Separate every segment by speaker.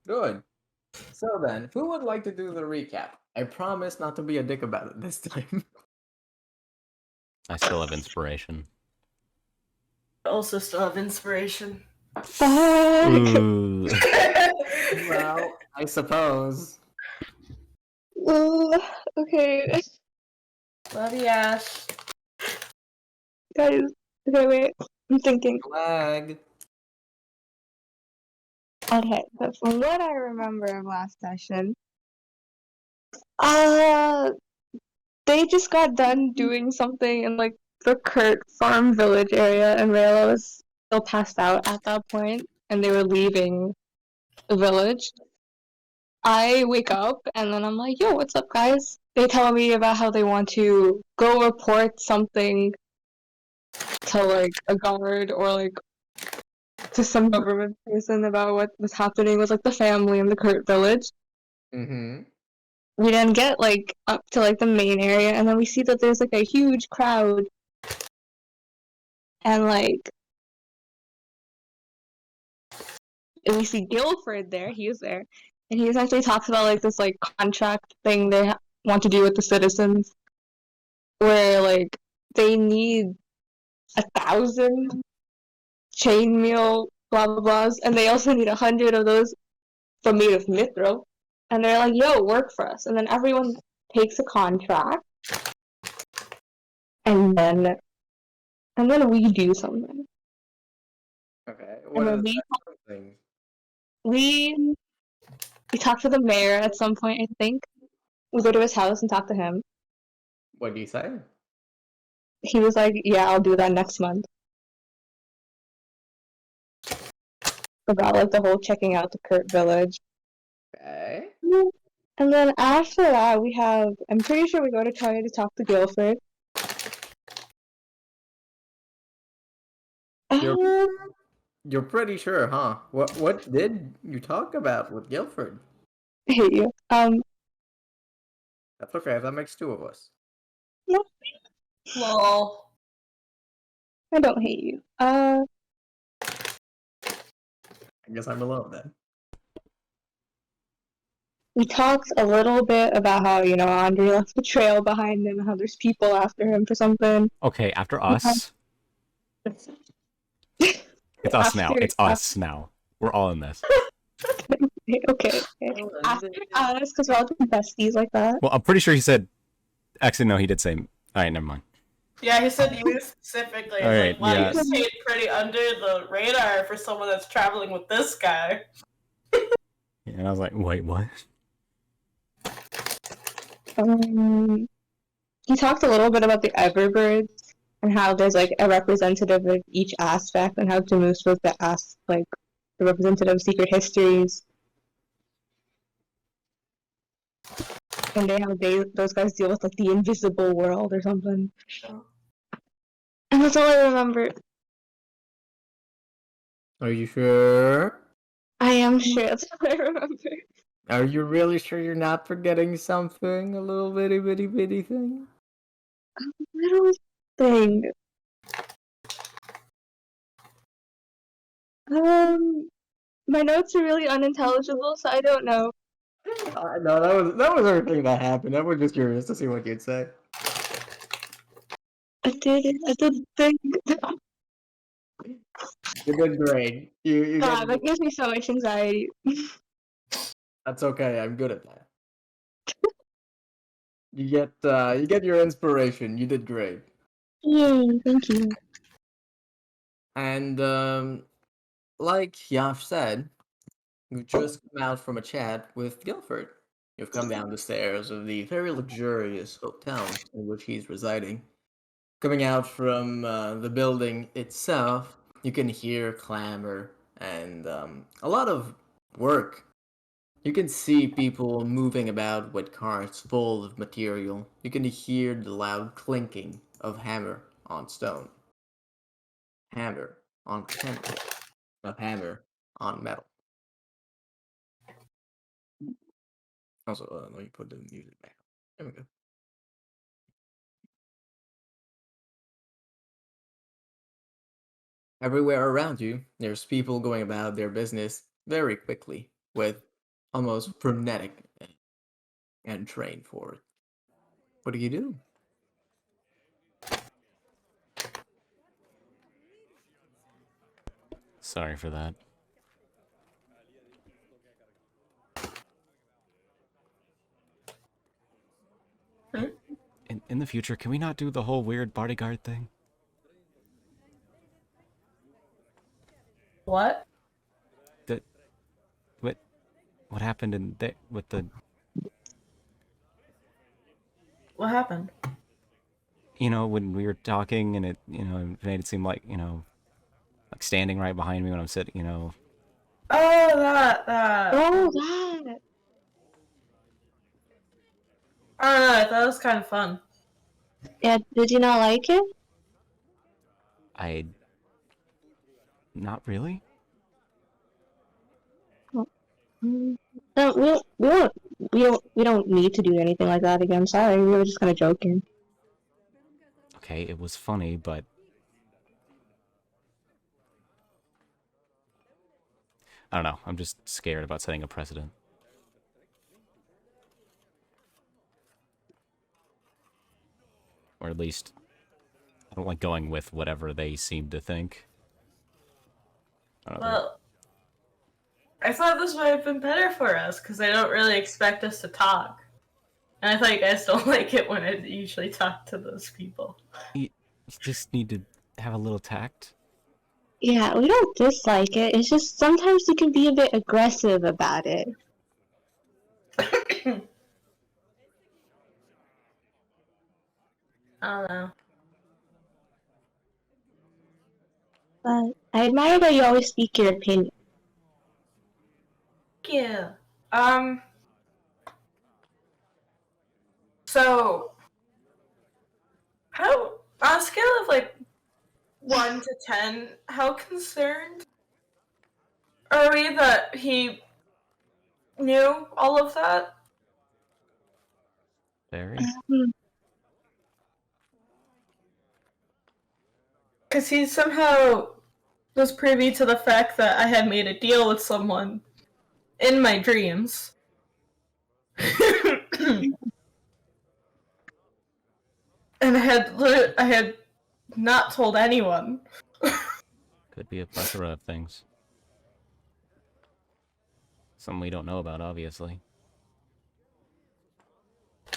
Speaker 1: Good. So then, who would like to do the recap? I promise not to be a dick about it this time.
Speaker 2: I still have inspiration.
Speaker 3: Also still have inspiration.
Speaker 2: Ooh.
Speaker 1: Well, I suppose.
Speaker 4: Okay,
Speaker 3: Love you, Ash.
Speaker 4: guys. Okay, wait. I'm thinking.
Speaker 1: Flag.
Speaker 4: Okay, but from what I remember of last session, uh, they just got done doing something in like the Kurt Farm Village area, and Rayla was still passed out at that point, and they were leaving the village. I wake up and then I'm like, "Yo, what's up, guys?" They tell me about how they want to go report something to like a guard or like to some government person about what was happening with like the family in the Kurt village.
Speaker 1: Mm-hmm.
Speaker 4: We then get like up to like the main area, and then we see that there's like a huge crowd, and like and we see Guilford there. He's there, and he essentially talks about like this like contract thing they want to do with the citizens, where like they need 1,000 chainmail blah blah blahs, and they also need 100 of those from made of mithril. And they're like, "Yo, work for us." And then everyone takes a contract, and then we do something.
Speaker 1: Okay.
Speaker 4: And
Speaker 1: What
Speaker 4: then
Speaker 1: is that something?
Speaker 4: we talk to the mayor at some point, I think. We go to his house and talk to him.
Speaker 1: What do you say?
Speaker 4: He was like, "Yeah, I'll do that next month." About like the whole checking out the Kurt village.
Speaker 1: Okay.
Speaker 4: And then after that, we have, I'm pretty sure we go to try to talk to Guilford.
Speaker 1: You're pretty sure, huh? What did you talk about with Guilford?
Speaker 4: I hate you.
Speaker 1: That's okay, that makes two of us.
Speaker 4: No,
Speaker 3: Lol.
Speaker 4: I don't hate you.
Speaker 1: I guess I'm alone then.
Speaker 4: We talked a little bit about how, Andre left the trail behind him, how there's people after him for something.
Speaker 2: Okay, after us. It's us now. It's us now. We're all in this.
Speaker 4: Okay. After us, because we're all besties like that.
Speaker 2: Well, I'm pretty sure he said. Actually, no, he did say. All right, never mind.
Speaker 3: Yeah, he said you specifically.
Speaker 2: All right,
Speaker 3: Like, wow,
Speaker 2: yeah.
Speaker 3: you stayed pretty under the radar for someone that's traveling with this guy.
Speaker 2: Yeah, and I was like, wait, what?
Speaker 4: He talked a little bit about the Everbirds and how there's like a representative of each aspect, and how Jamu supposed to ask like the representative of secret histories, and those guys deal with like the invisible world or something. And that's all I remember.
Speaker 1: Are you sure?
Speaker 4: I am sure that's all I remember.
Speaker 1: Are you really sure you're not forgetting something? A little bitty thing?
Speaker 4: A little thing. My notes are really unintelligible, so I don't know.
Speaker 1: No, that was everything that happened. I was just curious to see what you'd say.
Speaker 4: I did think.
Speaker 1: You did great. You
Speaker 4: God,
Speaker 1: get,
Speaker 4: that gives me so much anxiety.
Speaker 1: that's okay. I'm good at that. You get your inspiration. You did great.
Speaker 4: Yay, thank you.
Speaker 1: And like Yash said, you've just come out from a chat with Guilford. You've come down the stairs of the very luxurious hotel in which he's residing. Coming out from the building itself, you can hear clamor and a lot of work. You can see people moving about with carts full of material. You can hear the loud clinking of hammer on stone, hammer on hammer, of hammer on metal. Also, let me put the music back. There we go. Everywhere around you, there's people going about their business very quickly, with almost frenetic and trained for it. What do you do?
Speaker 2: Sorry for that.
Speaker 3: Hmm?
Speaker 2: In the future, can we not do the whole weird bodyguard thing?
Speaker 3: What?
Speaker 2: That what happened in with the
Speaker 3: What happened?
Speaker 2: when we were talking and it made it seem like like standing right behind me when I'm sitting.
Speaker 3: Oh, that.
Speaker 4: Oh, that.
Speaker 3: I don't know. I thought it was kind of fun.
Speaker 4: Yeah, did you not like it?
Speaker 2: I not really.
Speaker 4: Mm, No, we don't need to do anything like that again. Sorry, we were just kind of joking.
Speaker 2: Okay, it was funny, but I don't know. I'm just scared about setting a precedent. Or at least I don't like going with whatever they seem to think. I don't know.
Speaker 3: Well, I thought this might have been better for us because they don't really expect us to talk. And I thought you guys don't like it when I usually talk to those people.
Speaker 2: You just need to have a little tact.
Speaker 4: Yeah, we don't dislike it. It's just sometimes you can be a bit aggressive about it.
Speaker 3: I don't know.
Speaker 4: But I admire that you always speak your opinion.
Speaker 3: Yeah. So, how, on a scale of like 1 to 10, how concerned are we that he knew all of that?
Speaker 2: Very.
Speaker 3: Because he somehow was privy to the fact that I had made a deal with someone in my dreams. And I had not told anyone.
Speaker 2: Could be a plethora of things. Some we don't know about, obviously.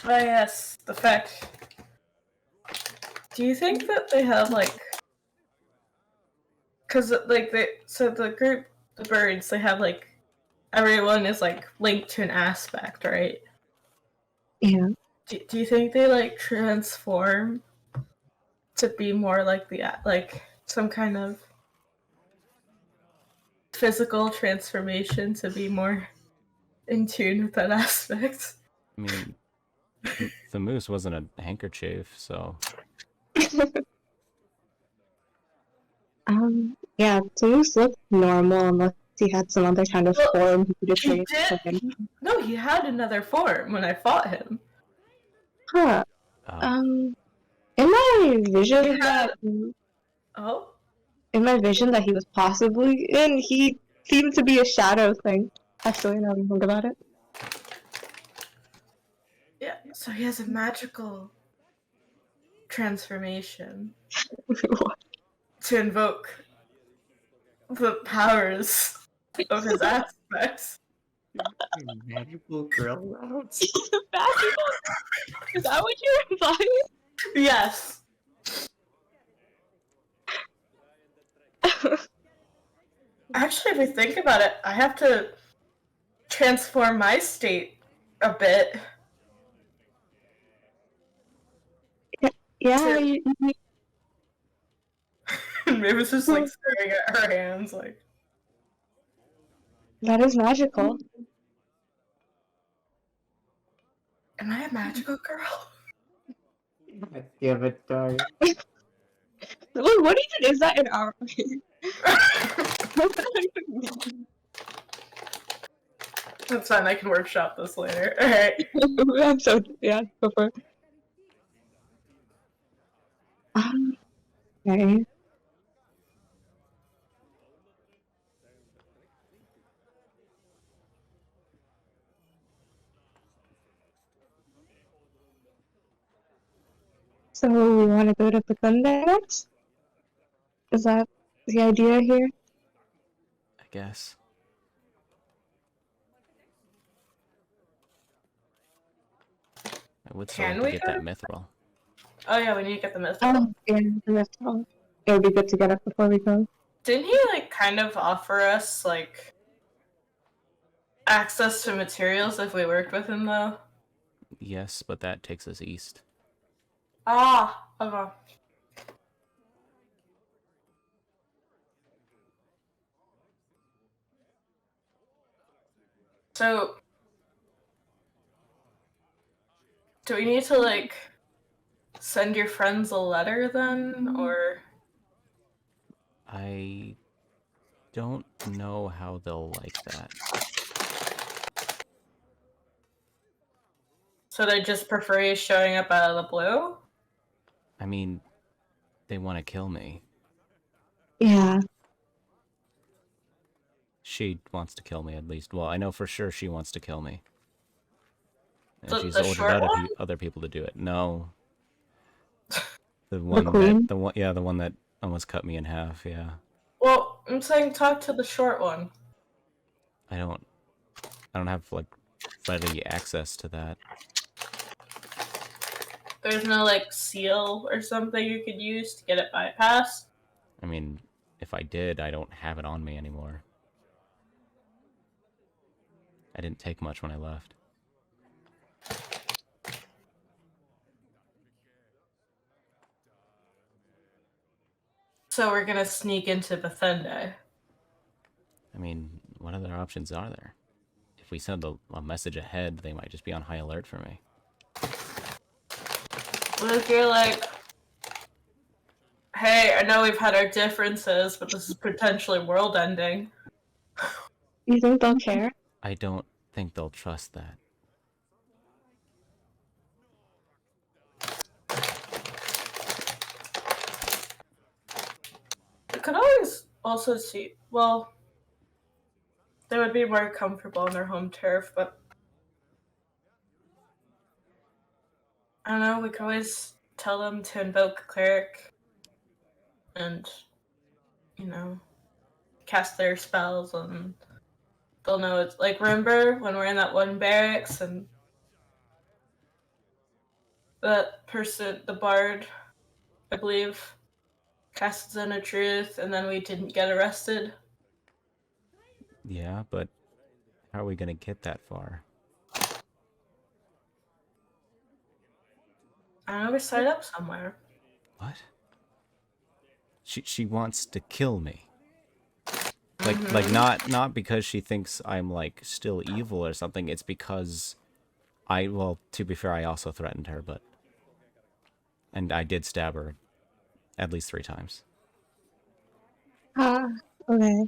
Speaker 3: Ah, yes, the fact. Do you think that they have like? Because like the group, the birds, they have like everyone is like linked to an aspect, right?
Speaker 4: Yeah.
Speaker 3: Do you think they like transform to be more like like some kind of physical transformation to be more in tune with that aspect?
Speaker 2: I mean, the moose wasn't a handkerchief, so
Speaker 4: Yeah, Toulouse looked normal unless he had some other kind of
Speaker 3: Well,
Speaker 4: form he could just
Speaker 3: he
Speaker 4: bring
Speaker 3: did.
Speaker 4: in.
Speaker 3: No, he had another form when I fought him.
Speaker 4: Huh.
Speaker 2: oh,
Speaker 4: Um, in my
Speaker 3: He
Speaker 4: vision
Speaker 3: had.
Speaker 4: that
Speaker 3: Oh,
Speaker 4: he was possibly in, he seemed to be a shadow thing. Actually, now that I think about it.
Speaker 3: yeah. So he has a magical transformation to invoke the powers of his aspects.
Speaker 1: Magical girl routes?
Speaker 4: Is that what you're implying?
Speaker 3: Yes. Actually, if we think about it, I have to transform my state a bit.
Speaker 4: Yeah,
Speaker 3: To... And Mavis just like staring at her hands, like,
Speaker 4: that is magical.
Speaker 3: "Am I a magical girl?"
Speaker 1: Give it, darling.
Speaker 4: What even is that in our?
Speaker 3: That's fine. I can workshop this later. All right.
Speaker 4: I'm so yeah. Go for it. Okay. So we want to go to Bethesda next? Is that the idea here?
Speaker 2: I guess. I would still like
Speaker 3: Can
Speaker 2: to
Speaker 3: we
Speaker 2: get
Speaker 3: go
Speaker 2: that
Speaker 3: to...
Speaker 2: mithril.
Speaker 3: Oh yeah, we need to get the mithril.
Speaker 4: Yeah, that's all. It would be good to get it before we go.
Speaker 3: Didn't he, like, kind of offer us, like, access to materials if we worked with him, though?
Speaker 2: Yes, but that takes us east.
Speaker 3: Ah, okay. So, do we need to, like, send your friends a letter then, or...
Speaker 2: I don't know how they'll like that.
Speaker 3: So they just prefer you showing up out of the blue?
Speaker 2: I mean, they want to kill me.
Speaker 4: Yeah.
Speaker 2: She wants to kill me, at least. Well, I know for sure she wants to kill me. And she's
Speaker 3: The
Speaker 2: ordered
Speaker 3: short one?
Speaker 2: other people to do it. No. The
Speaker 4: The
Speaker 2: one
Speaker 4: queen?
Speaker 2: the one that almost cut me in half, yeah.
Speaker 3: Well, I'm saying talk to the short one.
Speaker 2: I don't have, like, ready access to that.
Speaker 3: There's no, like, seal or something you could use to get it bypassed?
Speaker 2: I mean, if I did, I don't have it on me anymore. I didn't take much when I left.
Speaker 3: So we're gonna sneak into Bethesda.
Speaker 2: I mean, what other options are there? If we send a message ahead, they might just be on high alert for me.
Speaker 3: What if you're like, hey, I know we've had our differences, but this is potentially world ending.
Speaker 4: You think they'll care?
Speaker 2: I don't think they'll trust that.
Speaker 3: I could always also see, well, they would be more comfortable on their home turf, but I don't know, we could always tell them to invoke a cleric and, you know, cast their spells and they'll know it's like, remember when we're in that one barracks and that person, the bard, I believe, cast Zone of Truth and then we didn't get arrested?
Speaker 2: Yeah, but how are we gonna get that far?
Speaker 3: I don't know, we signed up somewhere.
Speaker 2: What? She wants to kill me. Like not because she thinks I'm, like, still evil or something. It's because well, to be fair, I also threatened her, and I did stab her at least 3 times.
Speaker 4: Ah, okay.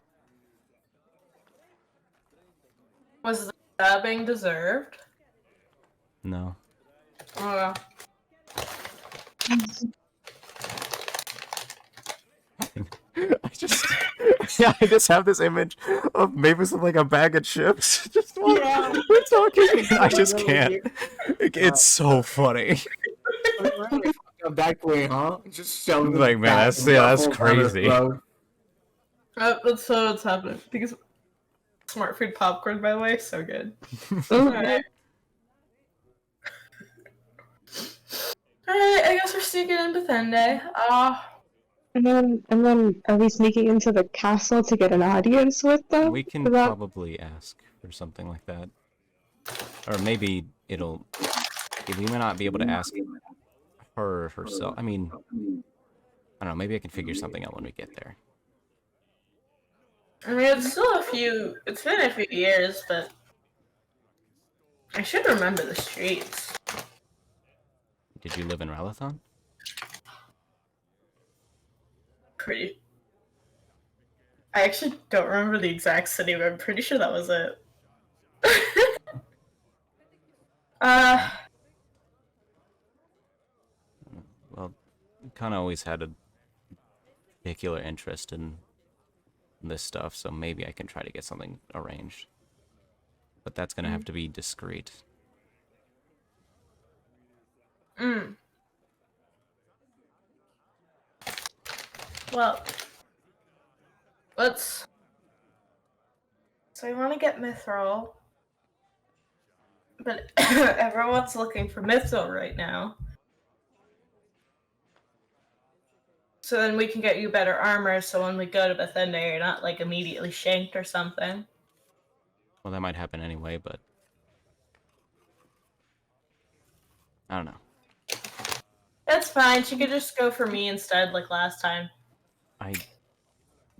Speaker 3: Was the stabbing deserved?
Speaker 2: No.
Speaker 3: Oh,
Speaker 2: I just yeah, I just have this image of Mavis with, like, a bag of chips. Just while we're talking. I just can't. It's so funny.
Speaker 1: Back way, huh? Just shoving the
Speaker 2: Like, man,
Speaker 1: back
Speaker 2: that's
Speaker 1: of the
Speaker 2: that's
Speaker 1: apple down her
Speaker 2: crazy.
Speaker 1: throat.
Speaker 3: that's so what's happening. I think it's smart food popcorn, by the way, so good.
Speaker 4: Oh,
Speaker 3: Alright. Alright, I guess we're sneaking in Bethesda.
Speaker 4: and then are we sneaking into the castle to get an audience with them?
Speaker 2: We can
Speaker 4: Is that...
Speaker 2: probably ask for something like that. Or maybe we may not be able to ask her herself. I mean, I don't know, maybe I can figure something out when we get there.
Speaker 3: I mean, it's been a few years, but I should remember the streets.
Speaker 2: Did you live in Ralathon?
Speaker 3: I actually don't remember the exact city, but I'm pretty sure that was it.
Speaker 2: Well, kind of always had a particular interest in this stuff, so maybe I can try to get something arranged. But that's gonna have to be discreet.
Speaker 3: Well, let's. So I want to get Mithril, but everyone's looking for Mithril right now. So then we can get you better armor, so when we go to Bethesda, you're not like immediately shanked or something.
Speaker 2: Well, that might happen anyway, but I don't know.
Speaker 3: That's fine. She could just go for me instead, like last time.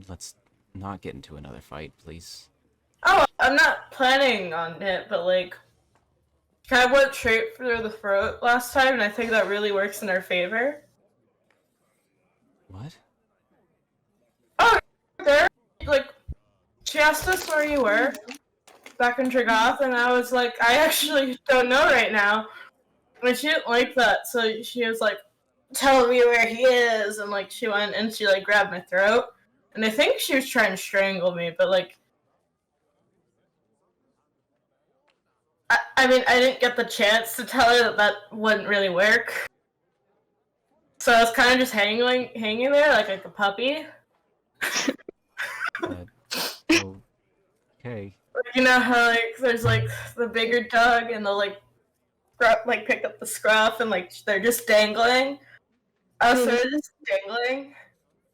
Speaker 2: Let's not get into another fight, please.
Speaker 3: Oh, I'm not planning on it, but like, I went straight through the throat last time, and I think that really works in our favor.
Speaker 2: What?
Speaker 3: Oh, there, like, she asked us where you were back in Trigoth, and I was like, I actually don't know right now. And she didn't like that, so she was like, telling me where he is, and like, she went and she like grabbed my throat, and I think she was trying to strangle me, but like, I mean, I didn't get the chance to tell her that that wouldn't really work. So I was kind of just hanging there like a puppy.
Speaker 2: Okay.
Speaker 3: You know how like there's like the bigger dog and they'll like pick up the scruff and like they're just dangling. I was sort of just dangling.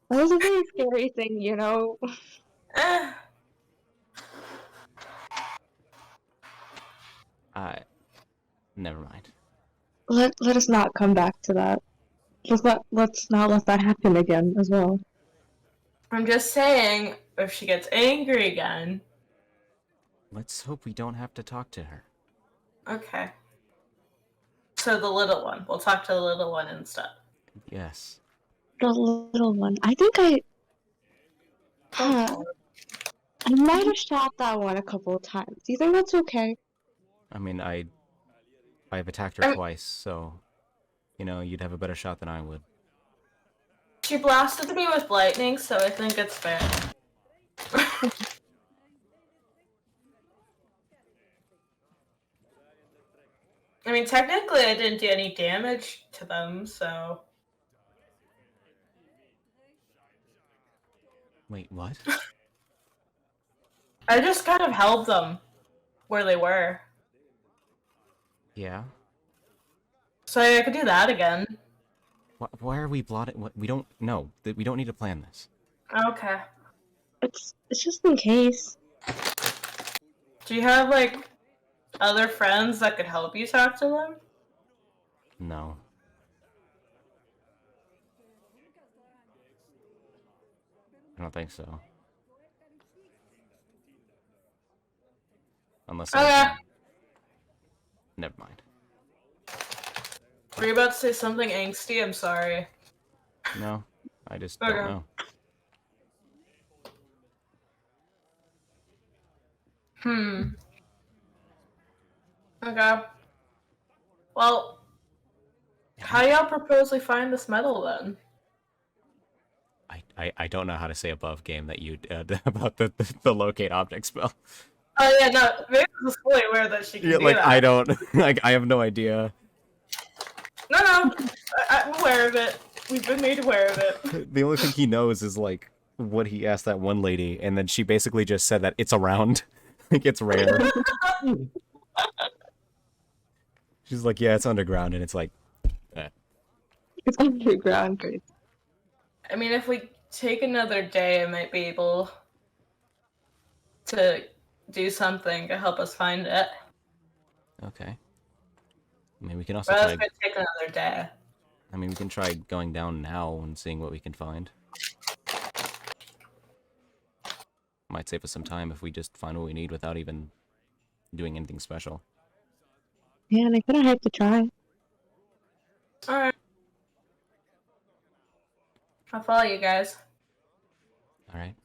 Speaker 4: That was a very scary thing, you know.
Speaker 3: Eh.
Speaker 2: Never mind.
Speaker 4: Let us not come back to that. Let's not let that happen again as well.
Speaker 3: I'm just saying, if she gets angry again.
Speaker 2: Let's hope we don't have to talk to her.
Speaker 3: Okay. So the little one. We'll talk to the little one instead.
Speaker 2: Yes.
Speaker 4: The little one. I think I might have shot that one a couple of times. Do you think that's okay?
Speaker 2: I mean, I've attacked her twice, so you know, you'd have a better shot than I would.
Speaker 3: She blasted me with lightning, so I think it's fair. I mean, technically, I didn't do any damage to them, so.
Speaker 2: Wait, what?
Speaker 3: I just kind of held them where they were.
Speaker 2: Yeah?
Speaker 3: So I could do that again.
Speaker 2: Why are we blotting? We don't. No, we don't need to plan this.
Speaker 3: Okay.
Speaker 4: It's just in case.
Speaker 3: Do you have, like, other friends that could help you talk to them?
Speaker 2: No. I don't think so. Unless I. Never mind.
Speaker 3: Were you about to say something angsty? I'm sorry.
Speaker 2: No, I just
Speaker 3: Okay.
Speaker 2: don't know.
Speaker 3: Okay. Well, how do y'all propose we find this metal then?
Speaker 2: I don't know how to say above game that you about the locate object spell.
Speaker 3: Oh yeah, no, Maeve was fully aware that she can do
Speaker 2: Like
Speaker 3: that.
Speaker 2: I don't like I have no idea.
Speaker 3: No, I'm aware of it. We've been made aware of it.
Speaker 2: The only thing he knows is like what he asked that one lady, and then she basically just said that it's around, like it's rare. She's like, yeah, it's underground, and it's like,
Speaker 4: It's underground, great.
Speaker 3: I mean, if we take another day, I might be able to do something to help us find it.
Speaker 2: okay. I mean, we can also
Speaker 3: But that's
Speaker 2: try.
Speaker 3: gonna take another day.
Speaker 2: I mean, we can try going down now and seeing what we can find. Might save us some time if we just find what we need without even doing anything special.
Speaker 4: Yeah, and I kind of hate to try.
Speaker 3: Alright. I'll follow you guys.
Speaker 2: Alright.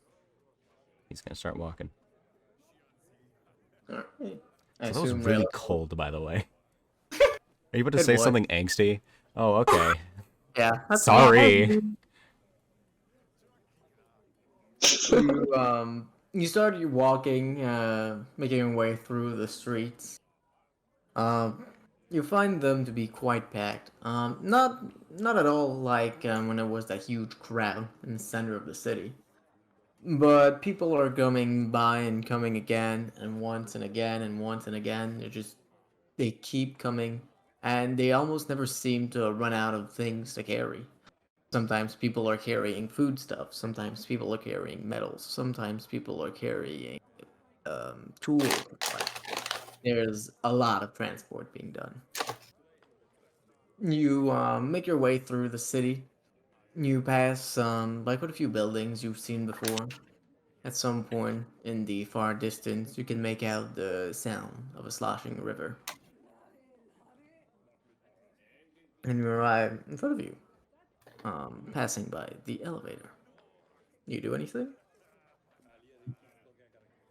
Speaker 2: He's gonna start walking.
Speaker 1: Alright.
Speaker 2: So that was really cold, by the way. Are you about to
Speaker 1: Good
Speaker 2: say
Speaker 1: boy.
Speaker 2: something angsty? Oh, okay.
Speaker 1: Yeah. That's
Speaker 2: Sorry.
Speaker 1: You started your walking, making your way through the streets. You find them to be quite packed. Not not at all like when it was that huge crowd in the center of the city. But people are coming by and coming again, and once and again, and once and again. They keep coming, and they almost never seem to run out of things to carry. Sometimes people are carrying foodstuffs, sometimes people are carrying metals, sometimes people are carrying tools. Like, there's a lot of transport being done. You make your way through the city. You pass by quite a few buildings you've seen before. At some point in the far distance, you can make out the sound of a sloshing river. And you arrive in front of you, passing by the elevator. You do anything?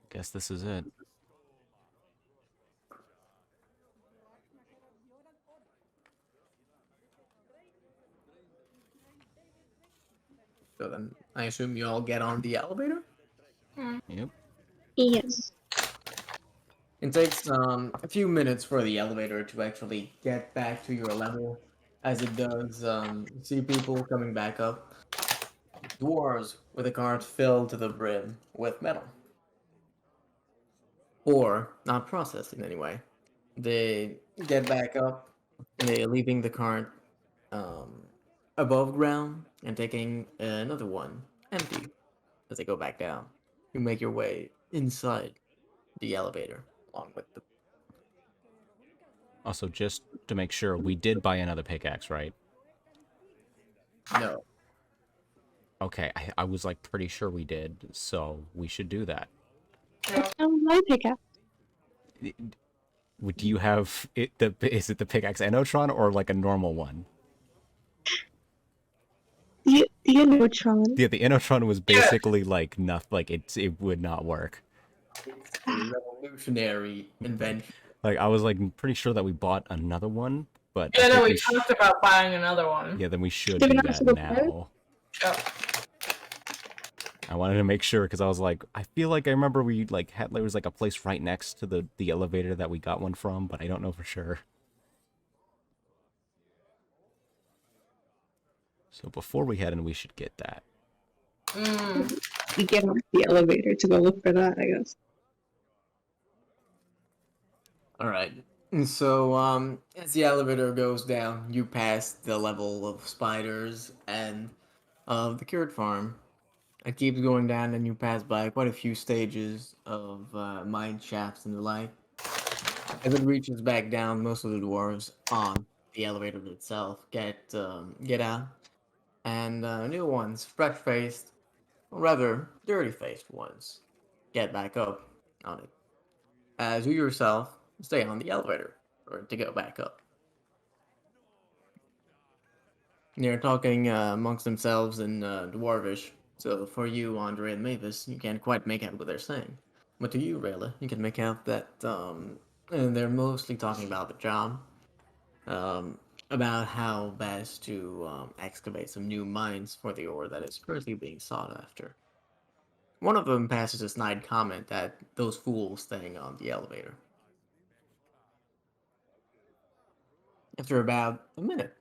Speaker 2: Guess this is it.
Speaker 1: So then I assume you all get on the elevator?
Speaker 2: Yep.
Speaker 4: Yes.
Speaker 1: It takes a few minutes for the elevator to actually get back to your level. As it does, you see people coming back up. Dwarves with a cart filled to the brim with metal. Or not processed in any way. They get back up, and they're leaving the cart um, above ground and taking another one empty as they go back down. You make your way inside the elevator along with the.
Speaker 2: Also, just to make sure, we did buy another pickaxe, right?
Speaker 1: No.
Speaker 2: Okay, I was like pretty sure we did, so we should do that.
Speaker 3: Yeah.
Speaker 4: My pickaxe.
Speaker 2: Do you have it? Is it the pickaxe Enotron or like a normal one?
Speaker 4: The Neutron.
Speaker 2: Yeah, the Enotron was
Speaker 3: Yeah.
Speaker 2: basically like nothing. Like it would not work.
Speaker 1: It's a revolutionary invention.
Speaker 2: Like I was like pretty sure that we bought another one, but I
Speaker 3: Yeah, no,
Speaker 2: think
Speaker 3: we
Speaker 2: we
Speaker 3: talked about buying another one.
Speaker 2: yeah, then we should
Speaker 4: Did we
Speaker 2: do
Speaker 4: not
Speaker 2: that
Speaker 4: see the fire?
Speaker 2: now.
Speaker 3: Oh.
Speaker 2: I wanted to make sure because I was like, I feel like I remember we like had there was like a place right next to the elevator that we got one from, but I don't know for sure. So before we head in, we should get that.
Speaker 4: We get off the elevator to go look for that, I guess.
Speaker 1: All right. So, as the elevator goes down, you pass the level of spiders and of the cured farm. It keeps going down, and you pass by quite a few stages of mine shafts and the like. As it reaches back down, most of the dwarves on the elevator itself get out, and new ones, fresh-faced, or rather dirty-faced ones, get back up on it. As you yourself stay on the elevator or to go back up. They're talking amongst themselves in Dwarvish, so for you, Andre and Mavis, you can't quite make out what they're saying. But to you, Rayla, you can make out that they're mostly talking about the job, um, about how best to excavate some new mines for the ore that is currently being sought after. One of them passes a snide comment at those fools staying on the elevator. After about a minute,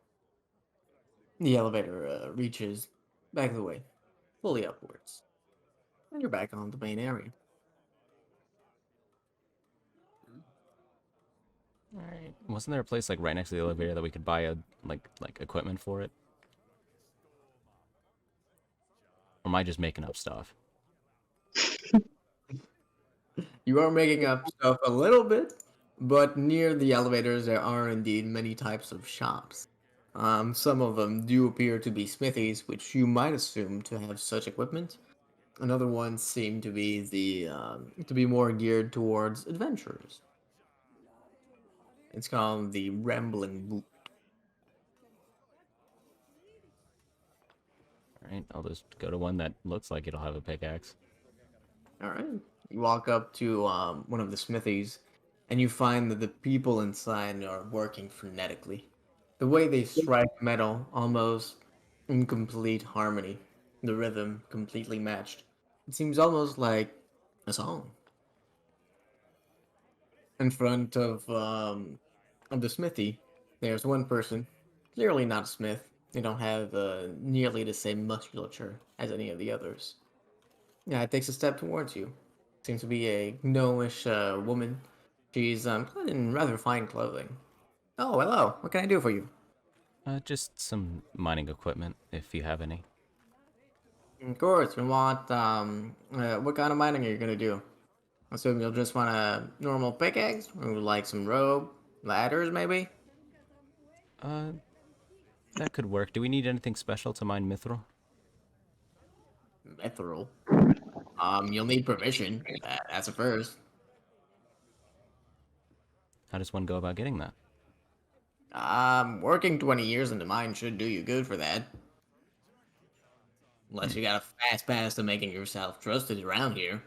Speaker 1: the elevator reaches back the way, fully upwards, and you're back on the main area.
Speaker 2: All right. Wasn't there a place like right next to the elevator that we could buy a like equipment for it? Or am I just making up stuff?
Speaker 1: You are making up stuff a little bit, but near the elevators there are indeed many types of shops. Some of them do appear to be smithies, which you might assume to have such equipment. Another ones seem to be to be more geared towards adventurers. It's called the Rambling Boot.
Speaker 2: All right, I'll just go to one that looks like it'll have a pickaxe.
Speaker 1: All right. You walk up to one of the smithies, and you find that the people inside are working frenetically. The way they strike metal, almost in complete harmony. The rhythm completely matched. It seems almost like a song. In front of the smithy, there's one person, clearly not a smith, They don't have nearly the same musculature as any of the others. Yeah, it takes a step towards you. Seems to be a gnomish woman. She's clad in rather fine clothing. Oh, hello. What can I do for you?
Speaker 2: Just some mining equipment, if you have any.
Speaker 1: Of course, we want, what kind of mining are you gonna do? I assume you'll just want a normal pickaxe, or like some rope, ladders, maybe?
Speaker 2: Uh, that could work. Do we need anything special to mine mithril?
Speaker 1: Mithril. You'll need permission. That's a first.
Speaker 2: How does one go about getting that?
Speaker 1: Working 20 years in the mine should do you good for that. Unless you got a fast pass to making yourself trusted around here.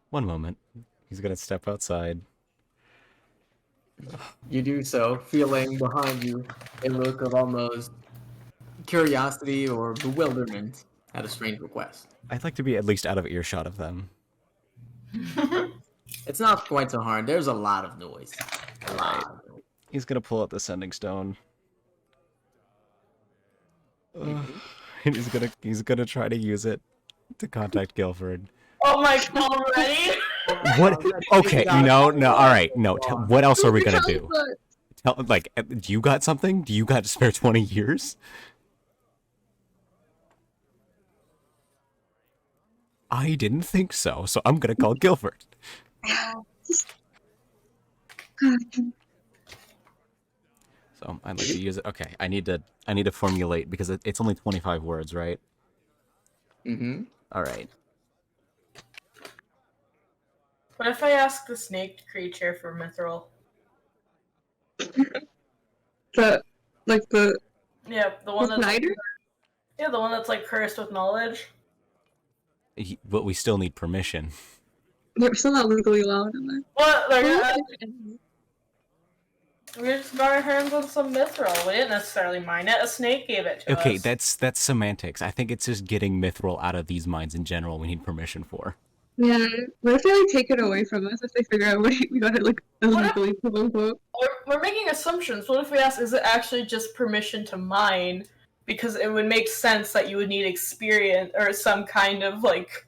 Speaker 2: One moment. He's gonna step outside.
Speaker 1: You do so, feeling behind you a look of almost curiosity or bewilderment at a strange request.
Speaker 2: I'd like to be at least out of earshot of them.
Speaker 1: It's not quite so hard. There's a lot of noise. A lot of noise.
Speaker 2: He's gonna pull out the sending stone. And he's gonna try to use it to contact Guilford.
Speaker 3: Oh my god, already?
Speaker 2: What? Okay, no, all right, no. What else are we gonna do? Like, do you got something? Do you got to spare 20 years? I didn't think so, so I'm gonna call Guilford. So I'd like to use it. Okay, I need to formulate because it's only 25 words, right?
Speaker 1: Mm-hmm.
Speaker 2: All right.
Speaker 3: What if I ask the snake creature for mithril?
Speaker 4: The
Speaker 3: Yeah, the one that's
Speaker 4: Snyder?
Speaker 3: yeah, the one that's like cursed with knowledge.
Speaker 2: But we still need permission.
Speaker 4: We're still not legally allowed in there.
Speaker 3: What? We just got our hands on some mithril. We didn't necessarily mine it. A snake gave it to us.
Speaker 2: Okay, that's semantics. I think it's just getting mithril out of these mines in general we need permission for.
Speaker 4: Yeah. What if they like take it away from us if they figure out we got it like illegally, quote unquote?
Speaker 3: We're making assumptions. What if we ask, is it actually just permission to mine? Because it would make sense that you would need experience or some kind of like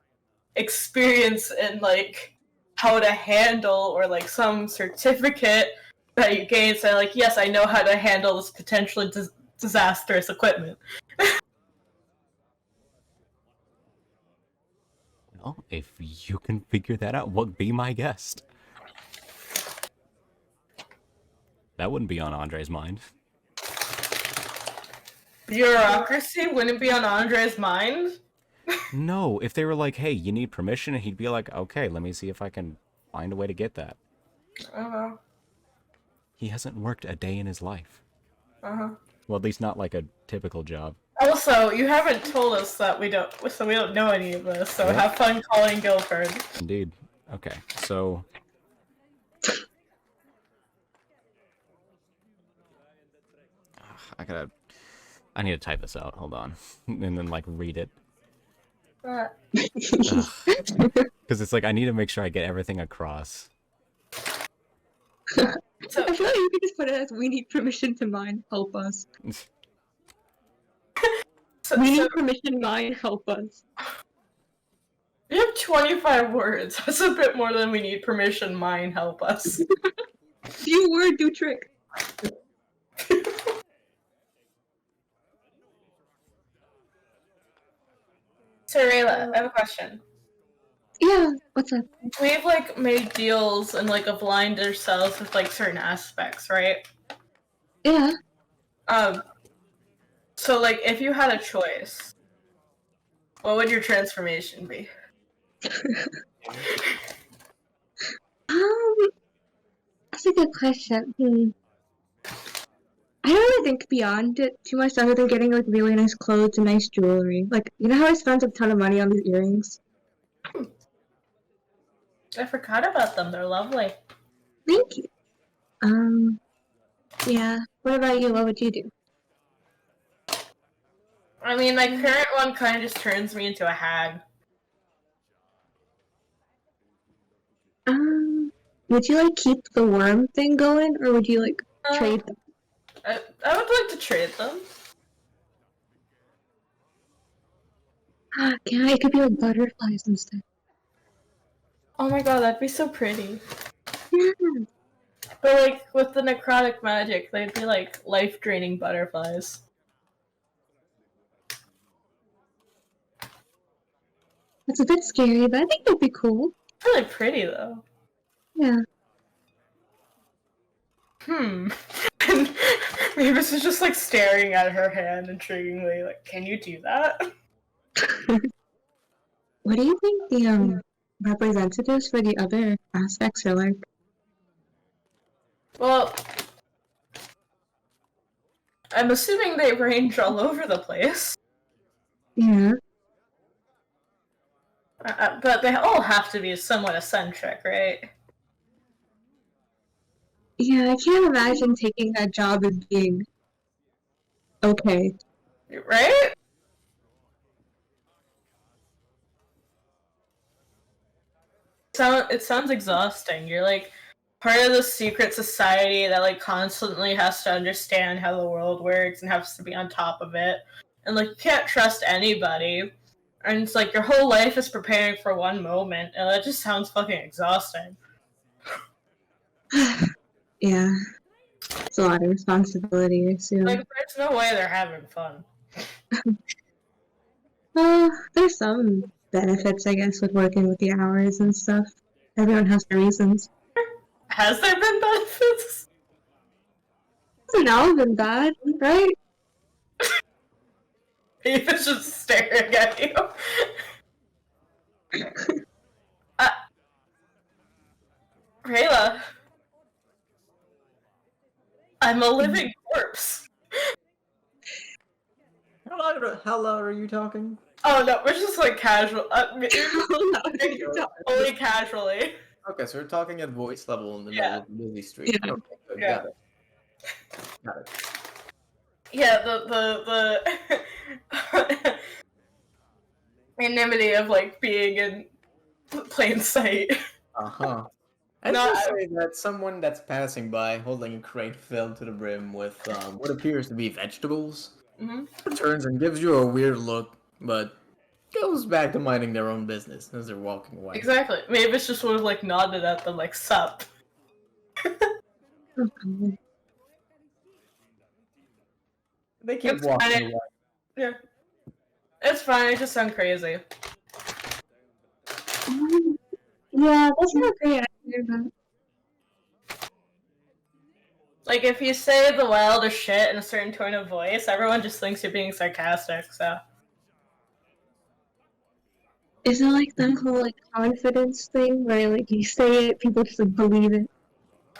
Speaker 3: experience in like how to handle or like some certificate that you gain saying like, yes, I know how to handle this potentially disastrous equipment.
Speaker 2: Well, if you can figure that out, what be my guest? That wouldn't be on Andre's mind.
Speaker 3: Bureaucracy wouldn't be on Andre's mind.
Speaker 2: No, if they were like, hey, you need permission, he'd be like, okay, let me see if I can find a way to get that.
Speaker 3: Uh-huh.
Speaker 2: He hasn't worked a day in his life.
Speaker 3: Uh-huh.
Speaker 2: Well, at least not like a typical job.
Speaker 3: Also, you haven't told us that we don't know any of this, so
Speaker 2: Yep.
Speaker 3: have fun calling Guilford.
Speaker 2: Indeed. Okay, so... I need to type this out, hold on. And then, like, read it. Because it's like, I need to make sure I get everything across.
Speaker 3: So,
Speaker 4: I feel like you could just put it as we need permission to mine, help us. We need permission, mine, help us.
Speaker 3: you have 25 words. That's a bit more than we need permission, mine, help us.
Speaker 4: Few word do trick.
Speaker 3: So, Rayla, I have a question.
Speaker 4: Yeah, what's up?
Speaker 3: We've, like, made deals and, like, aligned ourselves with, like, certain aspects, right?
Speaker 4: Yeah.
Speaker 3: So, like, if you had a choice, what would your transformation be?
Speaker 4: That's a good question. I don't really think beyond it too much other than getting like really nice clothes and nice jewelry. Like, you know how I spent a ton of money on these earrings?
Speaker 3: I forgot about them. They're lovely.
Speaker 4: Thank you. Yeah. What about you? What would you do?
Speaker 3: I mean, my current one kind of just turns me into a hag.
Speaker 4: would you like keep the worm thing going, or would you like trade them?
Speaker 3: I would like to trade them.
Speaker 4: Yeah, it could be like butterflies instead.
Speaker 3: Oh my god, that'd be so pretty.
Speaker 4: Yeah.
Speaker 3: But like with the necrotic magic, they'd be like life-draining butterflies.
Speaker 4: It's a bit scary, but I think it'd be cool.
Speaker 3: Really pretty though.
Speaker 4: Yeah.
Speaker 3: And Mavis is just like staring at her hand intriguingly, like, can you do that?
Speaker 4: What do you think the representatives for the other aspects are like?
Speaker 3: Well, I'm assuming they range all over the place.
Speaker 4: Yeah.
Speaker 3: But they all have to be somewhat eccentric, right?
Speaker 4: Yeah, I can't imagine taking that job and being okay.
Speaker 3: Right? It sounds exhausting. You're like part of the secret society that like constantly has to understand how the world works and has to be on top of it. And like you can't trust anybody. And it's like your whole life is preparing for one moment, and that just sounds fucking exhausting.
Speaker 4: Yeah. It's a lot of responsibility, I assume.
Speaker 3: Like there's no way they're having fun.
Speaker 4: Well, there's some benefits, I guess, with working with the hours and stuff. Everyone has their reasons.
Speaker 3: Has there been benefits?
Speaker 4: Hasn't all been bad, right?
Speaker 3: Eva's just staring at you. Rayla, I'm a living corpse.
Speaker 1: How loud are you talking?
Speaker 3: Oh no, we're just like casual.
Speaker 1: Okay,
Speaker 3: Only casually.
Speaker 1: so we're talking at voice level in the middle
Speaker 3: Yeah.
Speaker 1: of a busy street.
Speaker 4: Yeah.
Speaker 1: Okay, good,
Speaker 3: Yeah.
Speaker 1: got it.
Speaker 3: Yeah, the anonymity of like being in plain sight.
Speaker 1: Uh-huh. I'd
Speaker 3: No,
Speaker 1: just say that someone that's passing by holding a crate filled to the brim with what appears to be vegetables turns and gives you a weird look, but goes back to minding their own business as they're walking away.
Speaker 3: Exactly. Mavis just would have like nodded at them like sup.
Speaker 4: Okay.
Speaker 1: They keep
Speaker 3: It's
Speaker 1: walking
Speaker 3: fine.
Speaker 1: away.
Speaker 3: Yeah. It's fine, it just sounds crazy.
Speaker 4: Yeah, that's not a great idea, but
Speaker 3: Like if you say the wildest shit in a certain tone of voice, everyone just thinks you're being sarcastic, so
Speaker 4: is it like that whole like confidence thing where like you say it, people just like believe it?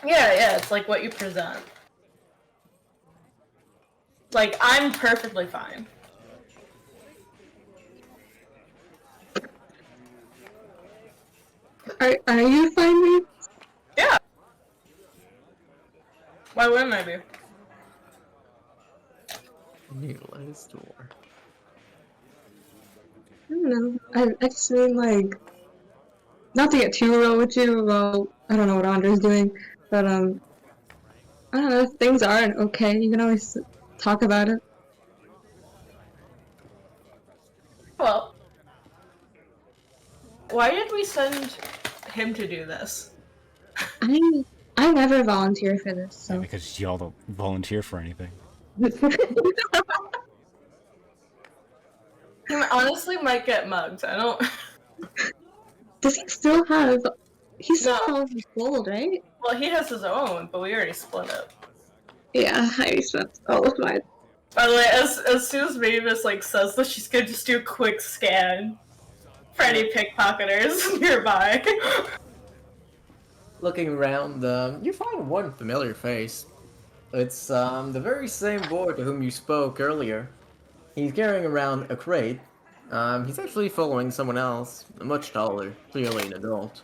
Speaker 3: yeah, it's like what you present. Like, I'm perfectly fine.
Speaker 4: Are you fine with?
Speaker 3: Yeah. Why wouldn't I be?
Speaker 1: Needless door.
Speaker 4: I don't know. I just mean like not to get too real with you. Well, I don't know what Andre's doing, but I don't know. If things aren't okay, you can always talk about it.
Speaker 3: Well, why did we send him to do this?
Speaker 4: I never volunteer for this,
Speaker 2: Yeah,
Speaker 4: so.
Speaker 2: because y'all don't volunteer for anything.
Speaker 3: He honestly might get mugged. I don't.
Speaker 4: Does he still have? He still
Speaker 3: No.
Speaker 4: has all his gold, right?
Speaker 3: Well, he has his own, but we already split it.
Speaker 4: Yeah, I spent all of mine.
Speaker 3: By the way, as soon as Mavis like says this, she's gonna just do a quick scan for any pickpocketers nearby.
Speaker 1: Looking around, you find one familiar face. It's the very same boy to whom you spoke earlier. He's carrying around a crate. He's actually following someone else, much taller, clearly an adult.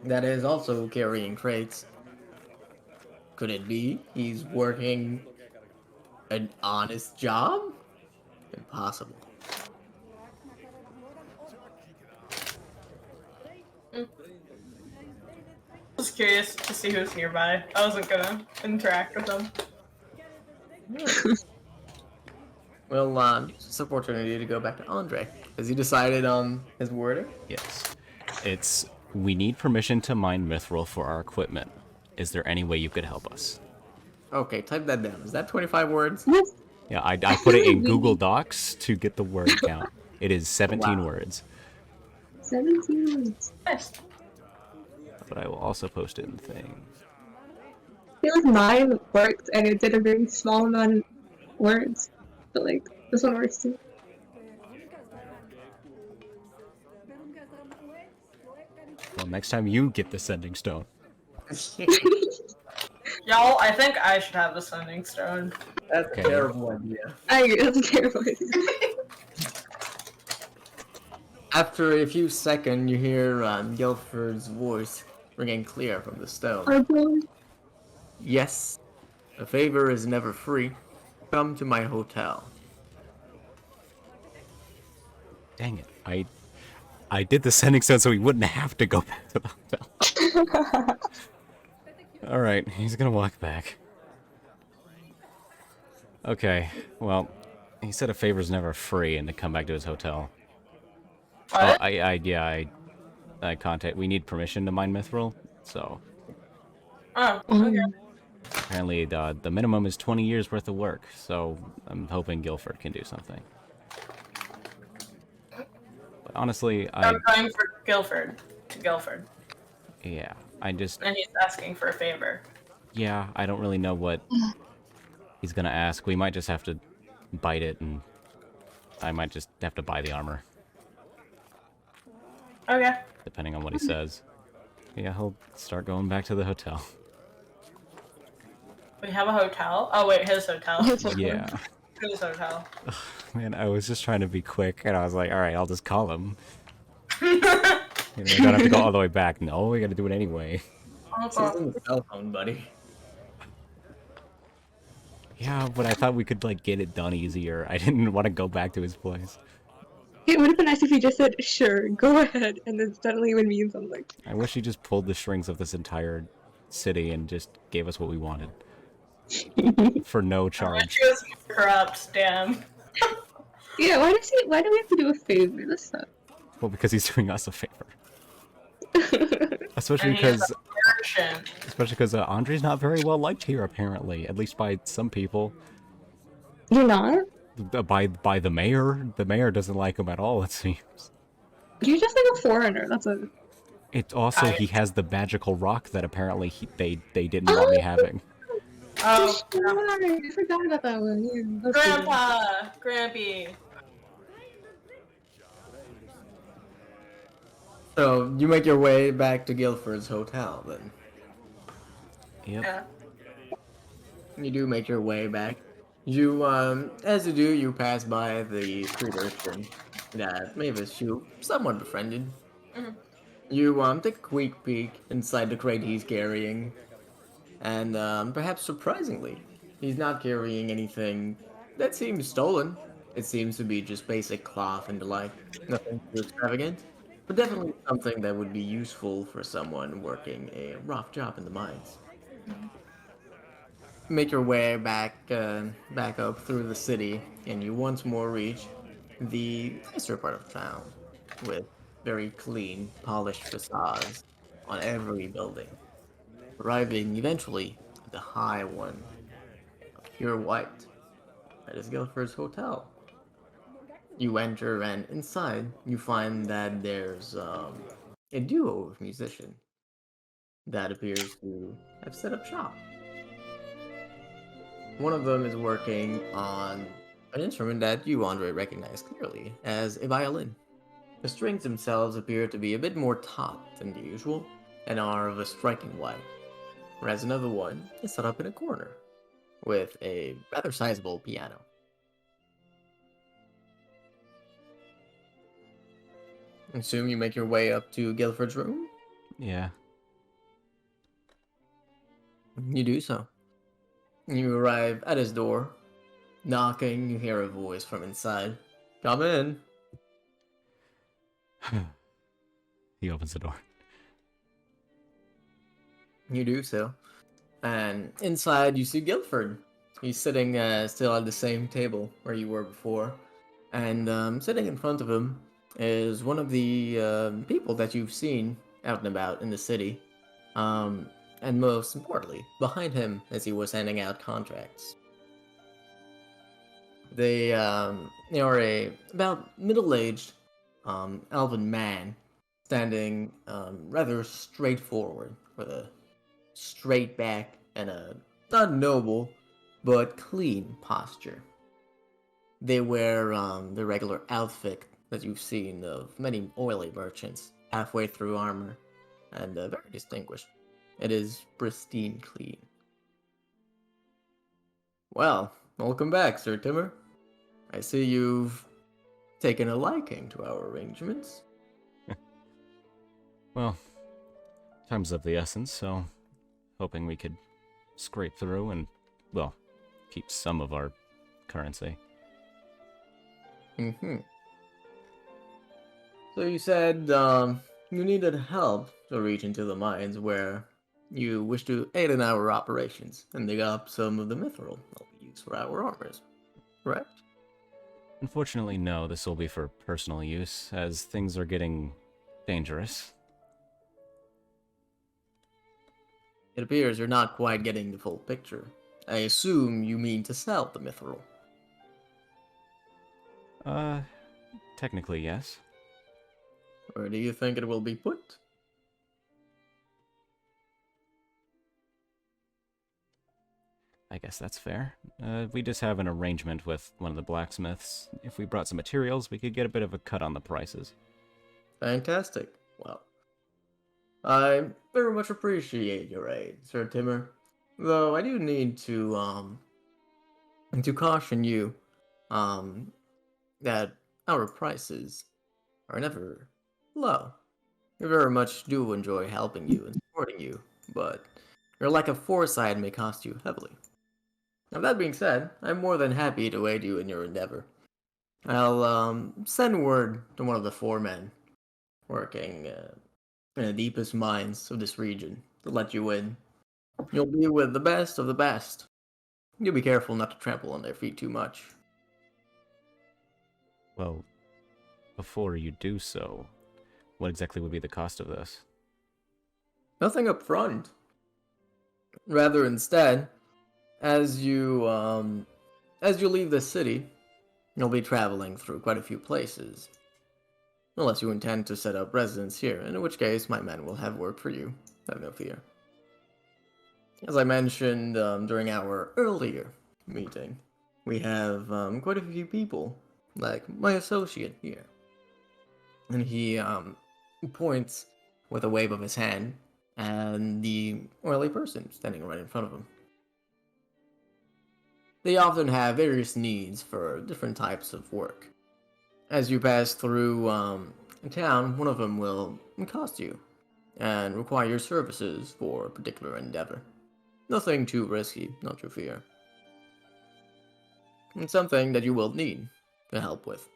Speaker 1: That is also carrying crates. Could it be he's working an honest job? Impossible.
Speaker 3: Just just curious to see who's nearby. I wasn't gonna interact with them.
Speaker 1: Well, use this opportunity to go back to Andre. Has he decided on his wording?
Speaker 2: Yes. It's, we need permission to mine mithril for our equipment. Is there any way you could help us?
Speaker 1: Okay, type that down. Is that 25 words?
Speaker 4: Yes.
Speaker 2: Yeah, I put it in Google Docs to get the word count. It is 17
Speaker 1: Wow.
Speaker 2: words.
Speaker 4: 17 words.
Speaker 3: Nice.
Speaker 2: But I will also post it in the thing.
Speaker 4: I feel like mine worked and it did a very small amount of words. But like, this one works too.
Speaker 2: Well, next time you get the sending stone.
Speaker 3: Y'all, I think I should have the sending stone.
Speaker 1: That's
Speaker 2: Okay.
Speaker 1: a terrible idea.
Speaker 4: I agree, that's a terrible idea.
Speaker 1: After a few seconds, you hear Guilford's voice ringing clear from the stone.
Speaker 4: Oh boy.
Speaker 1: Yes, a favor is never free. Come to my hotel.
Speaker 2: Dang it. I did the sending stone so he wouldn't have to go back to the hotel. Alright, he's gonna walk back. Okay, well, he said a favor's never free and to come back to his hotel.
Speaker 3: What?
Speaker 2: Oh, I contact. We need permission to mine mithril, so
Speaker 3: Oh, okay.
Speaker 2: apparently the minimum is 20 years worth of work. So I'm hoping Guilford can do something. But honestly,
Speaker 3: I'm going for Guilford. To Guilford.
Speaker 2: yeah,
Speaker 3: And he's asking for a favor.
Speaker 2: yeah, I don't really know what he's gonna ask. We might just have to bite it, and I might just have to buy the armor,
Speaker 3: Okay.
Speaker 2: depending on what he says. Yeah, he'll start going back to the hotel.
Speaker 3: We have a hotel. Oh wait, his hotel.
Speaker 2: Yeah.
Speaker 3: His hotel.
Speaker 2: Man, I was just trying to be quick, and I was like, alright, I'll just call him. You know, we don't have to go all the way back. No, we gotta do it anyway.
Speaker 1: This isn't a cell phone, buddy.
Speaker 2: Yeah, but I thought we could, like, get it done easier. I didn't want to go back to his place.
Speaker 4: It would have been nice if you just said, sure, go ahead, and then suddenly it would mean something.
Speaker 2: I wish he just pulled the strings of this entire city and just gave us what we wanted. For no charge.
Speaker 3: She was corrupt, damn.
Speaker 4: Yeah, why do we have to do a favor? That's not.
Speaker 2: Well, because he's doing us a favor. Especially
Speaker 3: And he is
Speaker 2: because
Speaker 3: a merchant.
Speaker 2: Andre's not very well liked here, apparently. At least by some people.
Speaker 4: You're not?
Speaker 2: By the mayor. The mayor doesn't like him at all, it seems.
Speaker 4: You're just like a foreigner, that's a...
Speaker 2: It also, he has the magical rock that apparently they didn't want me having.
Speaker 3: Oh,
Speaker 4: I forgot about that one. Yeah, that's good.
Speaker 3: Grandpa! Grampy!
Speaker 1: So, you make your way back to Guilford's hotel, then.
Speaker 2: Yep.
Speaker 3: Yeah.
Speaker 1: You do make your way back. You, as you do, you pass by the street urchin that Mavis you somewhat befriended. You, take a quick peek inside the crate he's carrying. And, perhaps surprisingly, he's not carrying anything that seems stolen. It seems to be just basic cloth and the like. Nothing too extravagant. But definitely something that would be useful for someone working a rough job in the mines. Make your way back up through the city, and you once more reach the nicer part of town, with very clean, polished facades on every building, arriving eventually at the high one of pure white. That is Guilford's hotel. You enter, and inside you find that there's a duo of musicians that appears to have set up shop. One of them is working on an instrument that you, Andre, recognize clearly as a violin. The strings themselves appear to be a bit more taut than the usual, and are of a striking white, whereas another one is set up in a corner, with a rather sizable piano. Assume you make your way up to Guilford's room?
Speaker 2: Yeah.
Speaker 1: You do so. You arrive at his door. Knocking, you hear a voice from inside. Come in.
Speaker 2: He opens the door.
Speaker 1: You do so. And inside, you see Guilford. He's sitting still at the same table where you were before. And sitting in front of him is one of the people that you've seen out and about in the city. Um, and most importantly, behind him as he was handing out contracts. They are a about middle-aged elven man standing rather straightforward with a straight back and a not noble but clean posture. They wear the regular outfit that you've seen of many oily merchants, halfway through armor, and very distinguished. It is pristine clean. Well, welcome back, Sir Timur. I see you've taken a liking to our arrangements.
Speaker 2: Well, time's of the essence, so hoping we could scrape through and, well, keep some of our currency.
Speaker 1: Mm-hmm. So you said you needed help to reach into the mines where you wish to aid in our operations and dig up some of the mithril that we use for our armors, correct?
Speaker 2: Unfortunately, no, this will be for personal use, as things are getting dangerous.
Speaker 1: It appears you're not quite getting the full picture. I assume you mean to sell the mithril.
Speaker 2: Uh, technically, yes.
Speaker 1: Where do you think it will be put?
Speaker 2: I guess that's fair. We just have an arrangement with one of the blacksmiths. If we brought some materials, we could get a bit of a cut on the prices.
Speaker 1: Fantastic. Well, I very much appreciate your aid, Sir Timur. Though I do need to caution you, um, that our prices are never low. We very much do enjoy helping you and supporting you, but your lack of foresight may cost you heavily. Now, that being said, I'm more than happy to aid you in your endeavor. I'll send word to one of the foremen working in the deepest mines of this region to let you in. You'll be with the best of the best. You be careful not to trample on their feet too much.
Speaker 2: Well, before you do so, what exactly would be the cost of this?
Speaker 1: Nothing up front. Rather, instead, as you leave the city, you'll be traveling through quite a few places. Unless you intend to set up residence here, in which case my men will have work for you. Have no fear. As I mentioned during our earlier meeting, we have quite a few people, like my associate here. And he points with a wave of his hand and the oily person standing right in front of him. They often have various needs for different types of work. As you pass through town, one of them will cost you and require your services for a particular endeavor. Nothing too risky, not your fear. It's something that you will need to help with.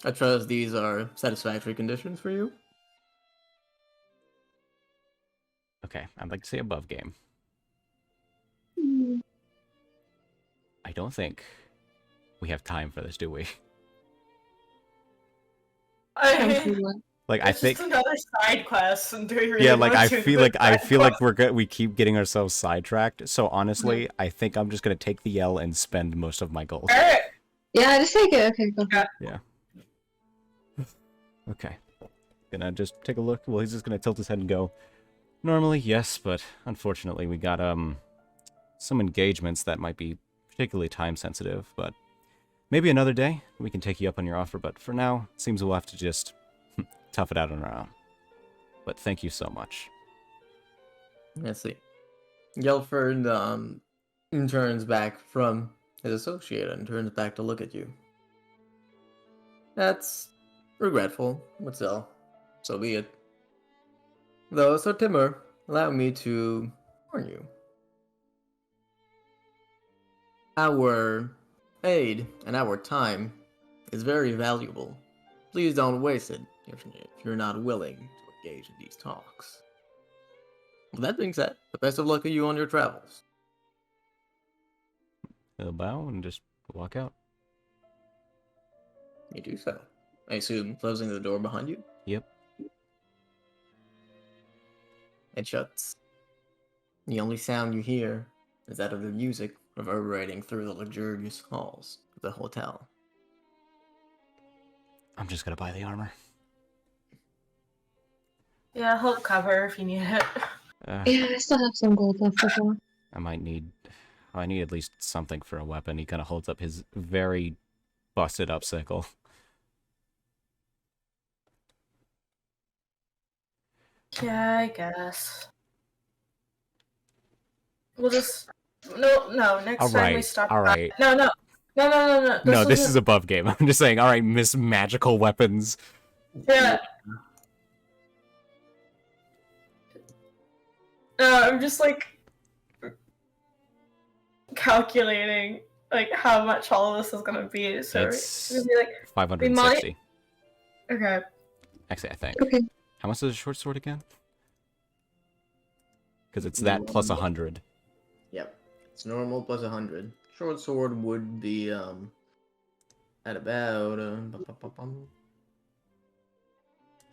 Speaker 1: I trust these are satisfactory conditions for you.
Speaker 2: Okay, I'd like to say above game. I don't think we have time for this, do we? Like, I
Speaker 3: It's
Speaker 2: think,
Speaker 3: just another side quest, and do we really
Speaker 2: yeah, like
Speaker 3: want
Speaker 2: I
Speaker 3: to
Speaker 2: feel
Speaker 3: do
Speaker 2: like
Speaker 3: a
Speaker 2: I
Speaker 3: side
Speaker 2: feel like
Speaker 3: quest?
Speaker 2: we're good. We keep getting ourselves sidetracked. So honestly, I think I'm just gonna take the L and spend most of my gold.
Speaker 3: Alright.
Speaker 4: Yeah, just take it. Okay, go for it.
Speaker 2: Yeah. Okay. Gonna just take a look. Well, he's just gonna tilt his head and go. Normally, yes, but unfortunately, we got some engagements that might be particularly time sensitive. But maybe another day we can take you up on your offer. But for now, it seems we'll have to just tough it out on our own. But thank you so much.
Speaker 1: Let's see. Gelford turns back from his associate and turns back to look at you. That's regretful, but still, so be it. Though, Sir Timur, allow me to warn you. Our aid and our time is very valuable. Please don't waste it if you're not willing to engage in these talks. With that being said, the best of luck to you on your travels.
Speaker 2: He'll bow and just walk out.
Speaker 1: You do so. I assume closing the door behind you.
Speaker 2: Yep.
Speaker 1: It shuts. The only sound you hear is that of the music reverberating through the luxurious halls of the hotel.
Speaker 2: I'm just gonna buy the armor.
Speaker 3: Yeah, hold cover if you need it.
Speaker 4: Yeah, I still have some gold left as well.
Speaker 2: I might need... I need at least something for a weapon. He kind of holds up his very busted up sickle.
Speaker 3: Yeah, I guess. We'll just no. Next time we stop.
Speaker 2: All right.
Speaker 3: No.
Speaker 2: No, this is above game. I'm just saying. All right, Miss Magical Weapons.
Speaker 3: Yeah. No, I'm just like calculating like how much all of this is gonna be. So
Speaker 2: That's
Speaker 3: it's gonna be like
Speaker 2: 560.
Speaker 3: okay.
Speaker 2: Actually, I think.
Speaker 4: Okay.
Speaker 2: How much is a short sword again? Because it's that plus 100.
Speaker 1: Yep. It's normal plus 100. Short sword would be at about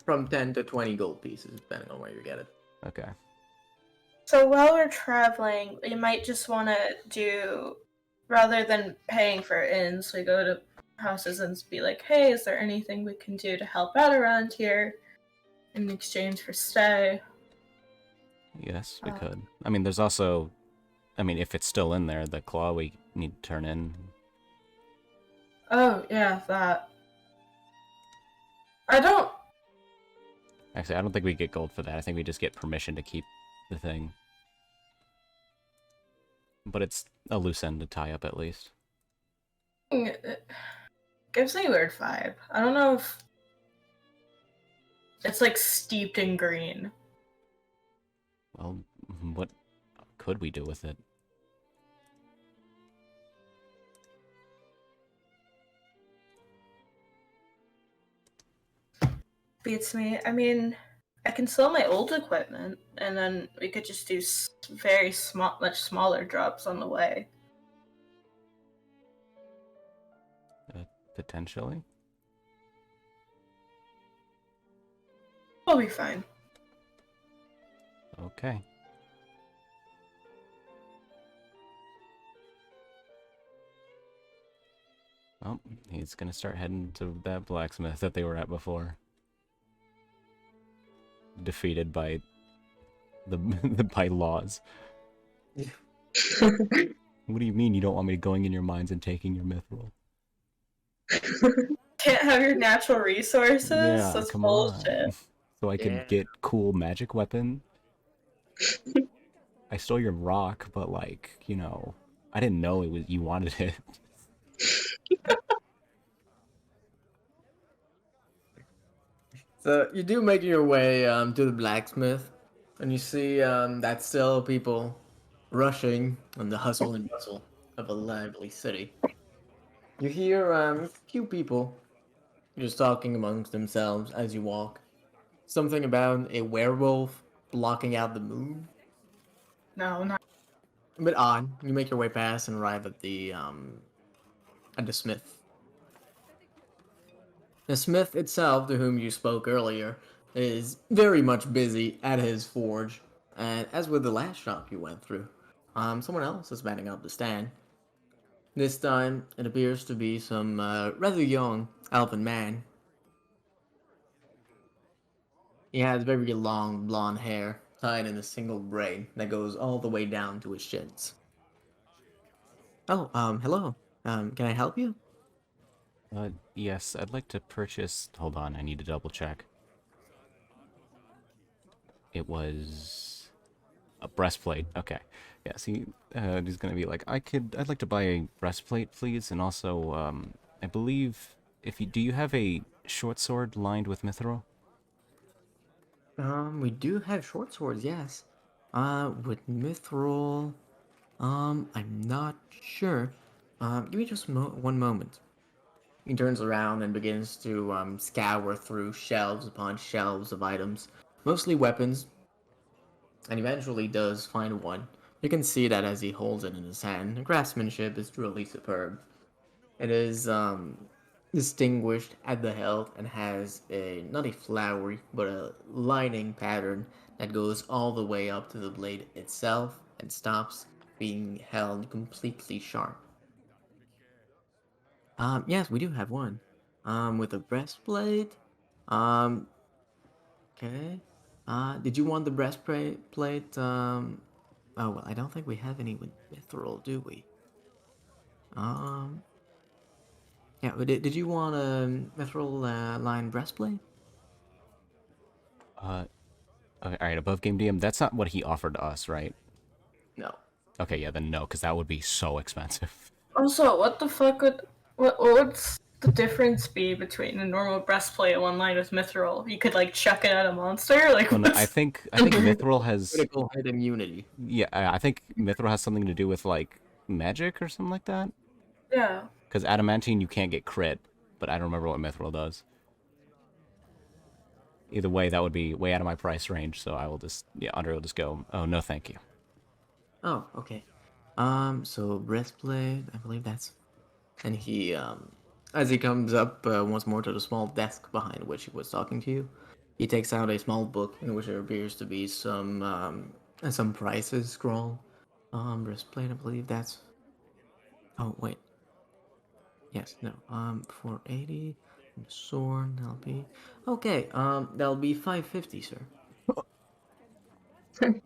Speaker 1: from 10 to 20 gold pieces, depending on where you get it.
Speaker 2: Okay.
Speaker 3: So while we're traveling, you might just want to do, rather than paying for inns, we go to houses and be like, hey, is there anything we can do to help out around here in exchange for stay?
Speaker 2: Yes, we could. I mean, there's also... I mean, if it's still in there, the claw we need to turn in.
Speaker 3: Oh, yeah, that. I don't...
Speaker 2: Actually, I don't think we get gold for that. I think we just get permission to keep the thing. But it's a loose end to tie up, at least.
Speaker 3: It gives me a weird vibe. I don't know if it's like steeped in green.
Speaker 2: Well, what could we do with it?
Speaker 3: Beats me. I mean, I can sell my old equipment, and then we could just do very small, much smaller drops on the way.
Speaker 2: Potentially?
Speaker 3: We'll be fine.
Speaker 2: Okay. Well, he's gonna start heading to that blacksmith that they were at before. Defeated by the by laws. What do you mean you don't want me going in your mines and taking your mithril?
Speaker 3: Can't have your natural resources?
Speaker 2: Yeah,
Speaker 3: That's
Speaker 2: come
Speaker 3: bullshit.
Speaker 2: on. So I can get cool magic weapon. I stole your rock, but like, you know, I didn't know it was you wanted it.
Speaker 1: So you do make your way to the blacksmith, and you see that still people rushing on the hustle and bustle of a lively city. You hear a few people just talking amongst themselves as you walk. Something about a werewolf blocking out the moon.
Speaker 3: No, not.
Speaker 1: A bit odd. You make your way past and arrive at the smith. The smith itself, to whom you spoke earlier, is very much busy at his forge, and as with the last shop you went through, someone else is manning up the stand. This time, it appears to be some rather young elven man. He has very long blonde hair, tied in a single braid that goes all the way down to his shins. Oh, hello. Can I help you?
Speaker 2: Yes, I'd like to purchase... Hold on, I need to double check. It was... a breastplate. Okay. Yeah, see, he's gonna be like, I'd like to buy a breastplate, please, and also, I believe, do you have a short sword lined with mithril?
Speaker 1: We do have short swords, yes. With mithril, I'm not sure. Give me just one moment. He turns around and begins to scour through shelves upon shelves of items, mostly weapons. and eventually does find one. You can see that as he holds it in his hand. The craftsmanship is truly superb. It is distinguished at the hilt and has a not a flowery but a lining pattern that goes all the way up to the blade itself and stops being held completely sharp. Yes, we do have one. With a breastplate. Um, okay. Did you want the breastplate? Oh well, I don't think we have any with mithril, do we? Um, yeah. Did you want a mithril line breastplate?
Speaker 2: Okay, all right, above game DM. That's not what he offered us, right?
Speaker 1: No.
Speaker 2: Okay, yeah, then no, because that would be so expensive.
Speaker 3: Also, what the fuck what's the difference be between a normal breastplate and one lined with mithril? You could like chuck it at a monster? Like
Speaker 2: Well, no, I
Speaker 3: what's
Speaker 2: think mithril has
Speaker 1: Critical hit immunity.
Speaker 2: yeah, I think mithril has something to do with like magic or something like that.
Speaker 3: yeah.
Speaker 2: Because adamantine you can't get crit, but I don't remember what mithril does. Either way, that would be way out of my price range, so I will just yeah, Andre will just go. Oh no, thank you.
Speaker 1: Oh, okay. So breastplate, I believe that's. And he, as he comes up once more to the small desk behind which he was talking to you, he takes out a small book in which there appears to be some prices scroll. Breastplate, I believe that's. Oh wait, yes, no. 480. Sword, that'll be. Okay. That'll be 550, sir.
Speaker 2: Alright.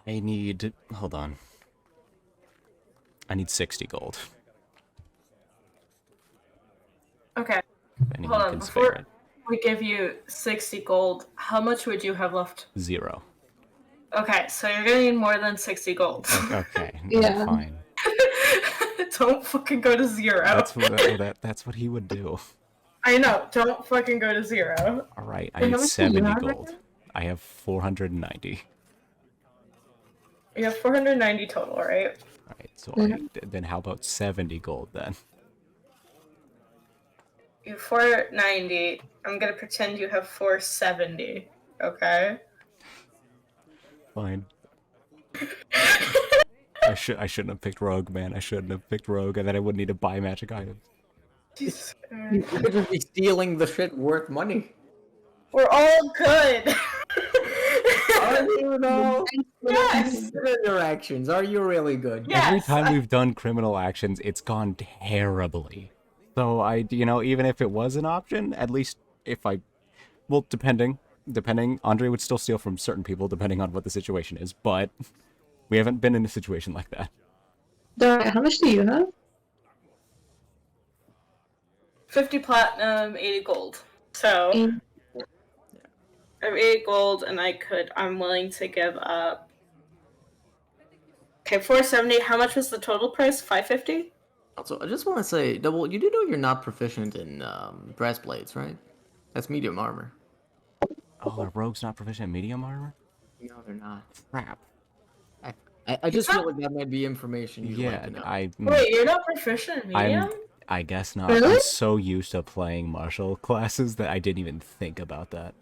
Speaker 2: I need. Hold on. I need 60 gold.
Speaker 3: Okay.
Speaker 2: If
Speaker 3: Hold
Speaker 2: anyone
Speaker 3: on.
Speaker 2: can spare
Speaker 3: Before
Speaker 2: it.
Speaker 3: we give you 60 gold, how much would you have left?
Speaker 2: 0.
Speaker 3: Okay, so you're gonna need more than 60 gold.
Speaker 2: Okay,
Speaker 4: Yeah.
Speaker 2: fine.
Speaker 3: Don't fucking go to 0.
Speaker 2: That's what he would do.
Speaker 3: I know, don't fucking go to 0.
Speaker 2: All right, I
Speaker 4: Wait,
Speaker 2: need
Speaker 4: how much do you
Speaker 2: 70
Speaker 4: have right
Speaker 2: gold.
Speaker 4: now?
Speaker 2: I have 490.
Speaker 3: You have 490 total, right?
Speaker 2: All right, so
Speaker 4: Mhm.
Speaker 2: then how about 70 gold then?
Speaker 3: You have 490. I'm gonna pretend you have 470. Okay?
Speaker 2: Fine. I shouldn't have picked rogue, man. I shouldn't have picked rogue, and then I wouldn't need to buy magic items.
Speaker 3: Jesus
Speaker 1: You
Speaker 3: Christ.
Speaker 1: could just be stealing the shit worth money.
Speaker 3: We're all good.
Speaker 1: Are you though?
Speaker 3: Yes.
Speaker 1: Consider your actions. Are you really good?
Speaker 3: Yeah.
Speaker 2: Every
Speaker 3: Yes,
Speaker 2: time we've done criminal actions, it's gone terribly. So even if it was an option, at least if I, well, depending, Andre would still steal from certain people depending on what the situation is. But we haven't been in a situation like that.
Speaker 4: Darn it, how much do you have?
Speaker 3: 50 platinum, 80 gold. So
Speaker 4: Eight.
Speaker 3: I have 80 gold, and I'm willing to give up. Okay, 470. How much was the total price? 550?
Speaker 1: Also, I just want to say, Double, you do know you're not proficient in breastplates, right? That's medium armor.
Speaker 2: Oh, are rogues not proficient in medium armor?
Speaker 1: No, they're not.
Speaker 2: Crap.
Speaker 1: I just feel like that might be information you'd like
Speaker 2: Yeah,
Speaker 1: to know.
Speaker 3: Wait, you're not proficient in medium?
Speaker 2: I guess not.
Speaker 4: Really?
Speaker 2: I'm so used to playing martial classes that I didn't even think about that.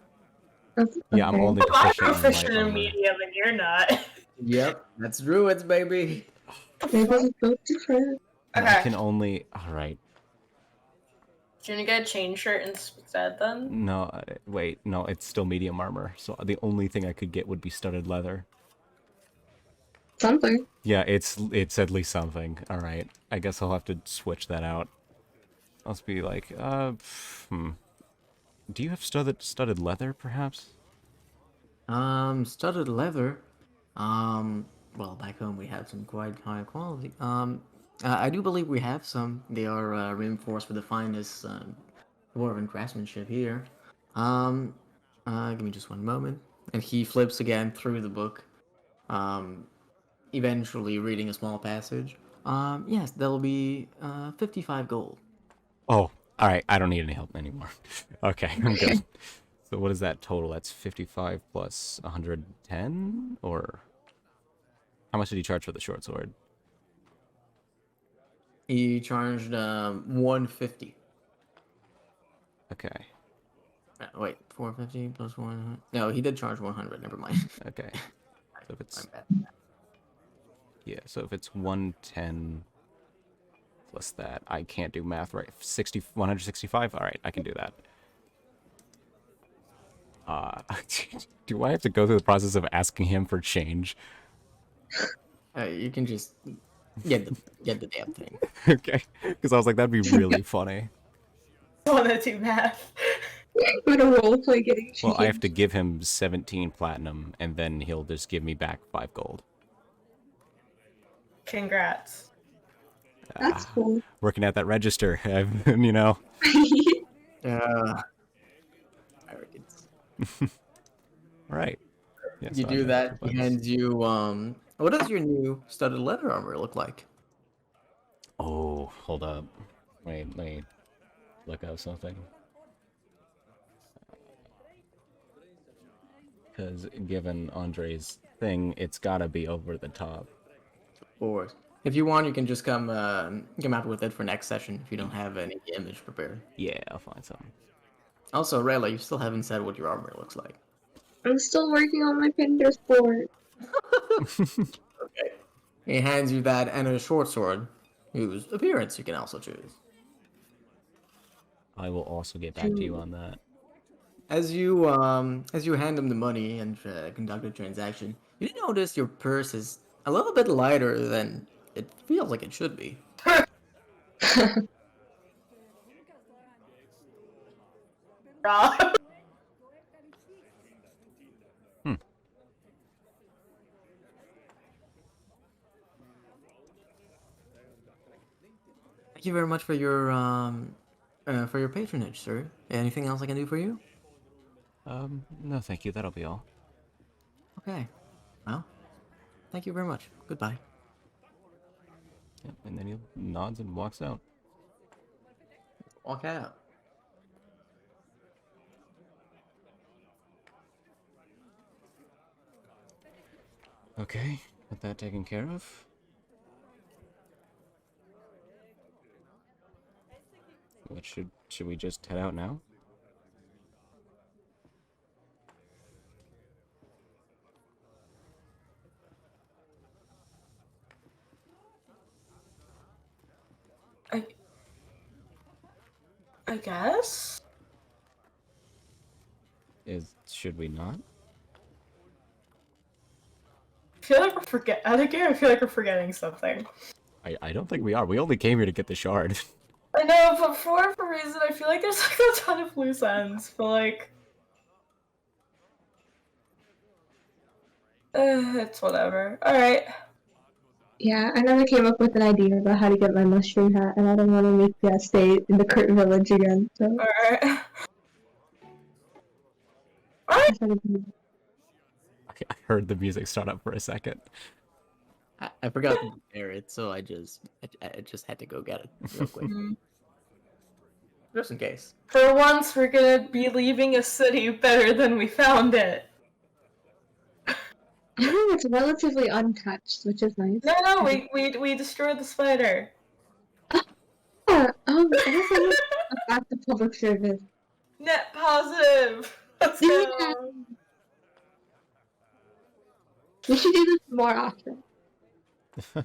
Speaker 4: That's
Speaker 2: Yeah, I'm
Speaker 4: okay.
Speaker 2: only
Speaker 3: I'm
Speaker 2: proficient in light
Speaker 3: proficient in
Speaker 2: armor.
Speaker 3: medium, and you're not.
Speaker 1: Yep, that's druids, baby.
Speaker 4: Maybe it's both different.
Speaker 2: And I
Speaker 3: Okay.
Speaker 2: can only. All right.
Speaker 3: Do you want to get a chain shirt instead then?
Speaker 2: No, wait. No, it's still medium armor. So the only thing I could get would be studded leather.
Speaker 4: Something.
Speaker 2: Yeah, it's at least something. All right. I guess I'll have to switch that out. I'll just be like, Do you have studded leather, perhaps?
Speaker 1: Studded leather. Well, back home we have some quite high quality. I do believe we have some. They are reinforced with the finest dwarven craftsmanship here. Um, give me just one moment. And he flips again through the book. Um, eventually reading a small passage. Yes, that'll be 55 gold.
Speaker 2: Oh, all right. I don't need any help anymore. Okay, I'm good. So what is that total? That's 55 plus 110, or how much did he charge for the short sword?
Speaker 1: He charged 150.
Speaker 2: Okay.
Speaker 1: Wait, 450 plus 100. No, he did charge 100. Never mind.
Speaker 2: Okay. So if it's
Speaker 1: I'm bad.
Speaker 2: yeah, so if it's 110 plus that, I can't do math right. 165. All right, I can do that. Uh, do I have to go through the process of asking him for change?
Speaker 1: You can just get the damn thing.
Speaker 2: Okay, because I was like, that'd be really funny.
Speaker 3: Wanna do math?
Speaker 4: With a roleplay getting
Speaker 2: Well, I have to
Speaker 4: changed.
Speaker 2: give him 17 platinum, and then he'll just give me back 5 gold.
Speaker 3: Congrats.
Speaker 4: That's cool.
Speaker 2: Working at that register, you know.
Speaker 1: Arrogance.
Speaker 2: Right. Yeah,
Speaker 1: You
Speaker 2: so I've
Speaker 1: do
Speaker 2: got
Speaker 1: that. He
Speaker 2: buttons.
Speaker 1: hands you What does your new studded leather armor look like?
Speaker 2: Oh, hold up. Wait, let me look up something. Because given Andre's thing, it's gotta be over the top.
Speaker 1: Or if you want, you can just come out with it for next session if you don't have any image prepared.
Speaker 2: Yeah, I'll find something.
Speaker 1: Also, Rayla, you still haven't said what your armor looks like.
Speaker 4: I'm still working on my Pinterest board.
Speaker 1: Okay. He hands you that and a short sword, whose appearance you can also choose.
Speaker 2: I will also get back to you on that.
Speaker 1: As you hand him the money and conduct a transaction, you notice your purse is a little bit lighter than it feels like it should be.
Speaker 3: Rob.
Speaker 2: Hmm.
Speaker 1: Thank you very much for your patronage, sir. Anything else I can do for you?
Speaker 2: No, thank you. That'll be all.
Speaker 1: Okay. Well, thank you very much. Goodbye.
Speaker 2: Yep, and then he nods and walks out.
Speaker 1: Walk out.
Speaker 2: Okay, got that taken care of. What should we just head out now?
Speaker 3: I I guess.
Speaker 2: Should we not?
Speaker 3: I feel like we're I feel like we're forgetting something.
Speaker 2: I don't think we are. We only came here to get the shard.
Speaker 3: I know, but for whatever reason, I feel like there's like a ton of loose ends. But like, it's whatever. All right.
Speaker 4: Yeah, I never came up with an idea about how to get my mushroom hat, and I don't want to make that stay in the Kurt village again. So
Speaker 3: All right.
Speaker 4: I decided to
Speaker 2: I heard the music start up for a second.
Speaker 1: I forgot to prepare it, so I just had to go get it real quick, just in case.
Speaker 3: For once, we're gonna be leaving a city better than we found it.
Speaker 4: I think it's relatively untouched, which is nice.
Speaker 3: No, we destroyed the spider.
Speaker 4: I guess I'm back to public service.
Speaker 3: Net positive. Let's
Speaker 4: Yeah,
Speaker 3: go.
Speaker 4: we should do this more often.
Speaker 3: All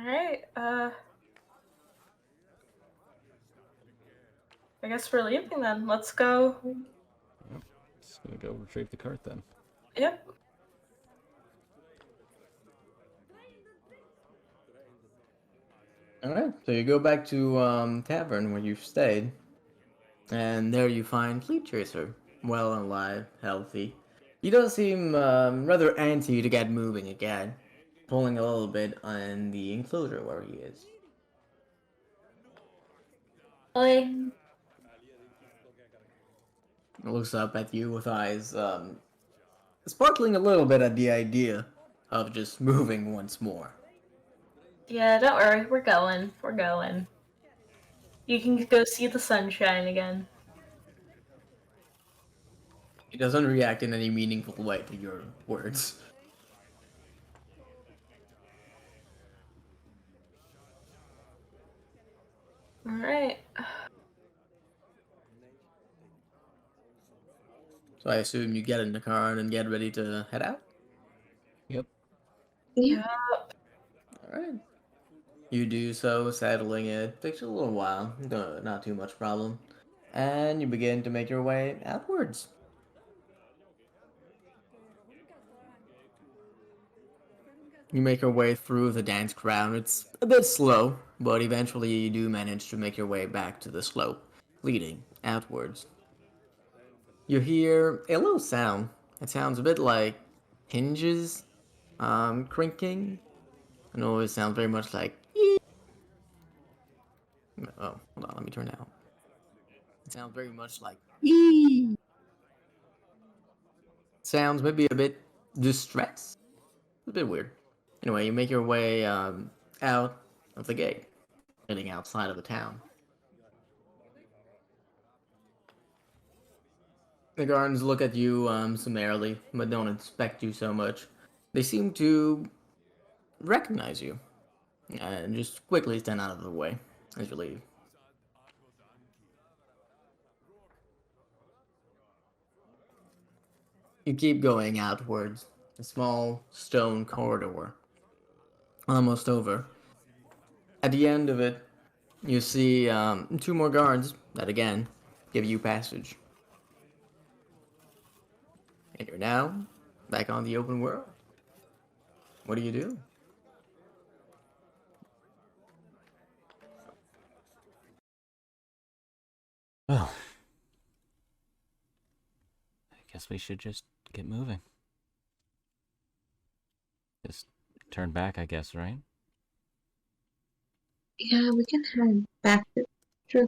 Speaker 3: right. I guess we're leaving then. Let's go.
Speaker 2: Yep. Just gonna go retrieve the cart then.
Speaker 3: Yep.
Speaker 1: All right, so you go back to tavern where you've stayed, and there you find Fleet Tracer, well and alive, healthy. He does seem rather antsy to get moving again, pulling a little bit on the enclosure where he is.
Speaker 3: Like,
Speaker 1: Looks up at you with eyes sparkling a little bit at the idea of just moving once more.
Speaker 3: yeah, don't worry. We're going. We're going. You can go see the sunshine again.
Speaker 1: He doesn't react in any meaningful way to your words.
Speaker 3: All right.
Speaker 1: So I assume you get in the car and get ready to head out?
Speaker 2: Yep.
Speaker 4: Yeah.
Speaker 1: Alright. You do so, settling it. Takes a little while, not too much problem. And you begin to make your way outwards. You make your way through the dance crowd. It's a bit slow, but eventually you do manage to make your way back to the slope, leading outwards. You hear a little sound. It sounds a bit like hinges crinking. I know it sounds very much like. Oh, hold on, let me turn down. It sounds very much like. Sounds maybe a bit distressed. It's a bit weird. Anyway, you make your way out of the gate, heading outside of the town. The guards look at you summarily, but don't inspect you so much. They seem to recognize you and just quickly stand out of the way as you leave. You keep going outwards, a small stone corridor, almost over. At the end of it, you see two more guards that again give you passage. And you're now back on the open world. What do you do?
Speaker 2: Well, I guess we should just get moving. Just turn back, I guess, right?
Speaker 4: Yeah, we can head back to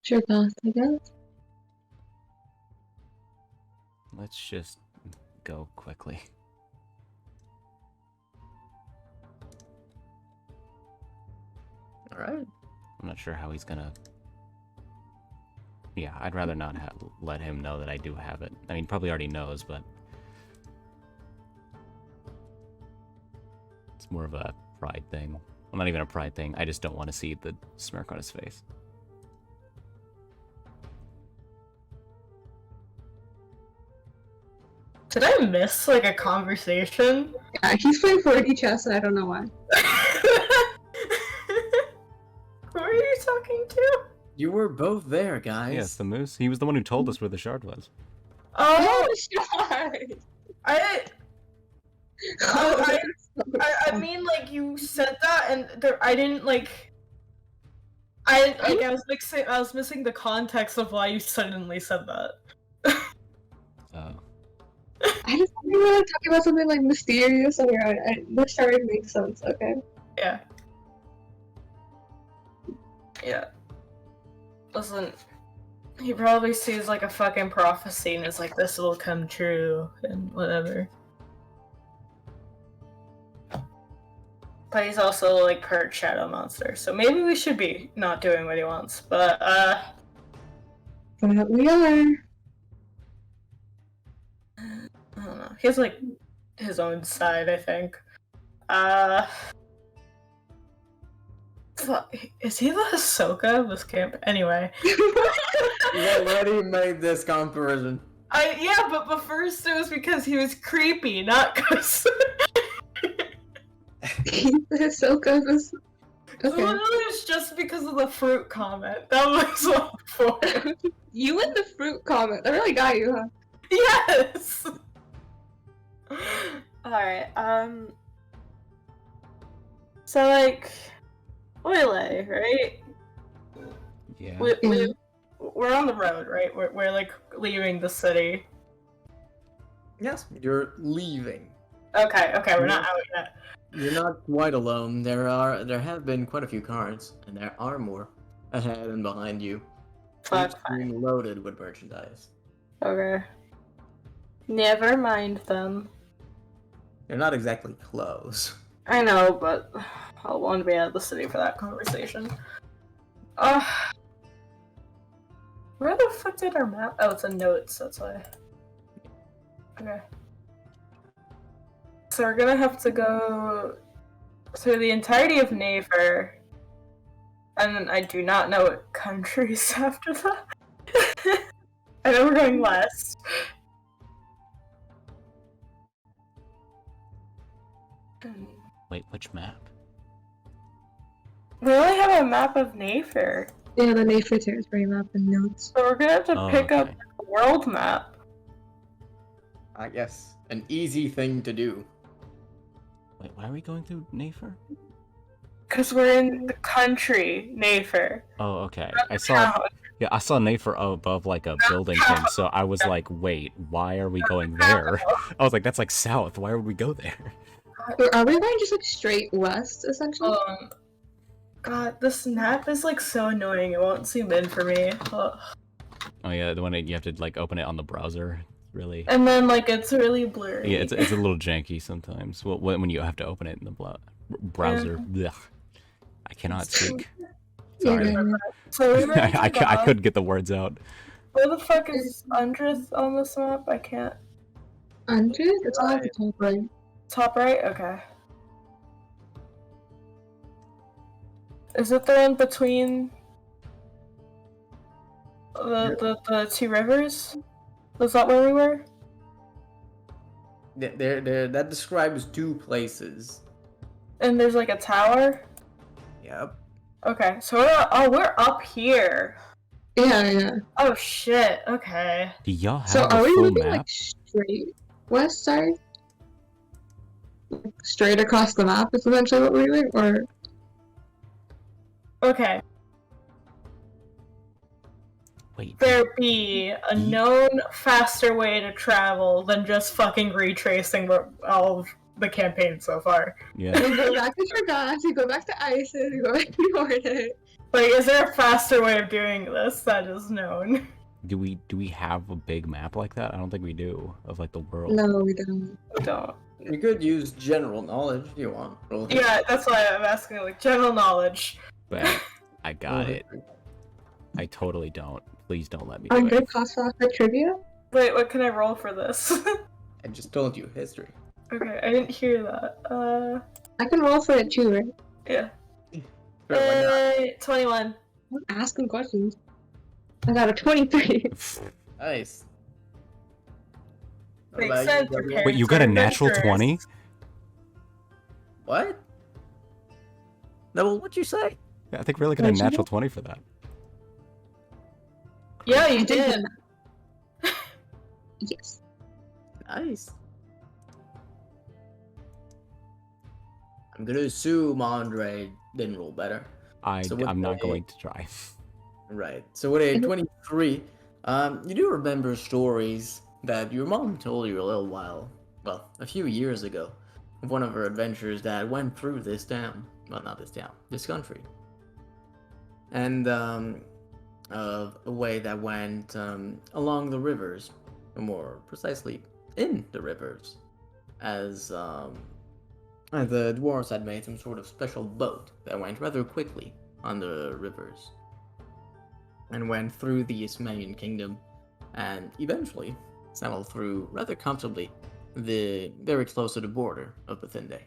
Speaker 4: Trigoth, I guess.
Speaker 2: Let's just go quickly.
Speaker 1: All right.
Speaker 2: I'm not sure how he's gonna. Yeah, I'd rather not let him know that I do have it. I mean, probably already knows, but it's more of a pride thing. Well, not even a pride thing. I just don't want to see the smirk on his face.
Speaker 3: Did I miss like a conversation?
Speaker 4: Yeah, he's playing 4D chess, and I don't know why.
Speaker 3: Who are you talking to?
Speaker 1: You were both there, guys.
Speaker 2: Yes, the moose. He was the one who told us where the shard was.
Speaker 3: Oh,
Speaker 4: shard!
Speaker 3: I
Speaker 4: Oh,
Speaker 3: I mean, like you said that, and there, I didn't like. I was missing the context of why you suddenly said that.
Speaker 2: Oh.
Speaker 4: I just think we were like, talking about something like mysterious, and the shard makes sense. Okay.
Speaker 3: Yeah. Yeah. Listen, he probably sees like a fucking prophecy and is like, this will come true, and whatever. But he's also like part shadow monster, so maybe we should be not doing what he wants, but
Speaker 4: But we are.
Speaker 3: I don't know. He has like his own side, I think. Fuck, is he the Ahsoka of this camp? Anyway.
Speaker 1: You already made this comparison.
Speaker 3: Yeah, but first it was because he was creepy, not because
Speaker 4: He's the Ahsoka of this. Okay.
Speaker 3: literally it's just because of the fruit comment. That was all for
Speaker 4: You and the fruit comment. That really got you, huh?
Speaker 3: Yes. Alright, so like Oile, right?
Speaker 2: Yeah.
Speaker 3: We're on the road, right? We're like leaving the city.
Speaker 1: Yes, you're leaving.
Speaker 3: Okay, we're not out yet.
Speaker 1: You're not quite alone. There have been quite a few cars, and there are more ahead and behind you.
Speaker 3: Fuck,
Speaker 1: Each being loaded with merchandise.
Speaker 3: Okay. Never mind then.
Speaker 1: They're not exactly close.
Speaker 3: I know, but I'll want to be out of the city for that conversation. Where the fuck did our map? Oh, it's in notes, that's why. Okay. So we're gonna have to go through the entirety of Naver, and then I do not know what countries after that. I know we're going west.
Speaker 2: Wait, which map?
Speaker 3: We only have a map of Nafer,
Speaker 4: Yeah, the Nature territory map and notes.
Speaker 3: so we're gonna have to
Speaker 2: Oh,
Speaker 3: pick up
Speaker 2: okay.
Speaker 3: a world map.
Speaker 1: I guess an easy thing to do.
Speaker 2: Wait, why are we going through Nafer?
Speaker 3: Cause we're in the country, Nafer.
Speaker 2: Oh, okay. I
Speaker 3: Town.
Speaker 2: saw Nafer above like a building thing, so I was like, wait, why are we going there? I was like, that's like south. Why would we go there?
Speaker 4: Are we going just like straight west, essentially?
Speaker 3: God, this map is like so annoying. It won't zoom in for me. Ugh.
Speaker 2: Oh yeah, the one that you have to like open it on the browser. Really.
Speaker 3: And then like it's really blurry.
Speaker 2: Yeah, it's a little janky sometimes. Well, when you have to open it in the browser. Blech. I cannot speak. Sorry.
Speaker 4: Yeah.
Speaker 3: So we were
Speaker 2: I couldn't get the words out.
Speaker 3: Where the fuck is Undrith on this map? I can't.
Speaker 4: Under? It's all at the top right.
Speaker 3: Top right? Okay. Is it the one between the two rivers? Was that where we were?
Speaker 1: That describes two places.
Speaker 3: And there's like a tower?
Speaker 1: Yep.
Speaker 3: Okay, so we're up here.
Speaker 4: Yeah.
Speaker 3: Oh shit, okay.
Speaker 2: Do y'all have
Speaker 4: So
Speaker 2: a
Speaker 4: are we
Speaker 2: full
Speaker 4: moving
Speaker 2: map?
Speaker 4: like straight west, sorry? Like, straight across the map is eventually what we're doing, or
Speaker 3: Okay.
Speaker 2: Wait.
Speaker 3: There be a known faster way to travel than just fucking retracing all of the campaign so far.
Speaker 2: Yeah.
Speaker 4: we go back to Forgotten, we go back to Isis, we go back to Nordic.
Speaker 3: Like, is there a faster way of doing this that is known?
Speaker 2: Do we have a big map like that? I don't think we do of like the world.
Speaker 4: No, we don't.
Speaker 3: Don't.
Speaker 1: You could use general knowledge if you want. Roll the-
Speaker 3: Yeah, that's why I'm asking, like, general knowledge.
Speaker 2: But I got
Speaker 1: roll
Speaker 2: it.
Speaker 1: the-
Speaker 2: I totally don't. Please don't let me do
Speaker 4: I'm
Speaker 2: it.
Speaker 4: good cost off for trivia.
Speaker 3: Wait, what can I roll for this?
Speaker 1: I just told you history.
Speaker 3: Okay, I didn't hear that.
Speaker 4: I can roll for it too, right?
Speaker 3: Yeah.
Speaker 1: Sure, why not?
Speaker 3: 21.
Speaker 4: I'm asking questions. I got a 23.
Speaker 1: Nice.
Speaker 3: Makes
Speaker 1: Allow you
Speaker 3: sense,
Speaker 1: to-
Speaker 3: prepare.
Speaker 2: Wait, you got a natural
Speaker 3: Adventurers.
Speaker 2: 20?
Speaker 1: What? No, well, what'd you say?
Speaker 2: Yeah, I think we really got a
Speaker 4: What'd you
Speaker 2: natural
Speaker 4: do?
Speaker 2: 20 for that.
Speaker 3: Yeah, you
Speaker 4: I did
Speaker 3: did.
Speaker 4: the- Yes.
Speaker 1: Nice. I'm gonna assume Andre didn't roll better. So with
Speaker 2: I'm not
Speaker 1: a-
Speaker 2: going to try.
Speaker 1: Right. So with a 23, you do remember stories that your mom told you a little while, well, a few years ago, of one of her adventures that went through this town. Well, not this town, this country. And a way that went along the rivers, or more precisely, in the rivers, as the dwarves had made some sort of special boat that went rather quickly on the rivers and went through the Ismailian kingdom and eventually settled through rather comfortably very close to the border of Bethinde.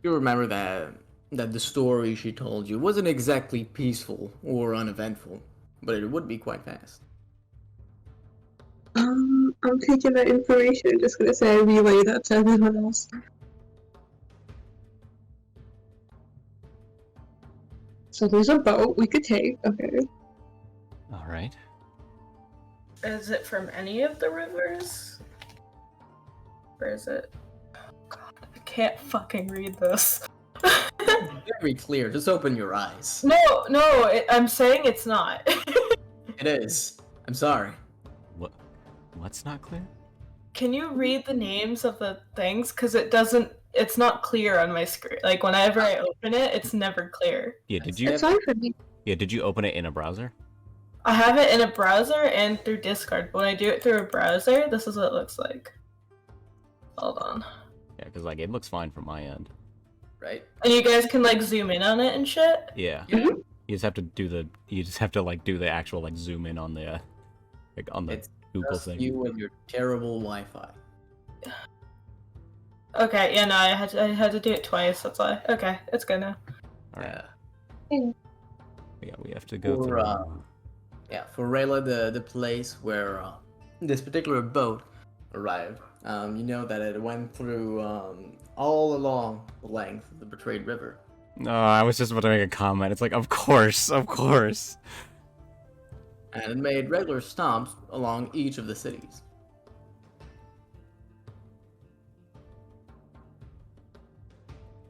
Speaker 1: You remember that the story she told you wasn't exactly peaceful or uneventful, but it would be quite fast.
Speaker 4: I'm taking that information and just gonna say I relay that to everyone else. So there's a boat we could take, okay.
Speaker 2: All right.
Speaker 3: Is it from any of the rivers? Or is it... Oh god, I can't fucking read this.
Speaker 1: Very clear, just open your eyes.
Speaker 3: No, I'm saying it's not.
Speaker 1: It is. I'm sorry.
Speaker 2: What's not clear?
Speaker 3: Can you read the names of the things? Because it's not clear on my screen. Like, whenever I open it, it's never clear.
Speaker 2: Yeah, did you
Speaker 4: It's fine for me.
Speaker 2: did you open it in a browser?
Speaker 3: I have it in a browser and through Discord, but when I do it through a browser, this is what it looks like. Hold on.
Speaker 2: Yeah, because like it looks fine from my end.
Speaker 1: Right?
Speaker 3: And you guys can, like, zoom in on it and shit?
Speaker 2: Yeah.
Speaker 1: Yeah.
Speaker 2: You just have to do the actual like zoom in on the like on the
Speaker 1: It's
Speaker 2: Google
Speaker 1: just
Speaker 2: thing.
Speaker 1: you and your terrible Wi-Fi.
Speaker 3: Okay, yeah, no, I had to do it twice, that's why. Okay, it's good now.
Speaker 2: All right.
Speaker 1: Yeah.
Speaker 2: Yeah, we have to go
Speaker 1: For,
Speaker 2: through.
Speaker 1: Yeah, for Rayla, the place where this particular boat arrived, you know that it went through all along the length of the Betrayed River.
Speaker 2: No, I was just about to make a comment. It's like, of course, of course.
Speaker 1: And it made regular stops along each of the cities.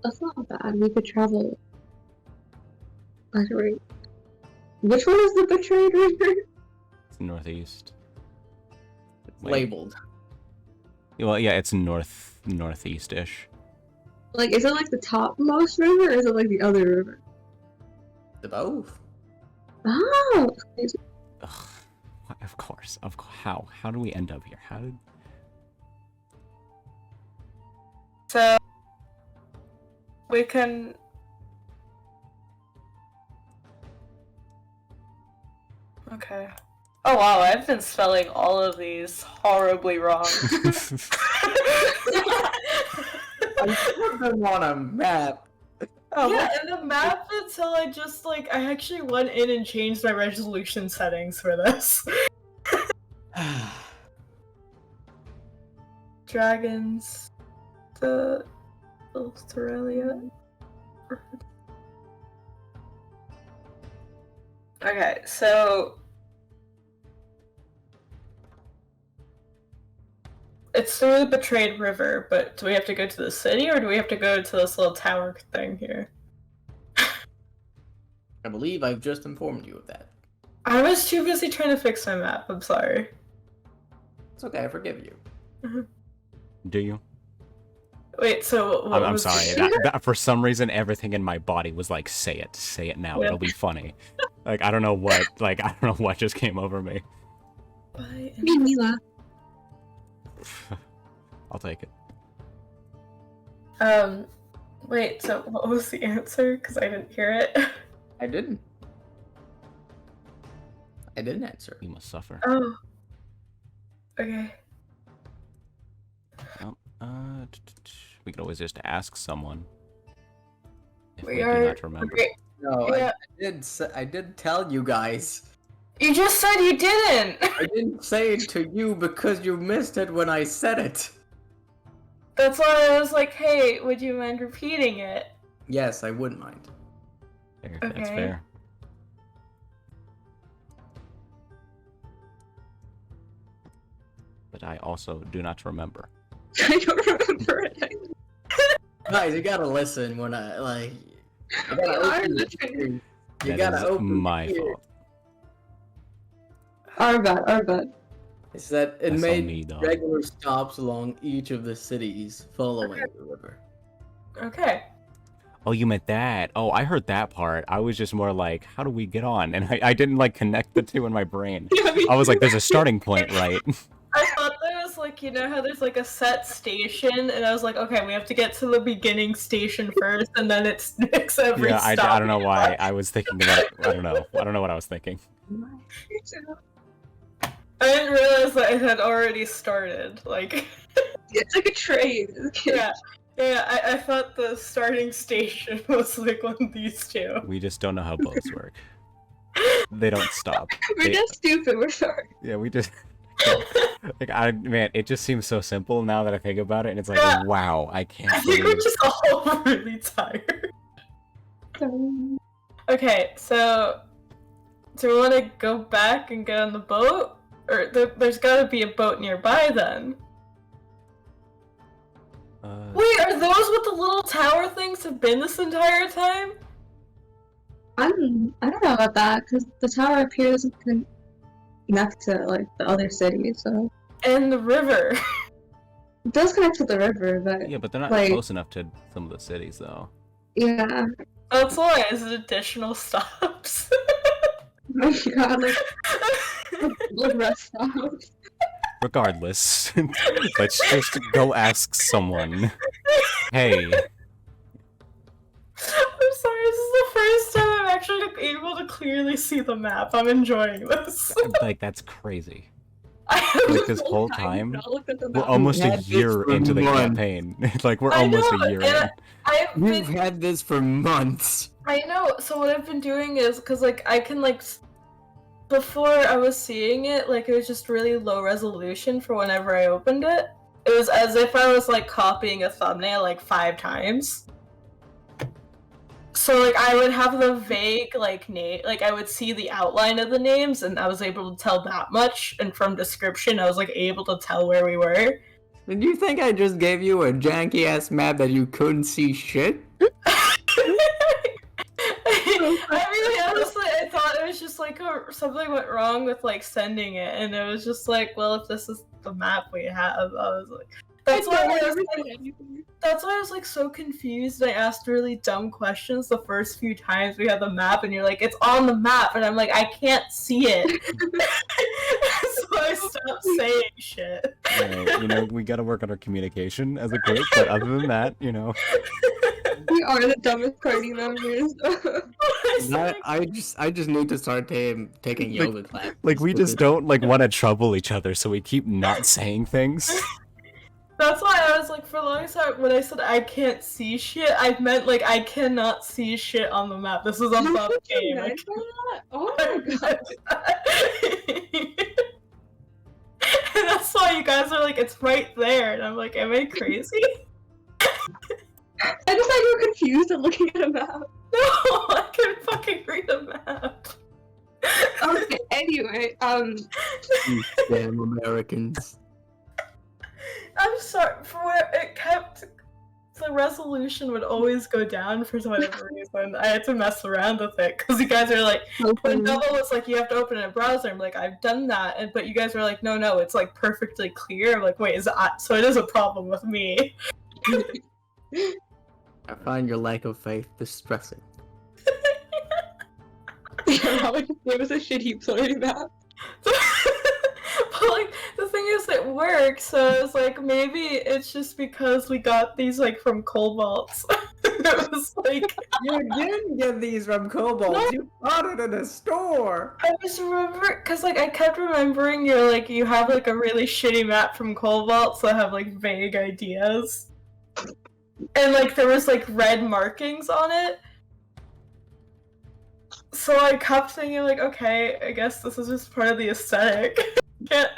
Speaker 4: That's not bad. We could travel. Right. Which one is the Betrayed River?
Speaker 2: It's northeast.
Speaker 1: It's
Speaker 2: Wait.
Speaker 1: labeled.
Speaker 2: Well, yeah, it's northeast-ish.
Speaker 4: Like, is it like the topmost river, or is it like the other river?
Speaker 1: The both.
Speaker 4: Oh!
Speaker 2: Ugh, of course. How? How do we end up here? How did...
Speaker 3: So we can. Okay. Oh wow, I've been spelling all of these horribly wrong.
Speaker 1: I put them on a map. Oh,
Speaker 3: Yeah, and the map until I actually went in and changed my resolution settings for this. Dragons. The Australia. Okay, so it's through the Betrayed River, but do we have to go to the city or do we have to go to this little tower thing here?
Speaker 1: I believe I've just informed you of that.
Speaker 3: I was too busy trying to fix my map, I'm sorry.
Speaker 1: It's okay, I forgive you.
Speaker 2: Do you?
Speaker 3: Wait, so what
Speaker 2: I'm
Speaker 3: was
Speaker 2: sorry. That, for some reason, everything in my body was like, say it now.
Speaker 3: Yeah.
Speaker 2: It'll be funny. Like, I don't know what, I don't know what just came over me.
Speaker 4: Me neither.
Speaker 2: I'll take it.
Speaker 3: Wait, so what was the answer? Because I didn't hear it.
Speaker 1: I didn't. I didn't answer.
Speaker 2: You must suffer.
Speaker 3: Oh. Okay.
Speaker 2: Oh, we could always just ask someone. If we
Speaker 3: We
Speaker 2: do
Speaker 3: are.
Speaker 2: not remember.
Speaker 3: Okay.
Speaker 1: No,
Speaker 3: Yeah.
Speaker 1: I did tell you guys.
Speaker 3: You just said you didn't!
Speaker 1: I didn't say it to you because you missed it when I said it.
Speaker 3: That's why I was like, hey, would you mind repeating it?
Speaker 1: Yes, I wouldn't mind.
Speaker 2: Fair, That's
Speaker 3: Okay.
Speaker 2: fair. But I also do not remember.
Speaker 4: I don't remember it.
Speaker 1: Guys, you gotta listen when I like. You gotta
Speaker 4: are
Speaker 1: open the
Speaker 4: listening.
Speaker 1: ears. You
Speaker 2: That
Speaker 1: gotta
Speaker 2: is
Speaker 1: open
Speaker 2: my
Speaker 1: the ears.
Speaker 2: fault.
Speaker 4: Our bad.
Speaker 1: It's that it
Speaker 2: That's on
Speaker 1: made
Speaker 2: me, dog.
Speaker 1: regular stops along each of the cities following the river.
Speaker 3: Okay.
Speaker 2: Oh, you meant that. Oh, I heard that part. I was just more like, how do we get on? And I didn't like connect the two in my brain. I was like, there's a starting point, right?
Speaker 3: I thought there was like, you know how there's like a set station, and I was like, okay, we have to get to the beginning station first, and then it sticks every
Speaker 2: Yeah,
Speaker 3: stop.
Speaker 2: I don't know why. I was thinking about I don't know. I don't know what I was thinking.
Speaker 3: I didn't realize that it had already started. Like,
Speaker 4: It's like a train.
Speaker 3: yeah. Yeah, I thought the starting station was like one of these two.
Speaker 2: We just don't know how boats work. They don't stop.
Speaker 4: We're
Speaker 2: They-
Speaker 4: just stupid. We're sorry.
Speaker 2: Yeah, we just man, it just seems so simple now that I think about it, and it's like,
Speaker 3: Yeah.
Speaker 2: wow, I can't
Speaker 3: I think we're
Speaker 2: believe.
Speaker 3: just all really tired. Okay, so do we want to go back and get on the boat? Or there's gotta be a boat nearby then. Wait, are those what the little tower things have been this entire time?
Speaker 4: I don't know about that because the tower appears connect to like the other cities, so
Speaker 3: And the river.
Speaker 4: it does connect to the river, but
Speaker 2: Yeah, but they're not
Speaker 4: like,
Speaker 2: close enough to some of the cities, though.
Speaker 4: yeah.
Speaker 3: That's why, is it additional stops?
Speaker 4: Oh my god, like rest stops.
Speaker 2: Regardless, let's just go ask someone. Hey,
Speaker 3: I'm sorry, this is the first time I'm actually able to clearly see the map. I'm enjoying this.
Speaker 2: like, that's crazy. Like this whole time?
Speaker 4: I looked at the
Speaker 2: We're
Speaker 4: map.
Speaker 2: almost a
Speaker 1: had this
Speaker 2: year
Speaker 1: for
Speaker 2: into the
Speaker 1: months.
Speaker 2: campaign. Like we're
Speaker 3: I
Speaker 2: almost
Speaker 3: know,
Speaker 2: a year
Speaker 3: and
Speaker 2: in.
Speaker 3: I've
Speaker 1: You've
Speaker 3: been,
Speaker 1: had this for months.
Speaker 3: I know. So what I've been doing is because like I can like before I was seeing it, like it was just really low resolution for whenever I opened it. It was as if I was like copying a thumbnail like 5 times. So like I would have the vague like name, like I would see the outline of the names, and I was able to tell that much. And from description, I was like able to tell where we were.
Speaker 1: Did you think I just gave you a janky ass map that you couldn't see shit?
Speaker 3: I really honestly, I thought it was just like something went wrong with like sending it, and it was just like, well, if this is the map we have, I was like, that's why I was like so confused. I asked really dumb questions the first few times we had the map, and you're like, it's on the map, and I'm like, I can't see it. So I stopped saying shit.
Speaker 2: Right, you know, we gotta work on our communication as a group, but other than that, you know.
Speaker 4: We are the dumbest party members.
Speaker 1: I just need to start taking yoga classes.
Speaker 2: Like we just don't like want to trouble each other, so we keep not saying things.
Speaker 3: That's why I was like, for the longest time, when I said I can't see shit, I meant like I cannot see shit on the map. This is a bug game.
Speaker 4: Meant that? Oh my god.
Speaker 3: And that's why you guys are like, it's right there, and I'm like, am I crazy?
Speaker 4: I just thought you were confused and looking at a map.
Speaker 3: No, I can fucking read a map.
Speaker 4: Okay, anyway,
Speaker 1: You damn Americans.
Speaker 3: I'm sorry, for where it kept, the resolution would always go down for whatever reason. I had to mess around with it, because you guys are like, when Double was like, you have to open a browser, I'm like, I've done that, but you guys were like, no, it's like perfectly clear. I'm like, wait, so it is a problem with me.
Speaker 1: I find your lack of faith distressing.
Speaker 4: Robert just gave us a shitty play map.
Speaker 3: But like the thing is, it works. So it's like maybe it's just because we got these like from Cobalt's. It was like
Speaker 1: You didn't get these from Cobalt.
Speaker 3: No.
Speaker 1: You bought it in a store.
Speaker 3: I just remember because like I kept remembering you're like you have like a really shitty map from Cobalt, so I have like vague ideas. And like there was like red markings on it. So I kept thinking like, okay, I guess this is just part of the aesthetic. Can't...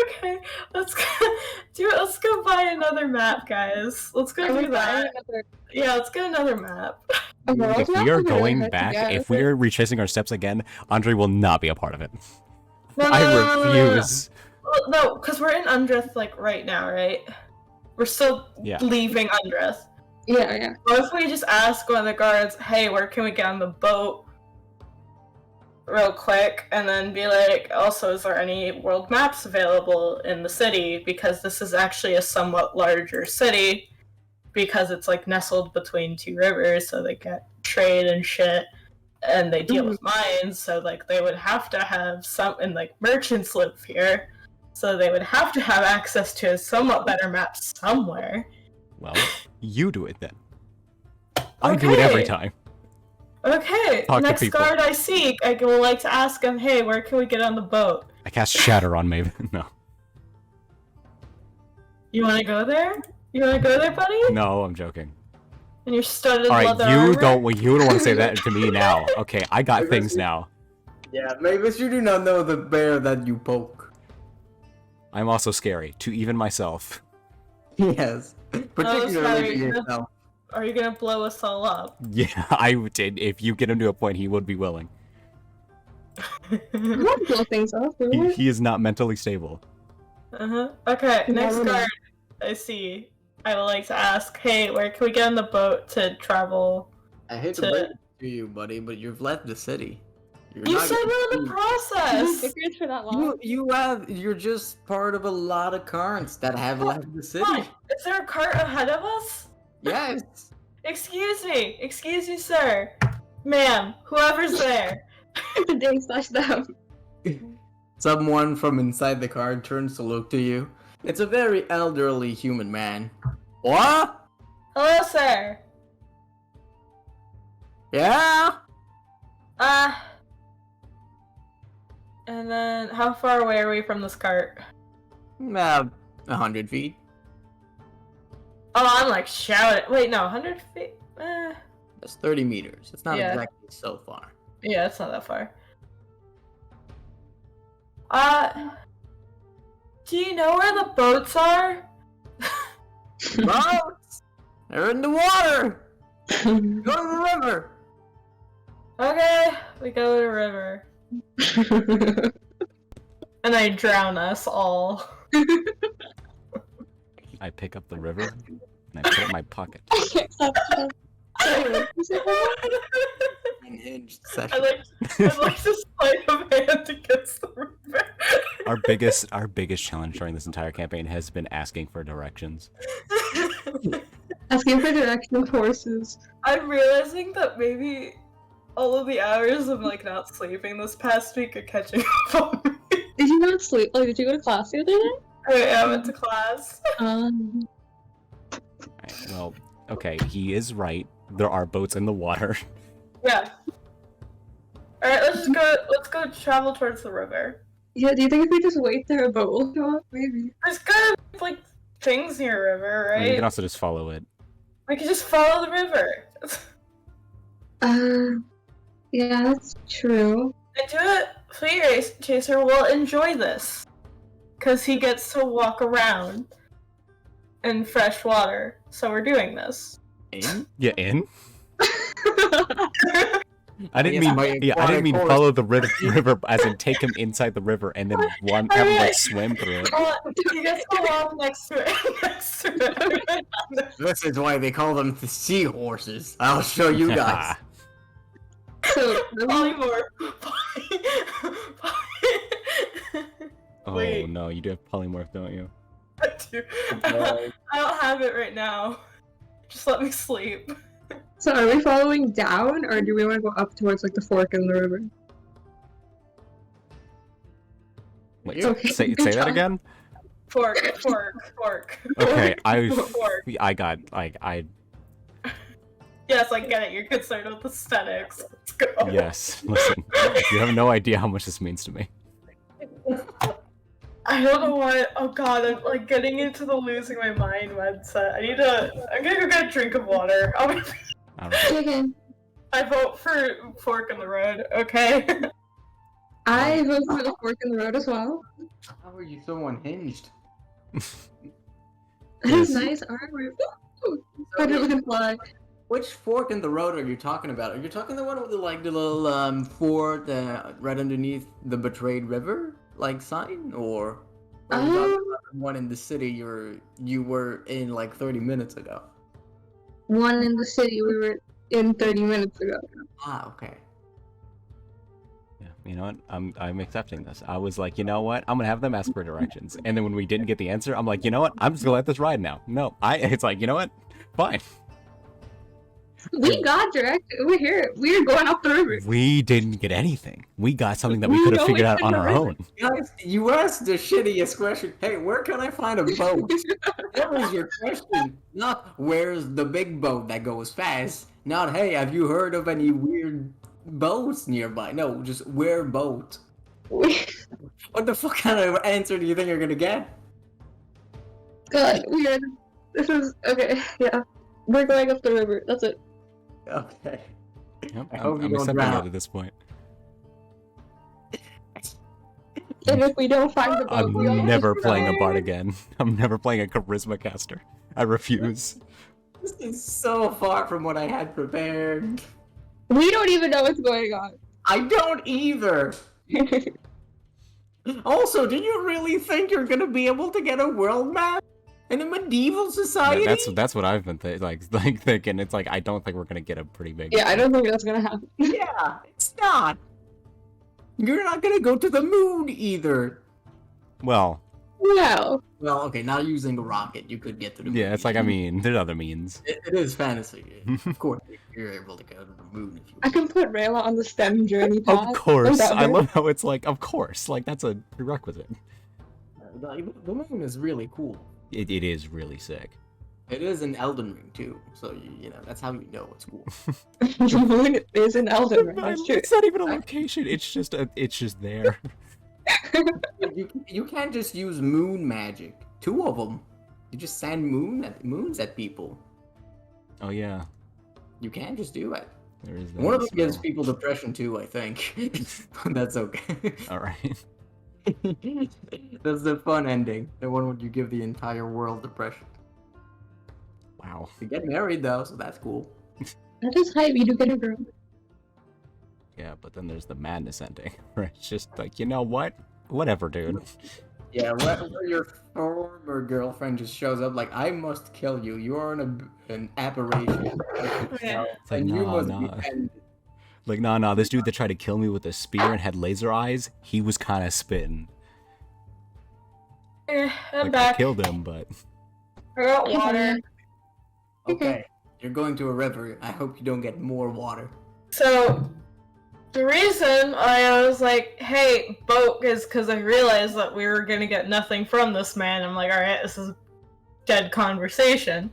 Speaker 3: Okay, let's go buy another map, guys. Let's go do that. Yeah, let's get another map.
Speaker 2: If we are going back, if we are retracing our steps again, Andre will not be a part of it.
Speaker 3: No,
Speaker 2: I refuse.
Speaker 3: Well, no, because we're in Undreth like right now, right? We're still leaving Undreth.
Speaker 4: Yeah.
Speaker 3: What if we just ask one of the guards, hey, where can we get on the boat real quick, and then be like, also, is there any world maps available in the city? Because this is actually a somewhat larger city, because it's like nestled between 2 rivers, so they get trade and shit, and they deal with mines, so like they would have to have some, and like merchants live here, so they would have to have access to a somewhat better map somewhere.
Speaker 2: Well, you do it then. I do it every time.
Speaker 3: Okay,
Speaker 2: Talk to
Speaker 3: next
Speaker 2: people.
Speaker 3: guard I seek, I would like to ask him, hey, where can we get on the boat?
Speaker 2: I cast Shatter on Maven. No.
Speaker 3: You wanna go there? You wanna go there, buddy?
Speaker 2: No, I'm joking.
Speaker 3: And you're studded
Speaker 2: Alright,
Speaker 3: leather
Speaker 2: you
Speaker 3: armor?
Speaker 2: don't want to say that to me now. Okay, I got things now.
Speaker 1: Yeah, maybe you do not know the bear that you poke.
Speaker 2: I'm also scary, to even myself.
Speaker 1: Yes, particularly to yourself.
Speaker 3: Are you gonna blow us all up?
Speaker 2: Yeah, I did. If you get him to a point, he would be willing.
Speaker 4: I don't blow things up, do we?
Speaker 2: He is not mentally stable.
Speaker 3: Okay, next
Speaker 4: no.
Speaker 3: guard I see. I would like to ask, hey, where can we get on the boat to travel?
Speaker 1: I hate to break it to you, buddy, but you've left the city.
Speaker 3: You said we're in the process!
Speaker 4: For that long.
Speaker 1: You're just part of a lot of currents that have left the city.
Speaker 3: What? Is there a cart ahead of us?
Speaker 1: Yes.
Speaker 3: Excuse me, sir. Ma'am, whoever's there.
Speaker 4: They/them.
Speaker 1: Someone from inside the car turns to look to you. It's a very elderly human man. What?
Speaker 3: Hello, sir. And then, how far away are we from this cart?
Speaker 1: About 100 feet.
Speaker 3: Oh, I'm like shouting. Wait, no, 100 feet?
Speaker 1: That's 30 meters. It's not
Speaker 3: Yeah.
Speaker 1: exactly so far.
Speaker 3: Yeah, it's not that far. Do you know where the boats are?
Speaker 1: Boats! They're in the water! Go to the river!
Speaker 3: Okay, we go to the river. And I drown us all.
Speaker 2: I pick up the river and I put it in my pocket.
Speaker 4: I can't stop. Sorry, what did you say?
Speaker 1: Unhinged
Speaker 3: I
Speaker 1: session.
Speaker 3: like to sleight of hand against the river.
Speaker 2: Our biggest challenge during this entire campaign has been asking for directions.
Speaker 4: Asking for direction of horses.
Speaker 3: I'm realizing that maybe all of the hours of like not sleeping this past week are catching up on me.
Speaker 4: Did you not sleep? Like, did you go to class the other day?
Speaker 3: I went to class.
Speaker 2: Right, well, okay, he is right. There are boats in the water.
Speaker 3: Yeah. Alright, let's go travel towards the river.
Speaker 4: Yeah, do you think if we just wait there, a boat will show up? Maybe.
Speaker 3: There's gotta be like things near a river,
Speaker 2: I mean, you
Speaker 3: right?
Speaker 2: can also just follow it.
Speaker 3: We can just follow the river.
Speaker 4: Yeah, that's true.
Speaker 3: And do it, Fleet Race Chaser will enjoy this. Because he gets to walk around in fresh water. So we're doing this.
Speaker 1: In?
Speaker 2: Yeah, in? I
Speaker 1: Yes,
Speaker 2: didn't
Speaker 1: my
Speaker 2: mean. Yeah, I didn't mean
Speaker 1: aquatic
Speaker 2: follow the river, as in take him inside the river and then have him like swim through it.
Speaker 3: He gets to walk next to it.
Speaker 1: This is why they call them the seahorses. I'll show you guys.
Speaker 4: So,
Speaker 3: Polymorph.
Speaker 2: Oh
Speaker 3: Wait.
Speaker 2: no, you do have polymorph, don't you?
Speaker 3: I do. I don't have it right now. Just let me sleep.
Speaker 4: so are we following down, or do we want to go up towards like the fork in the river?
Speaker 2: Wait,
Speaker 4: Okay.
Speaker 2: say that again.
Speaker 3: Fork.
Speaker 2: Okay,
Speaker 3: Fork.
Speaker 2: I
Speaker 3: Yes, I get it. You're concerned with aesthetics. Let's go.
Speaker 2: yes. Listen, you have no idea how much this means to me.
Speaker 3: I don't know why. Oh god, I'm like getting into the losing my mind mindset. I'm gonna go get a drink of water.
Speaker 2: All right.
Speaker 4: Okay.
Speaker 3: I vote for fork in the road, okay?
Speaker 4: I vote for the fork in the road as well.
Speaker 1: How are you so unhinged?
Speaker 4: That
Speaker 2: Yes.
Speaker 4: is nice artwork. Ooh, I didn't can fly.
Speaker 1: Which fork in the road are you talking about? Are you talking the one with the the little fort right underneath the betrayed river like sign, or are you talking about the one in the city you were in like 30 minutes ago?
Speaker 4: One in the city we were in 30 minutes ago.
Speaker 1: Ah, okay.
Speaker 2: Yeah, you know what? I'm accepting this. I was like, you know what? I'm gonna have them ask for directions, and then when we didn't get the answer, I'm like, you know what? I'm just gonna let this ride now. No, it's like, you know what? Fine.
Speaker 4: We got direct. We're here. We're going up the river.
Speaker 2: We didn't get anything. We got something that we
Speaker 4: We
Speaker 2: could have
Speaker 4: know
Speaker 2: figured
Speaker 4: it's
Speaker 2: out
Speaker 4: in
Speaker 2: on
Speaker 4: the
Speaker 2: our
Speaker 4: river.
Speaker 2: own.
Speaker 1: Guys, you asked the shittiest question. Hey, where can I find a boat? That was your question. Not where's the big boat that goes fast. Not, hey, have you heard of any weird boats nearby? No, just where boat. What the fuck kind of answer do you think you're gonna get?
Speaker 4: God, we are. This is okay. Yeah, we're going up the river. That's it.
Speaker 1: Okay.
Speaker 2: Yep,
Speaker 1: I hope you
Speaker 2: I'm
Speaker 1: don't
Speaker 2: accepting
Speaker 1: drown.
Speaker 2: it at this point.
Speaker 4: And if we don't find the boat, we all
Speaker 2: I'm never
Speaker 4: just
Speaker 2: playing a
Speaker 4: die.
Speaker 2: bard again. I'm never playing a charisma caster. I refuse.
Speaker 1: This is so far from what I had prepared.
Speaker 4: We don't even know what's going on.
Speaker 1: I don't either. Also, do you really think you're gonna be able to get a world map in a medieval society?
Speaker 2: That's what I've been thinking. It's like I don't think we're gonna get a pretty big.
Speaker 4: Yeah, I don't think that's gonna happen.
Speaker 1: Yeah, it's not. You're not gonna go to the moon either.
Speaker 2: Well,
Speaker 4: Wow.
Speaker 1: Well, okay, not using a rocket, you could get to the moon.
Speaker 2: yeah. It's like I mean, there's other means.
Speaker 1: It is fantasy. Of course, you're able to go to the moon if you
Speaker 4: I can put Rayla on the STEM journey path.
Speaker 2: Of course,
Speaker 4: without
Speaker 2: I
Speaker 4: her.
Speaker 2: love how it's like, of course, like that's a prerequisite.
Speaker 1: want. The moon is really cool.
Speaker 2: It is really sick.
Speaker 1: It is in Elden Ring too, so you know that's how you know it's cool.
Speaker 4: The moon is an Elden Ring. That's true.
Speaker 2: It's not even a location. It's just there.
Speaker 1: You can't just use moon magic. 2 of them. You just send moons at people.
Speaker 2: Oh yeah,
Speaker 1: You can't just do it.
Speaker 2: there is that.
Speaker 1: One of them
Speaker 2: as
Speaker 1: gives
Speaker 2: well.
Speaker 1: people depression too, I think. That's okay.
Speaker 2: All right.
Speaker 1: That's the fun ending. The one where you give the entire world depression.
Speaker 2: Wow.
Speaker 1: You get married though, so that's cool.
Speaker 4: That is hype. You do get a girl.
Speaker 2: Yeah, but then there's the madness ending, where it's just like, you know what? Whatever, dude.
Speaker 1: Yeah, where your former girlfriend just shows up like, I must kill you. You are an aberration.
Speaker 3: Yeah.
Speaker 2: It's like,
Speaker 1: And you
Speaker 2: nah,
Speaker 1: must
Speaker 2: nah.
Speaker 1: be ended.
Speaker 2: Like, nah. This dude that tried to kill me with a spear and had laser eyes, he was kind of spitting.
Speaker 3: I'm
Speaker 2: Like, I
Speaker 3: back.
Speaker 2: killed him, but
Speaker 3: I got water.
Speaker 1: Okay, you're going to a river. I hope you don't get more water.
Speaker 3: So, the reason I was like, hey, boat, is because I realized that we were gonna get nothing from this man. I'm like, alright, this is dead conversation.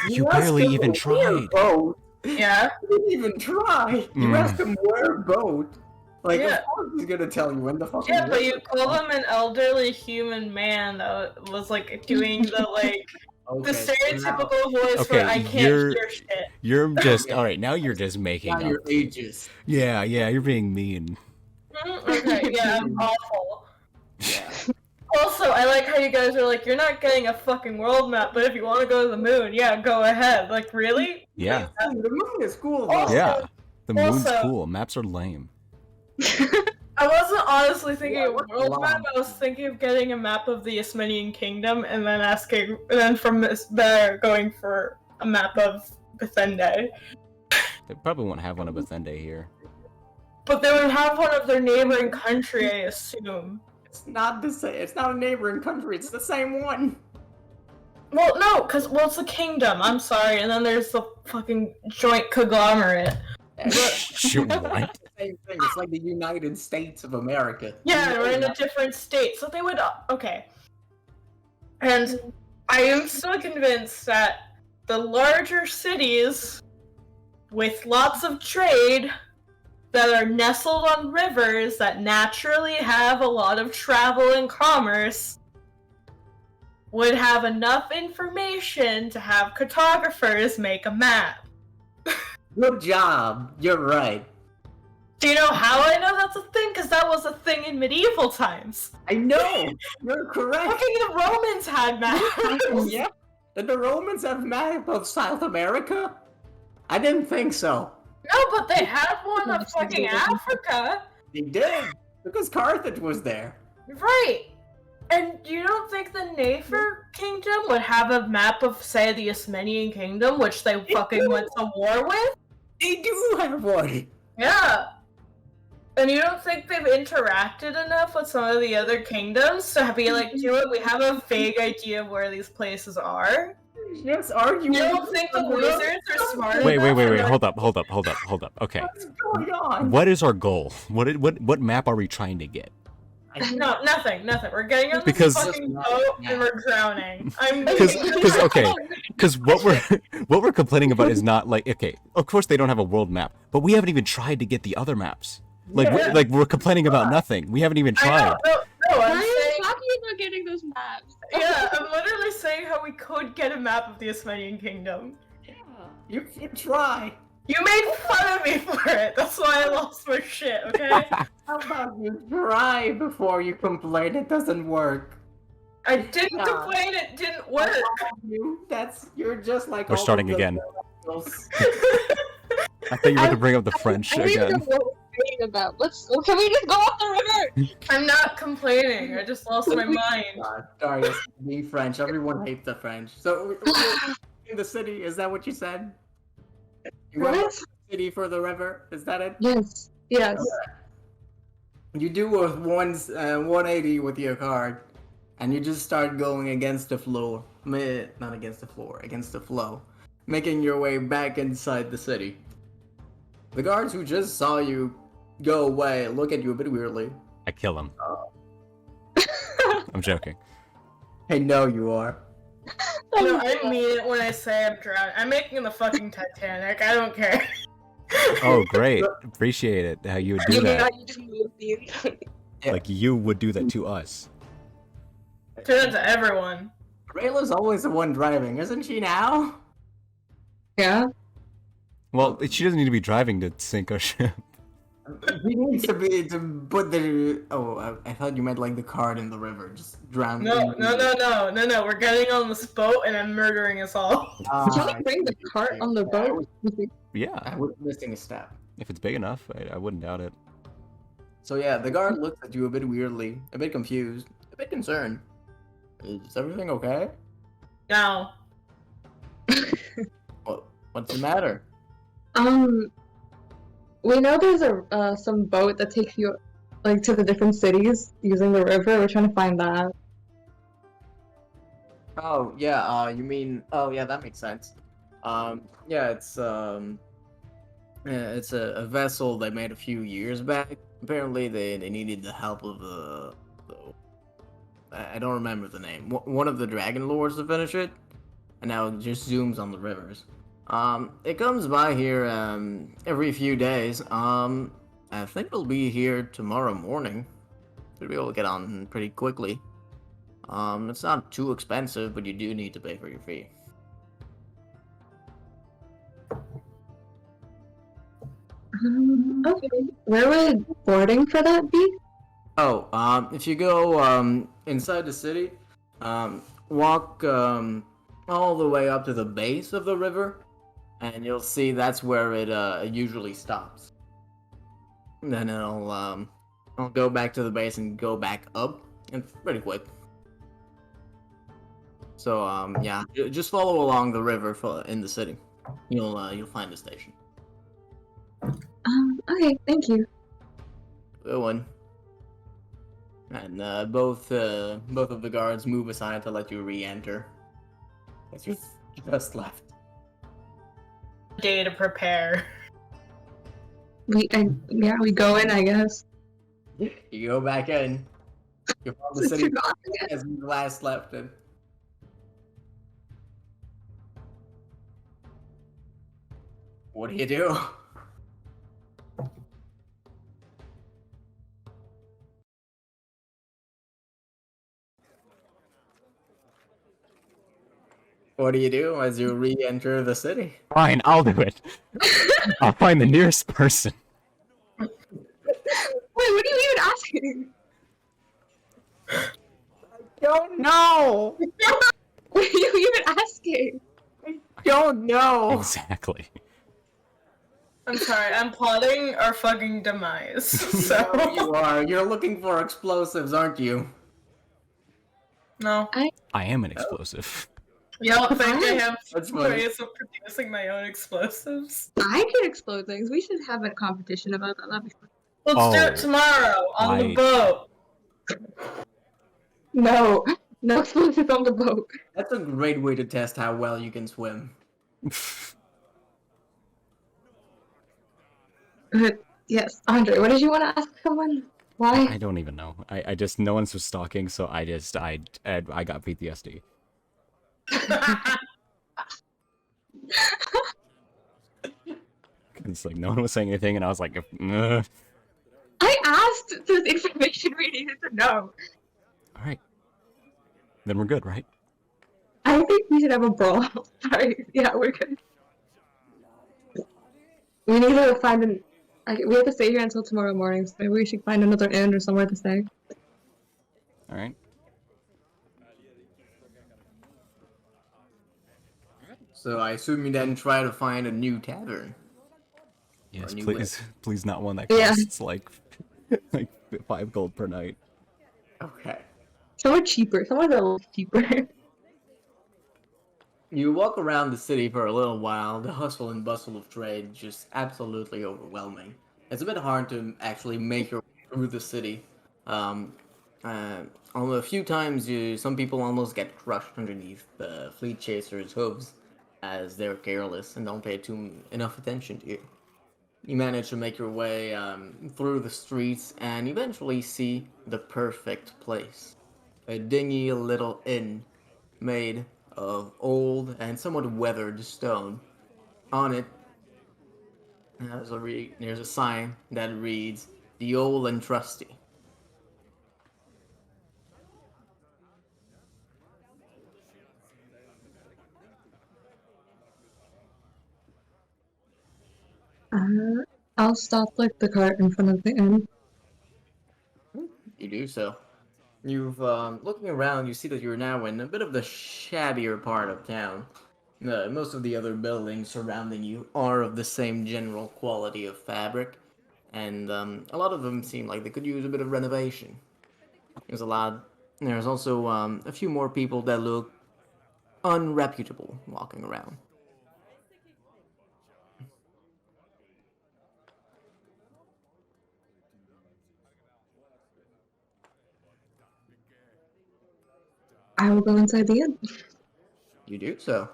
Speaker 2: You
Speaker 1: asked
Speaker 2: barely
Speaker 1: him
Speaker 2: even
Speaker 1: where
Speaker 2: tried.
Speaker 1: boat.
Speaker 3: Yeah?
Speaker 1: You didn't even try. You
Speaker 2: Mm.
Speaker 1: asked him where boat. Like,
Speaker 3: Yeah.
Speaker 1: of course he's gonna tell you when the fucking
Speaker 3: Yeah, but you
Speaker 1: river
Speaker 3: call
Speaker 1: is.
Speaker 3: him an elderly human man that was like doing the like the
Speaker 1: Okay, so now-
Speaker 3: stereotypical voice
Speaker 2: Okay,
Speaker 3: where I can't hear shit.
Speaker 2: You're just all right. Now you're just making
Speaker 1: now
Speaker 2: up.
Speaker 1: you're ageist.
Speaker 2: Yeah, you're being mean.
Speaker 3: Okay, yeah, I'm awful.
Speaker 1: Yeah.
Speaker 3: Also, I like how you guys are like, you're not getting a fucking world map, but if you want to go to the moon, yeah, go ahead. Like, really?
Speaker 2: Yeah,
Speaker 1: The moon is cool though.
Speaker 3: Also-
Speaker 2: yeah. The moon's
Speaker 3: Also-
Speaker 2: cool. Maps are lame.
Speaker 3: I wasn't honestly thinking
Speaker 1: Yeah,
Speaker 3: of
Speaker 1: what's
Speaker 3: world
Speaker 1: wrong?
Speaker 3: map. I was thinking of getting a map of the Ismenian kingdom, and then from there going for a map of Bethende.
Speaker 2: They probably won't have one of Bethende here.
Speaker 3: But they would have one of their neighboring country, I assume.
Speaker 1: It's not the same. It's not a neighboring country. It's the same one.
Speaker 3: Well, no, it's the kingdom. I'm sorry, and then there's the fucking joint conglomerate.
Speaker 2: Shoot, what?
Speaker 1: Same thing. It's like the United States of America.
Speaker 3: Yeah, we're in a different state, so they would. Okay. And I am still convinced that the larger cities with lots of trade that are nestled on rivers that naturally have a lot of travel and commerce would have enough information to have cartographers make a map.
Speaker 1: Good job. You're right.
Speaker 3: Do you know how I know that's a thing? Because that was a thing in medieval times.
Speaker 1: I know. You're correct.
Speaker 3: Fucking the Romans had maps.
Speaker 1: Yeah. Did the Romans have a map of South America? I didn't think so.
Speaker 3: No, but they had one of fucking Africa.
Speaker 1: They did. Because Carthage was there.
Speaker 3: Right. And you don't think the Nefer kingdom would have a map of, say, the Ismenian kingdom, which they fucking went to war with?
Speaker 1: They do have one.
Speaker 3: Yeah. And you don't think they've interacted enough with some of the other kingdoms to be like, do it, we have a vague idea of where these places are?
Speaker 1: Yes, arguing.
Speaker 3: You don't think the wizards are smart
Speaker 2: Wait.
Speaker 3: enough to, like-
Speaker 2: Hold up. Okay.
Speaker 1: What's going on?
Speaker 2: What is our goal? What map are we trying to get?
Speaker 3: No, nothing. We're getting on this
Speaker 2: Because-
Speaker 3: fucking boat and we're drowning.
Speaker 2: Because what we're complaining about is not like, okay, of course they don't have a world map, but we haven't even tried to get the other maps. Like
Speaker 3: Yeah.
Speaker 2: we're complaining about nothing. We haven't even
Speaker 3: I
Speaker 2: tried.
Speaker 3: know. No,
Speaker 4: Why
Speaker 3: I'm
Speaker 4: are you
Speaker 3: saying.
Speaker 4: talking about getting those maps?
Speaker 3: Yeah, I'm literally saying how we could get a map of the Ismenian kingdom.
Speaker 1: Yeah, you can try.
Speaker 3: You made fun of me for it. That's why I lost my shit. Okay.
Speaker 1: How about you try before you complain it doesn't work?
Speaker 3: I didn't
Speaker 1: Yeah.
Speaker 3: complain. It didn't work.
Speaker 1: You're just like
Speaker 2: We're
Speaker 1: all
Speaker 2: starting
Speaker 1: of the
Speaker 2: again.
Speaker 1: girls.
Speaker 2: I thought you were going to bring up the French
Speaker 4: I don't even know
Speaker 2: again.
Speaker 4: what we're fighting about. Can we just go off the river?
Speaker 3: I'm not complaining. I just lost my mind.
Speaker 1: God, Darius, be French. Everyone hates the French. So, in the city, is that what you said? You went
Speaker 4: What?
Speaker 1: to the city for the river? Is that it?
Speaker 4: Yes. Yes.
Speaker 1: You do a 180 with your card, and you just start going against the floor. Not against the floor, against the flow. Making your way back inside the city. The guards who just saw you go away look at you a bit weirdly.
Speaker 2: I kill him. I'm joking.
Speaker 1: I know you are.
Speaker 3: No, I mean it when I say I'm drowning. I'm making the fucking Titanic. I don't care.
Speaker 2: Oh, great. Appreciate it. How you would do that.
Speaker 4: You just moved the
Speaker 1: Yeah.
Speaker 2: Like, you would do that to us.
Speaker 3: Turn it to everyone.
Speaker 1: Rayla's always the one driving, isn't she now?
Speaker 4: Yeah.
Speaker 2: Well, she doesn't need to be driving to sink our ship.
Speaker 1: He needs to be to put the. Oh, I thought you meant like the cart in the river, just drown.
Speaker 3: No. We're getting on this boat and I'm murdering us all.
Speaker 4: Can we bring the cart on the boat?
Speaker 2: Yeah,
Speaker 1: I was missing a step.
Speaker 2: if it's big enough, I wouldn't doubt it.
Speaker 1: So yeah, the guard looks at you a bit weirdly, a bit confused, a bit concerned. Is everything okay?
Speaker 3: No.
Speaker 1: What's the matter?
Speaker 4: We know there's a some boat that takes you like to the different cities using the river. We're trying to find that.
Speaker 1: Oh yeah, you mean? Oh yeah, that makes sense. Yeah, it's a vessel they made a few years back. Apparently, they needed the help of I don't remember the name. One of the dragon lords to finish it, and now it just zooms on the rivers. It comes by here every few days. I think it'll be here tomorrow morning. Should be able to get on pretty quickly. It's not too expensive, but you do need to pay for your fee.
Speaker 4: Okay. Where would boarding for that be?
Speaker 1: Oh, if you go inside the city, walk all the way up to the base of the river, and you'll see that's where it usually stops. And then I'll go back to the base and go back up. It's pretty quick. So yeah, just follow along the river in the city. You'll find the station.
Speaker 4: Okay, thank you.
Speaker 1: Good one. And both of the guards move aside to let you re-enter. As you just left.
Speaker 3: Day to prepare.
Speaker 4: We go in, I guess.
Speaker 1: You go back in. You follow the city as you last left it. What do you do? What do you do as you re-enter the city?
Speaker 2: Fine, I'll do it. I'll find the nearest person.
Speaker 4: Wait, what are you even asking?
Speaker 1: Don't know.
Speaker 4: What are you even asking?
Speaker 1: Don't know.
Speaker 2: Exactly.
Speaker 3: I'm sorry, I'm plotting our fucking demise. So
Speaker 1: You are. You're looking for explosives, aren't you?
Speaker 3: no.
Speaker 2: I am an explosive.
Speaker 3: You don't think I have
Speaker 1: That's funny.
Speaker 3: ways of producing my own explosives?
Speaker 4: I can explode things. We should have a competition about that. That'd be fun.
Speaker 3: Let's do
Speaker 2: Oh,
Speaker 3: it tomorrow on the boat.
Speaker 4: No, no explosives on the boat.
Speaker 1: That's a great way to test how well you can swim.
Speaker 4: Yes, Andre, what did you want to ask someone? Why?
Speaker 2: I don't even know. I just, no one was stalking, so I got PTSD. It's like, no one was saying anything, and I was like,
Speaker 4: I asked the information we needed to know.
Speaker 2: alright. Then we're good, right?
Speaker 4: I think we should have a brawl. Sorry. Yeah, we're good. We need to find an. We have to stay here until tomorrow morning, so maybe we should find another inn or somewhere to stay.
Speaker 2: Alright.
Speaker 1: So I assume you then try to find a new tavern.
Speaker 2: Yes,
Speaker 1: new
Speaker 2: please. Please not one that
Speaker 4: Yeah.
Speaker 2: costs like 5 gold per night.
Speaker 1: Okay.
Speaker 4: Somewhere cheaper. Somewhere a little cheaper.
Speaker 1: You walk around the city for a little while. The hustle and bustle of trade just absolutely overwhelming. It's a bit hard to actually make your way through the city. Although a few times, some people almost get crushed underneath the fleet chasers' hooves as they're careless and don't pay enough attention to you. You manage to make your way through the streets and eventually see the perfect place. A dingy little inn made of old and somewhat weathered stone. On it, there's a sign that reads, "The Old and Trusty."
Speaker 4: I'll stop like the cart in front of the inn.
Speaker 1: You do so. You've looking around, you see that you're now in a bit of the shabbier part of town. Most of the other buildings surrounding you are of the same general quality of fabric, and a lot of them seem like they could use a bit of renovation. There's a lot. There's also a few more people that look unreputable walking around.
Speaker 4: I will go inside the inn.
Speaker 1: You do so.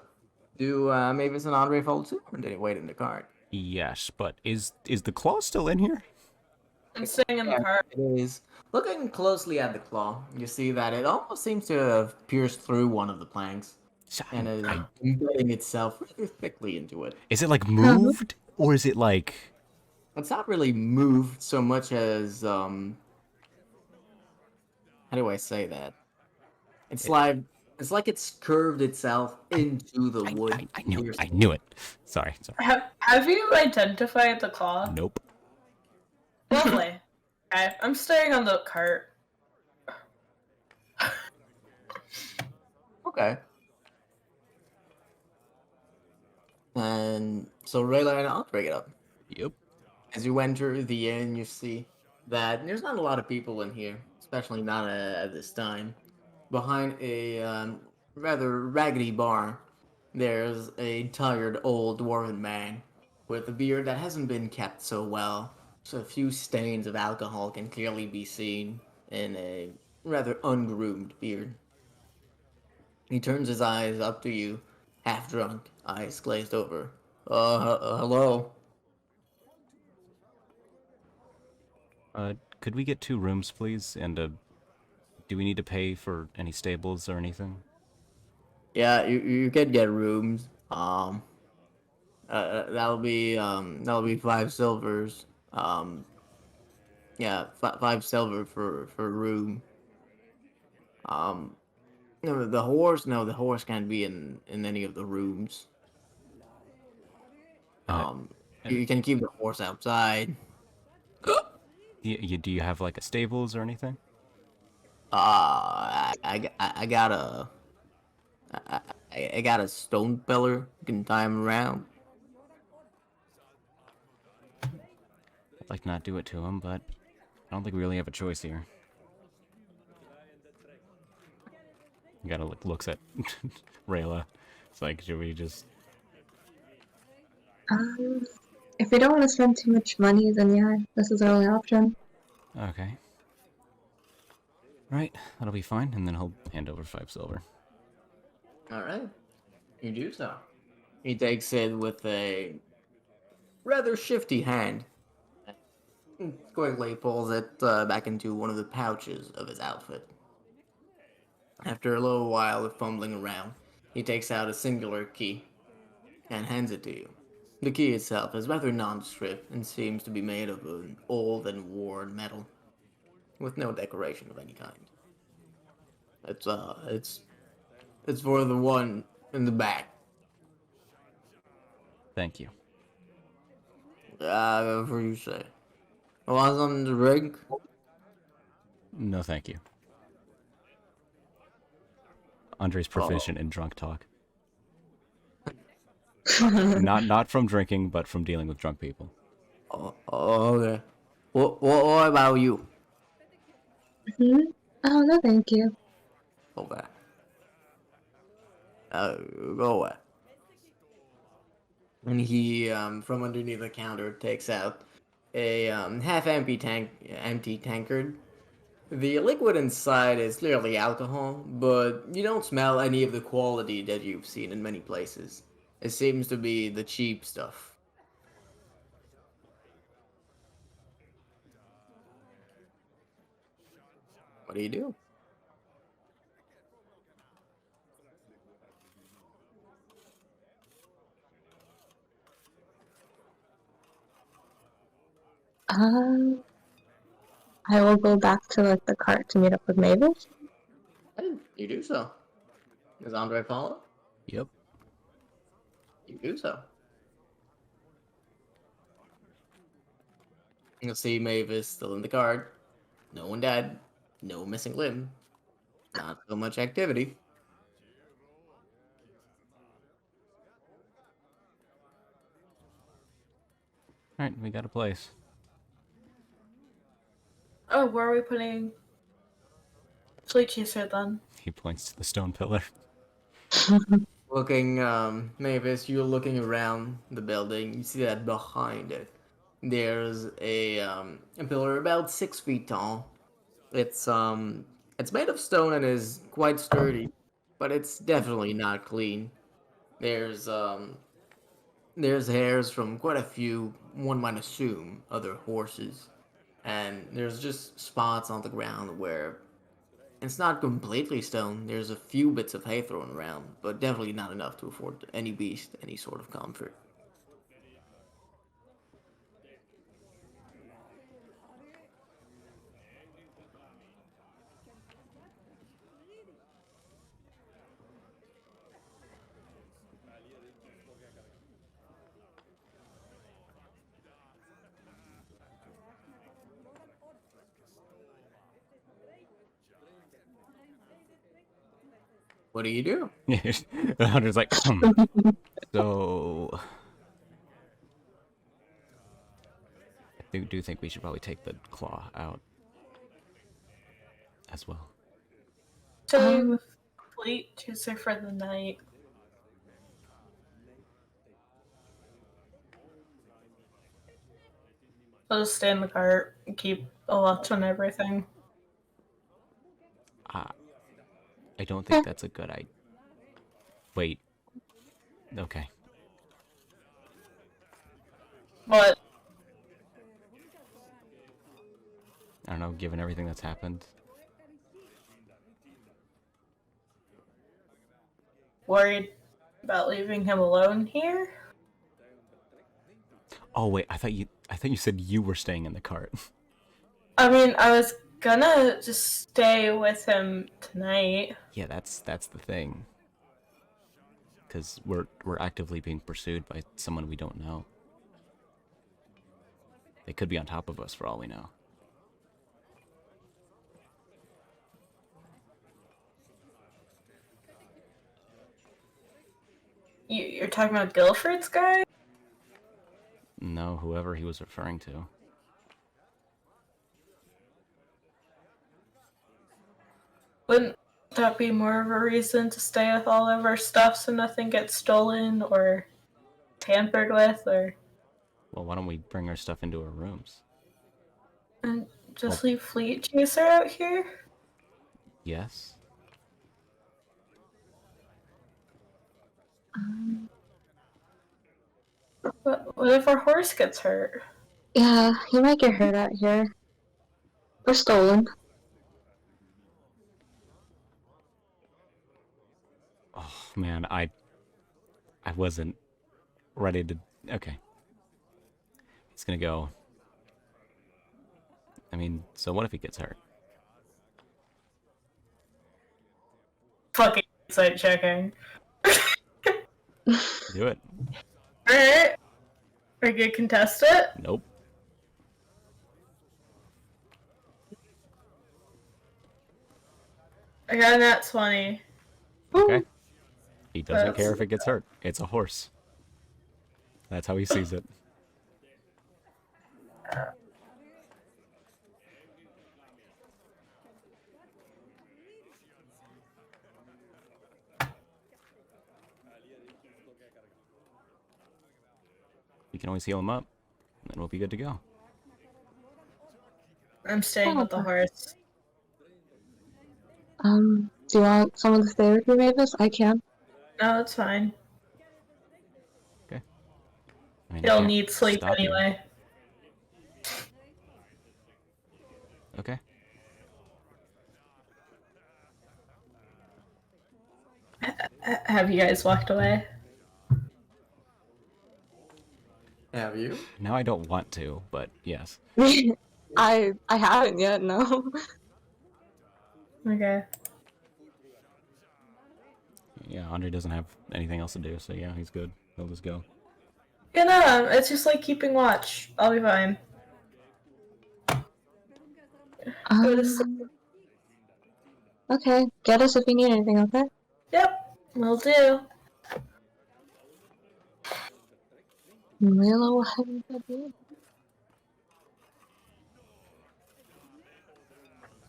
Speaker 1: Do Mavis and Andre follow too, or did it wait in the cart?
Speaker 2: Yes, but is the claw still in here?
Speaker 3: I'm sitting in the
Speaker 1: Yeah,
Speaker 3: car.
Speaker 1: it is. Looking closely at the claw, you see that it almost seems to have pierced through one of the planks and is embedding itself rather thickly into it.
Speaker 2: Is it like
Speaker 4: Huh?
Speaker 2: moved, or is it like?
Speaker 1: It's not really moved so much as how do I say that? It's
Speaker 2: It,
Speaker 1: like it's curved itself into the
Speaker 2: I,
Speaker 1: wood.
Speaker 2: I I knew I
Speaker 1: piercing
Speaker 2: knew it. Sorry.
Speaker 3: Have you identified the claw?
Speaker 2: Nope.
Speaker 3: Lovely. Okay, I'm staring on the cart.
Speaker 1: Okay. And so Rayla and I'll break it up.
Speaker 2: Yep.
Speaker 1: As you enter the inn, you see that there's not a lot of people in here, especially not at this time. Behind a rather raggedy bar, there's a tired old dwarven man with a beard that hasn't been kept so well. So a few stains of alcohol can clearly be seen in a rather ungroomed beard. He turns his eyes up to you, half drunk, eyes glazed over. Hello.
Speaker 2: Could we get 2 rooms, please? And do we need to pay for any stables or anything?
Speaker 1: Yeah, you can get rooms. That'll be 5 silvers. Yeah, 5 silver for a room. Um, no, the horse can't be in any of the rooms.
Speaker 2: Uh,
Speaker 1: Um,
Speaker 2: and
Speaker 1: you can keep the horse outside.
Speaker 2: do you have like a stables or anything?
Speaker 1: I got I got a stone pillar. You can tie him around.
Speaker 2: I'd like not do it to him, but I don't think we really have a choice here. You gotta looks at Rayla. It's like, should we just?
Speaker 4: Um, if we don't want to spend too much money, then yeah, this is our only option.
Speaker 2: Okay. Right, that'll be fine, and then he'll hand over 5 silver.
Speaker 1: All right, you do so. He takes it with a rather shifty hand. Quickly pulls it back into one of the pouches of his outfit. After a little while of fumbling around, he takes out a singular key and hands it to you. The key itself is rather nondescript and seems to be made of an old and worn metal, with no decoration of any kind. It's it's for the one in the back.
Speaker 2: Thank you.
Speaker 1: Whatever you say. Want something to drink?
Speaker 2: No, thank you. Andre's
Speaker 1: Oh,
Speaker 2: proficient in drunk talk. Not from drinking, but from dealing with drunk people.
Speaker 1: okay. What about you?
Speaker 4: Hmm? Oh, no, thank you.
Speaker 1: Okay. Go away. And he, from underneath the counter, takes out a empty tankard. The liquid inside is clearly alcohol, but you don't smell any of the quality that you've seen in many places. It seems to be the cheap stuff. What do you do?
Speaker 4: I will go back to like the cart to meet up with Mavis.
Speaker 1: And you do so. Does Andre follow?
Speaker 2: Yep.
Speaker 1: You do so. You'll see Mavis still in the cart. No one dead. No missing limb. Not so much activity.
Speaker 2: All right, we got a place.
Speaker 3: Oh, where are we putting Fleet Chaser then?
Speaker 2: He points to the stone pillar.
Speaker 1: Looking, Mavis, you're looking around the building. You see that behind it, there's a pillar about 6 feet tall. It's made of stone and is quite sturdy, but it's definitely not clean. There's, um, there's hairs from quite a few, one might assume, other horses, and there's just spots on the ground where it's not completely stone. There's a few bits of hay thrown around, but definitely not enough to afford any beast any sort of comfort. What do you do?
Speaker 2: The hunter's like, so I do think we should probably take the claw out as well.
Speaker 3: Stay with Fleet Chaser for the night. I'll just stay in the cart and keep a watch on everything.
Speaker 2: I don't think that's a good idea. Wait. Okay.
Speaker 3: But
Speaker 2: I don't know, given everything that's happened.
Speaker 3: worried about leaving him alone here?
Speaker 2: Oh wait, I thought you said you were staying in the cart.
Speaker 3: I mean, I was gonna just stay with him tonight.
Speaker 2: Yeah, that's the thing. Cuz we're actively being pursued by someone we don't know. They could be on top of us for all we know.
Speaker 3: You're talking about Guilford's guy?
Speaker 2: No, whoever he was referring to.
Speaker 3: Wouldn't that be more of a reason to stay with all of our stuff so nothing gets stolen or tampered with or
Speaker 2: Well, why don't we bring our stuff into our rooms?
Speaker 3: and just
Speaker 2: Oh.
Speaker 3: leave Fleet Chaser out here?
Speaker 2: Yes.
Speaker 3: What if our horse gets hurt?
Speaker 4: Yeah, he might get hurt out here. Or stolen.
Speaker 2: Oh man, I wasn't ready to. Okay. He's gonna go. I mean, so what if he gets hurt?
Speaker 3: Fucking site checking.
Speaker 2: Do it.
Speaker 3: Alright. Are you gonna contest it?
Speaker 2: Nope.
Speaker 3: I got a nat 20.
Speaker 2: Okay. He doesn't
Speaker 3: That's-
Speaker 2: care if it gets hurt. It's a horse. That's how he sees it. You can always heal him up, and then we'll be good to go.
Speaker 3: I'm staying with the horse.
Speaker 4: Do you want someone to stay with you, Mavis? I can.
Speaker 3: No, it's fine.
Speaker 2: Okay. I mean, I
Speaker 3: He'll
Speaker 2: can't
Speaker 3: need sleep
Speaker 2: stop you.
Speaker 3: anyway.
Speaker 2: Okay.
Speaker 3: Have you guys walked away?
Speaker 1: Have you?
Speaker 2: Now I don't want to, but yes.
Speaker 4: I haven't yet, no.
Speaker 3: Okay.
Speaker 2: Yeah, Andre doesn't have anything else to do, so yeah, he's good. He'll just go.
Speaker 3: Yeah, no, it's just like keeping watch. I'll be fine. Go to sleep.
Speaker 4: Okay, get us if you need anything, okay?
Speaker 3: Yep, will do.
Speaker 4: Milo will head into bed.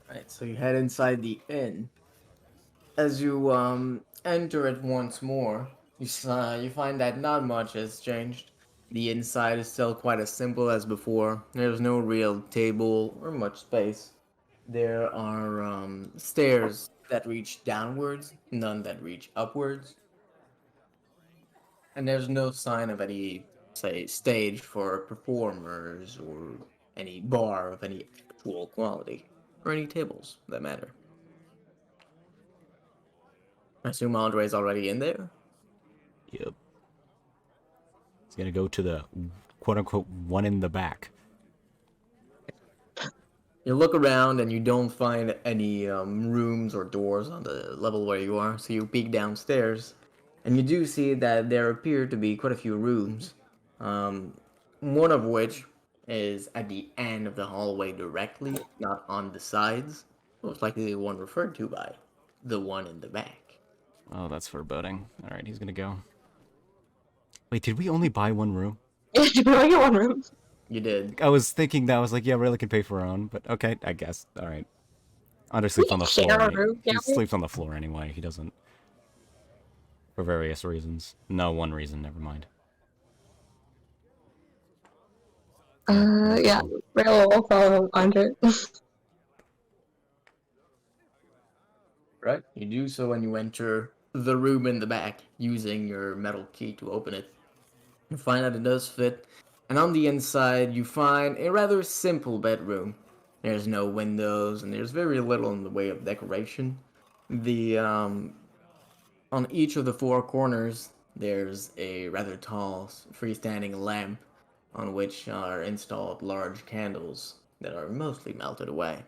Speaker 1: Right, so you head inside the inn. As you enter it once more, you find that not much has changed. The inside is still quite as simple as before. There's no real table or much space. There are stairs that reach downwards, none that reach upwards, and there's no sign of any, say, stage for performers or any bar of any actual quality, or any tables that matter. I assume Andre's already in there.
Speaker 2: Yep. He's gonna go to the quote-unquote one in the back.
Speaker 1: You look around and you don't find any rooms or doors on the level where you are, so you peek downstairs, and you do see that there appear to be quite a few rooms. Um, one of which is at the end of the hallway directly, not on the sides. Most likely the one referred to by the one in the back.
Speaker 2: Oh, that's foreboding. Alright, he's gonna go. Wait, did we only buy one room?
Speaker 4: You only get one room.
Speaker 1: You did.
Speaker 2: I was thinking that. I was like, yeah, Rayla can pay for her own, but okay, I guess. Alright. Andre
Speaker 4: We
Speaker 2: sleeps on
Speaker 4: can
Speaker 2: the
Speaker 4: share
Speaker 2: floor.
Speaker 4: a room,
Speaker 2: He
Speaker 4: can't we?
Speaker 2: sleeps on the floor anyway. He doesn't. For various reasons. No, one reason, never mind.
Speaker 4: Yeah, Rayla will follow Andre.
Speaker 1: Right? You do so when you enter the room in the back, using your metal key to open it. You find that it does fit, and on the inside you find a rather simple bedroom. There's no windows, and there's very little in the way of decoration. The On each of the four corners, there's a rather tall, freestanding lamp, on which are installed large candles that are mostly melted away.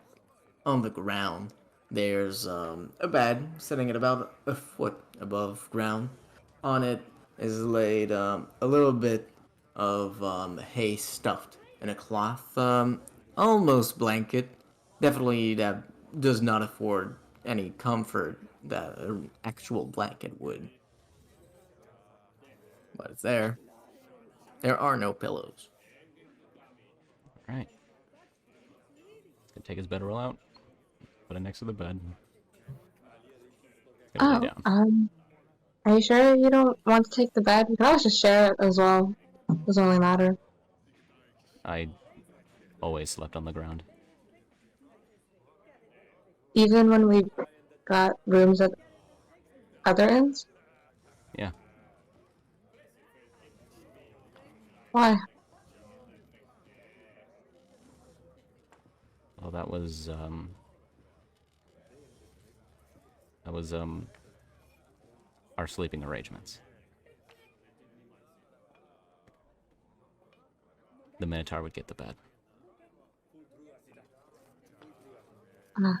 Speaker 1: On the ground, there's a bed sitting at about a foot above ground. On it is laid a little bit of hay stuffed in a cloth, almost blanket. Definitely that does not afford any comfort that an actual blanket would. But it's there. There are no pillows.
Speaker 2: Alright. He's gonna take his bedroll out, put it next to the bed, gonna lay
Speaker 4: Oh,
Speaker 2: down.
Speaker 4: are you sure you don't want to take the bed? We can always just share it as well. Doesn't really matter.
Speaker 2: I always slept on the ground.
Speaker 4: Even when we got rooms at other ends?
Speaker 2: Yeah.
Speaker 4: Why?
Speaker 2: Well, that was our sleeping arrangements. The Minotaur would get the bed.
Speaker 4: Uh,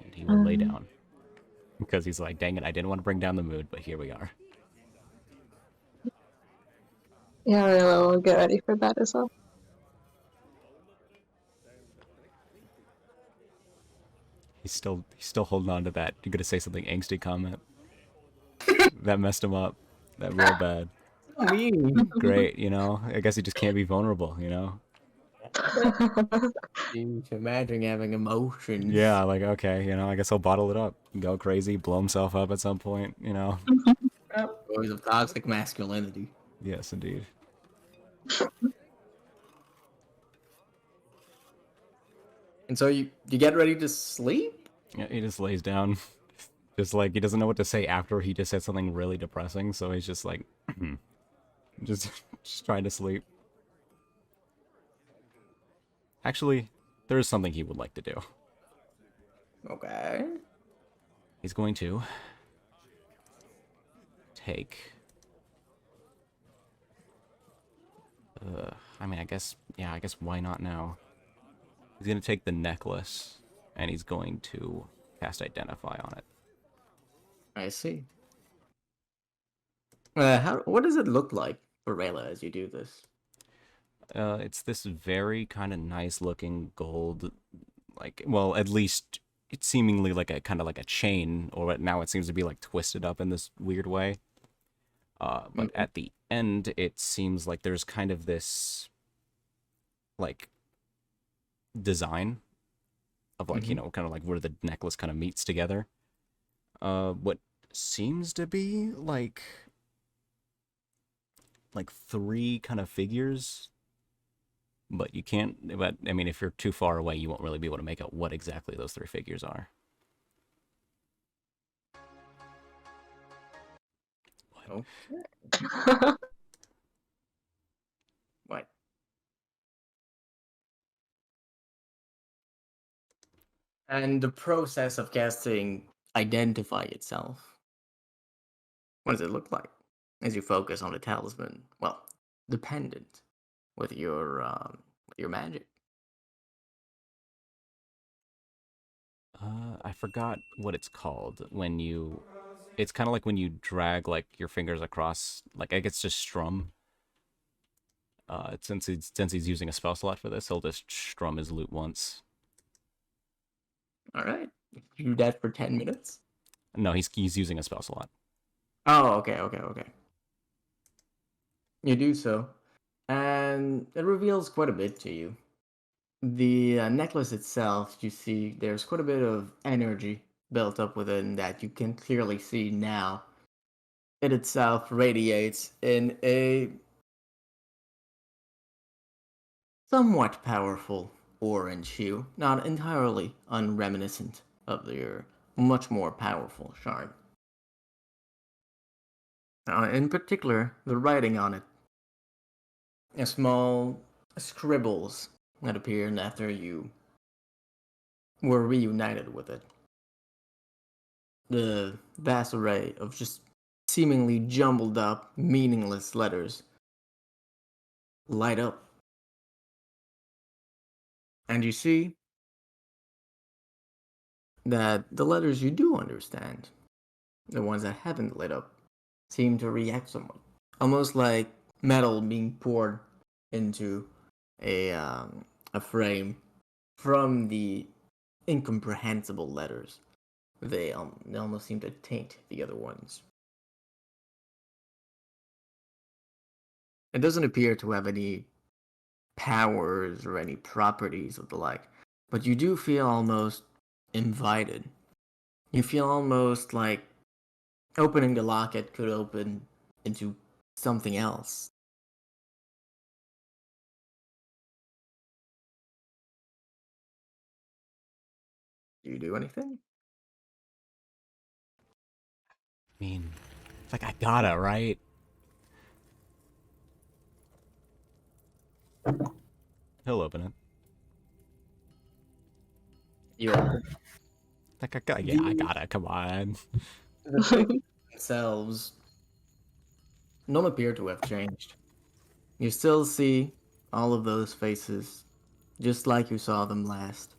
Speaker 2: And he will lay down. Because he's like, dang it, I didn't want to bring down the mood, but here we are.
Speaker 4: yeah, Rayla will get ready for bed as well.
Speaker 2: He's still holding on to that. You're gonna say something angsty comment. That messed him up. That real bad.
Speaker 1: I mean,
Speaker 2: Great, you know? I guess he just can't be vulnerable, you know?
Speaker 1: imagine having emotions.
Speaker 2: Yeah, like, okay, you know, I guess he'll bottle it up. Go crazy, blow himself up at some point, you know?
Speaker 1: Stories of toxic masculinity.
Speaker 2: Yes, indeed.
Speaker 1: And so you get ready to sleep?
Speaker 2: Yeah, he just lays down. Just like, he doesn't know what to say after he just said something really depressing, so he's just like, just, just trying to sleep. Actually, there is something he would like to do.
Speaker 1: Okay.
Speaker 2: He's going to take... I mean, I guess why not now? He's going to take the necklace, and he's going to cast Identify on it.
Speaker 1: I see. What does it look like for Rayla as you do this?
Speaker 2: It's this very kind of nice looking gold, like, well, at least it's seemingly like a kind of like a chain, or now it seems to be like twisted up in this weird way. But at the end, it seems like there's kind of this, like, design of, like, you know, kind of like where the necklace kind of meets together. What seems to be like three kind of figures, but you can't, but I mean, if you're too far away, you won't really be able to make out what exactly those three figures are.
Speaker 1: Okay. What? And the process of casting Identify itself. What does it look like as you focus on the talisman? Well, the pendant with your magic.
Speaker 2: I forgot what it's called when you... It's kind of like when you drag like your fingers across, like I guess just strum. Since he's using a spell slot for this, he'll just strum his lute once.
Speaker 1: All right. You do that for 10 minutes?
Speaker 2: No, he's using a spell slot.
Speaker 1: Oh, okay. You do so, and it reveals quite a bit to you. The necklace itself, you see, there's quite a bit of energy built up within that you can clearly see now. It itself radiates in a somewhat powerful orange hue, not entirely unreminiscent of your much more powerful shard. In particular, the writing on it, small scribbles that appeared after you were reunited with it. The vast array of just seemingly jumbled up, meaningless letters light up. And you see that the letters you do understand, the ones that haven't lit up, seem to react somewhat. Almost like metal being poured into a frame from the incomprehensible letters. They almost seem to taint the other ones. It doesn't appear to have any powers or any properties of the like, but you do feel almost invited. You feel almost like opening the locket could open into something else. Do you do anything?
Speaker 2: I mean, it's like I gotta, right? He'll open it.
Speaker 1: You open
Speaker 2: Like yeah, I gotta. Come on.
Speaker 1: the things themselves. None appear to have changed. You still see all of those faces, just like you saw them last.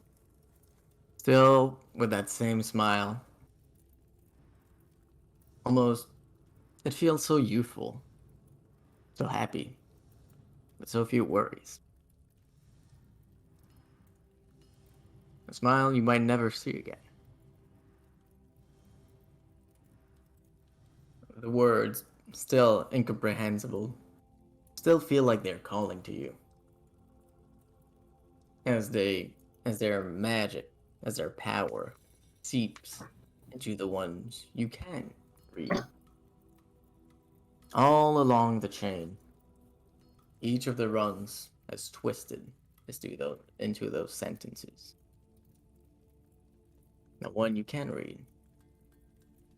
Speaker 1: Still with that same smile. Almost, it feels so youthful, so happy, with so few worries. A smile you might never see again. The words, still incomprehensible, still feel like they're calling to you. As their magic, as their power seeps into the ones you can read. All along the chain, each of the rungs has twisted into those sentences. The one you can read.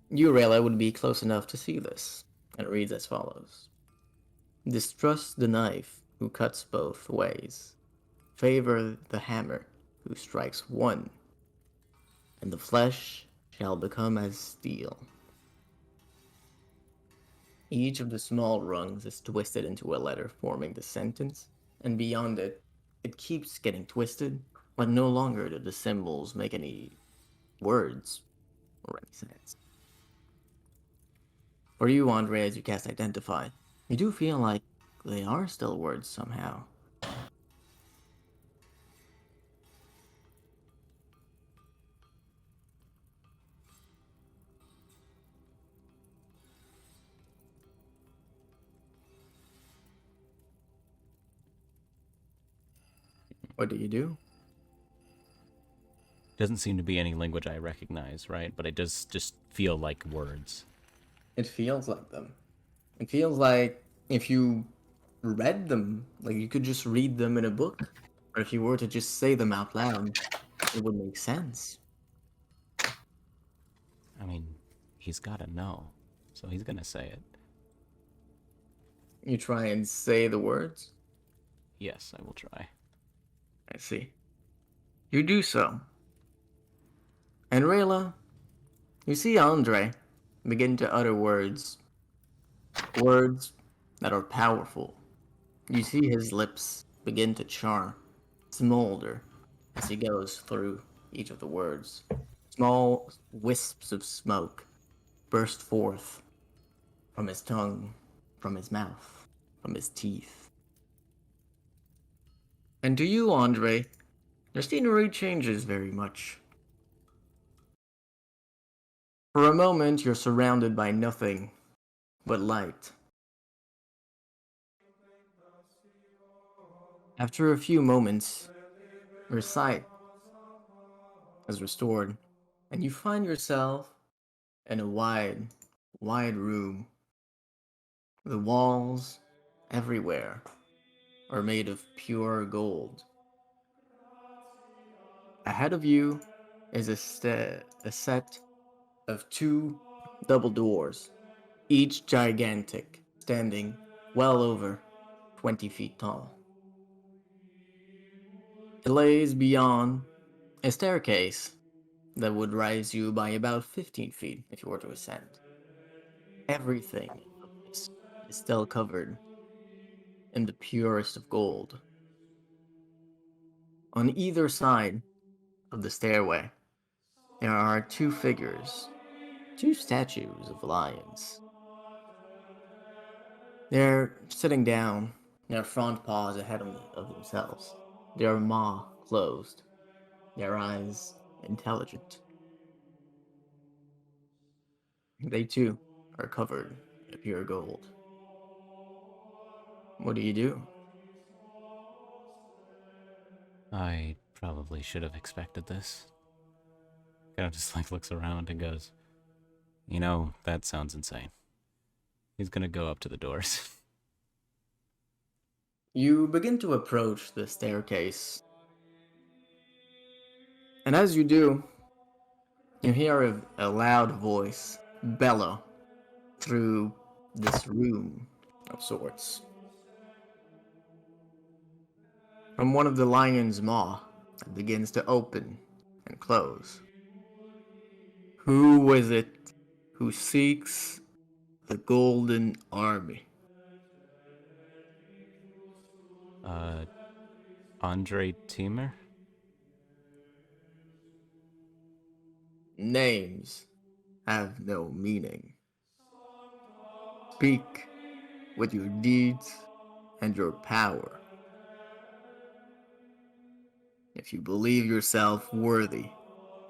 Speaker 1: You, Rayla, would be close enough to see this, and it reads as follows. Distrust the knife who cuts both ways. Favor the hammer who strikes one, and the flesh shall become as steel. Each of the small rungs is twisted into a letter forming the sentence, and beyond it, it keeps getting twisted, but no longer do the symbols make any words or any sense. For you, Andre, as you cast Identify, you do feel like they are still words somehow. What do you do?
Speaker 2: Doesn't seem to be any language I recognize, right? But it does just feel like words.
Speaker 1: It feels like them. It feels like if you read them, like you could just read them in a book, or if you were to just say them out loud, it would make sense.
Speaker 2: I mean, he's got to know, so he's gonna say it.
Speaker 1: You try and say the words.
Speaker 2: Yes, I will try.
Speaker 1: I see. You do so. And Rayla, you see Andre begin to utter words. Words that are powerful. You see his lips begin to char, smolder, as he goes through each of the words. Small wisps of smoke burst forth from his tongue, from his mouth, from his teeth. And to you, Andre, your scenery changes very much. For a moment, you're surrounded by nothing but light. After a few moments, your sight is restored, and you find yourself in a wide room. The walls everywhere are made of pure gold. Ahead of you is a set of two double doors, each gigantic, standing well over 20 feet tall. It lays beyond a staircase that would rise you by about 15 feet if you were to ascend. Everything of this is still covered in the purest of gold. On either side of the stairway, there are two figures, two statues of lions. They're sitting down, their front paws ahead of themselves, their maw closed, their eyes intelligent. They too are covered in pure gold. What do you do?
Speaker 2: I probably should have expected this. Kind of just like looks around and goes, you know, that sounds insane. He's gonna go up to the doors.
Speaker 1: You begin to approach the staircase, and as you do, you hear a loud voice bellow through this room of sorts. From one of the lion's maw that begins to open and close. Who is it who seeks the golden army?
Speaker 2: uh, Andre Timur?
Speaker 1: Names have no meaning. Speak with your deeds and your power. If you believe yourself worthy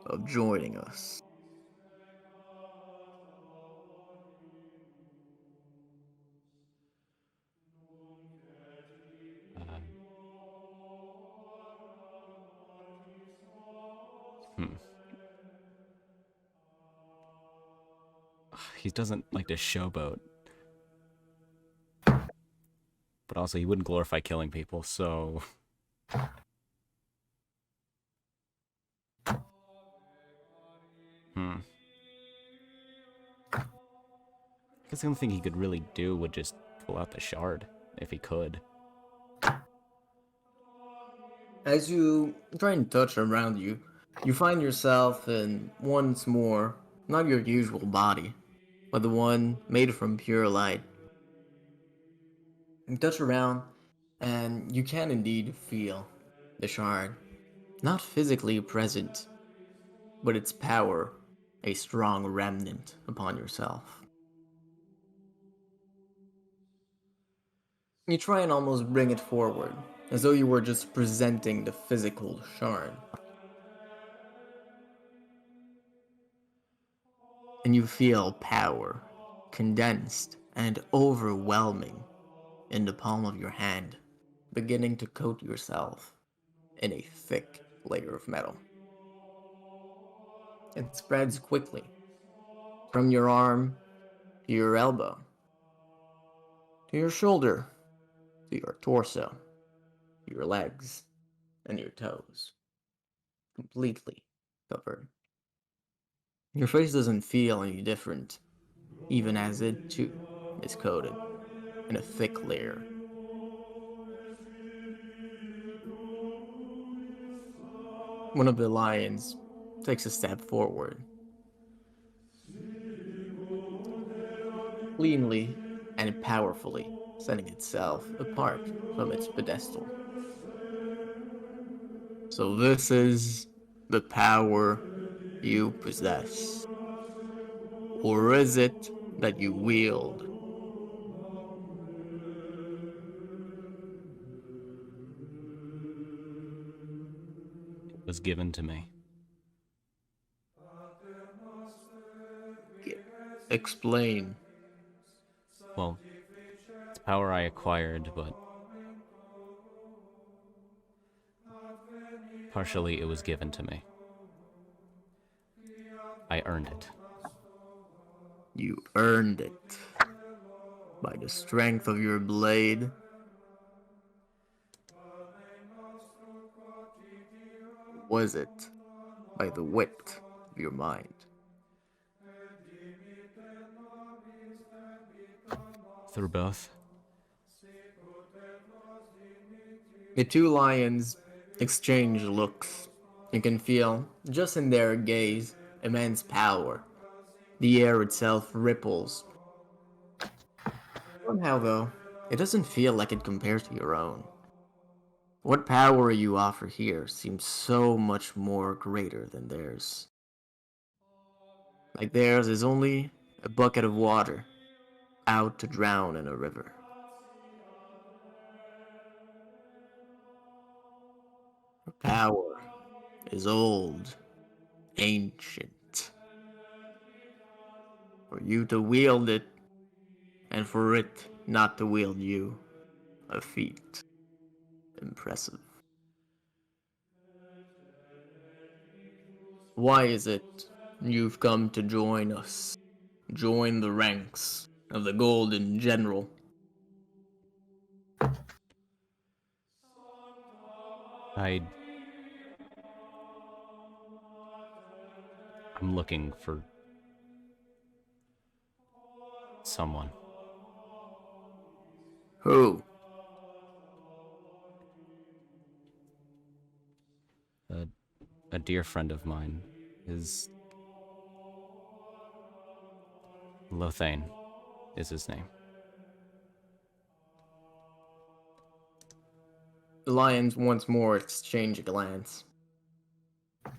Speaker 1: of joining us.
Speaker 2: Uh, hmm. He doesn't like to showboat, but also he wouldn't glorify killing people, so. Hmm. I guess the only thing he could really do would just pull out the shard, if he could.
Speaker 1: As you try and touch around you, You find yourself in once more not your usual body, but the one made from pure light. You touch around, and you can indeed feel the shard, not physically present, but its power, a strong remnant upon yourself. You try and almost bring it forward, as though you were just presenting the physical shard. And you feel power, condensed and overwhelming, in the palm of your hand, beginning to coat yourself in a thick layer of metal. It spreads quickly, from your arm to your elbow, to your shoulder, to your torso, your legs, and your toes, completely covered. Your face doesn't feel any different, even as it too is coated in a thick layer. One of the lions takes a step forward, cleanly and powerfully setting itself apart from its pedestal. So this is the power you possess. Or is it that you wield?
Speaker 2: It was given to me.
Speaker 1: Explain.
Speaker 2: Well, it's power I acquired, but partially it was given to me. I earned it.
Speaker 1: You earned it by the strength of your blade. Was it by the wit of your mind?
Speaker 2: Through both.
Speaker 1: The two lions exchange looks. You can feel, just in their gaze, immense power. The air itself ripples. Somehow, though, it doesn't feel like it compares to your own. What power you offer here seems so much more greater than theirs. Like theirs is only a bucket of water out to drown in a river. Your power is old, ancient. For you to wield it, and for it not to wield you, a feat impressive. Why is it you've come to join us? Join the ranks of the Golden General.
Speaker 2: I I'm looking for someone.
Speaker 1: Who?
Speaker 2: A, a dear friend of mine is Lothane is his name.
Speaker 1: The lions once more exchange a glance.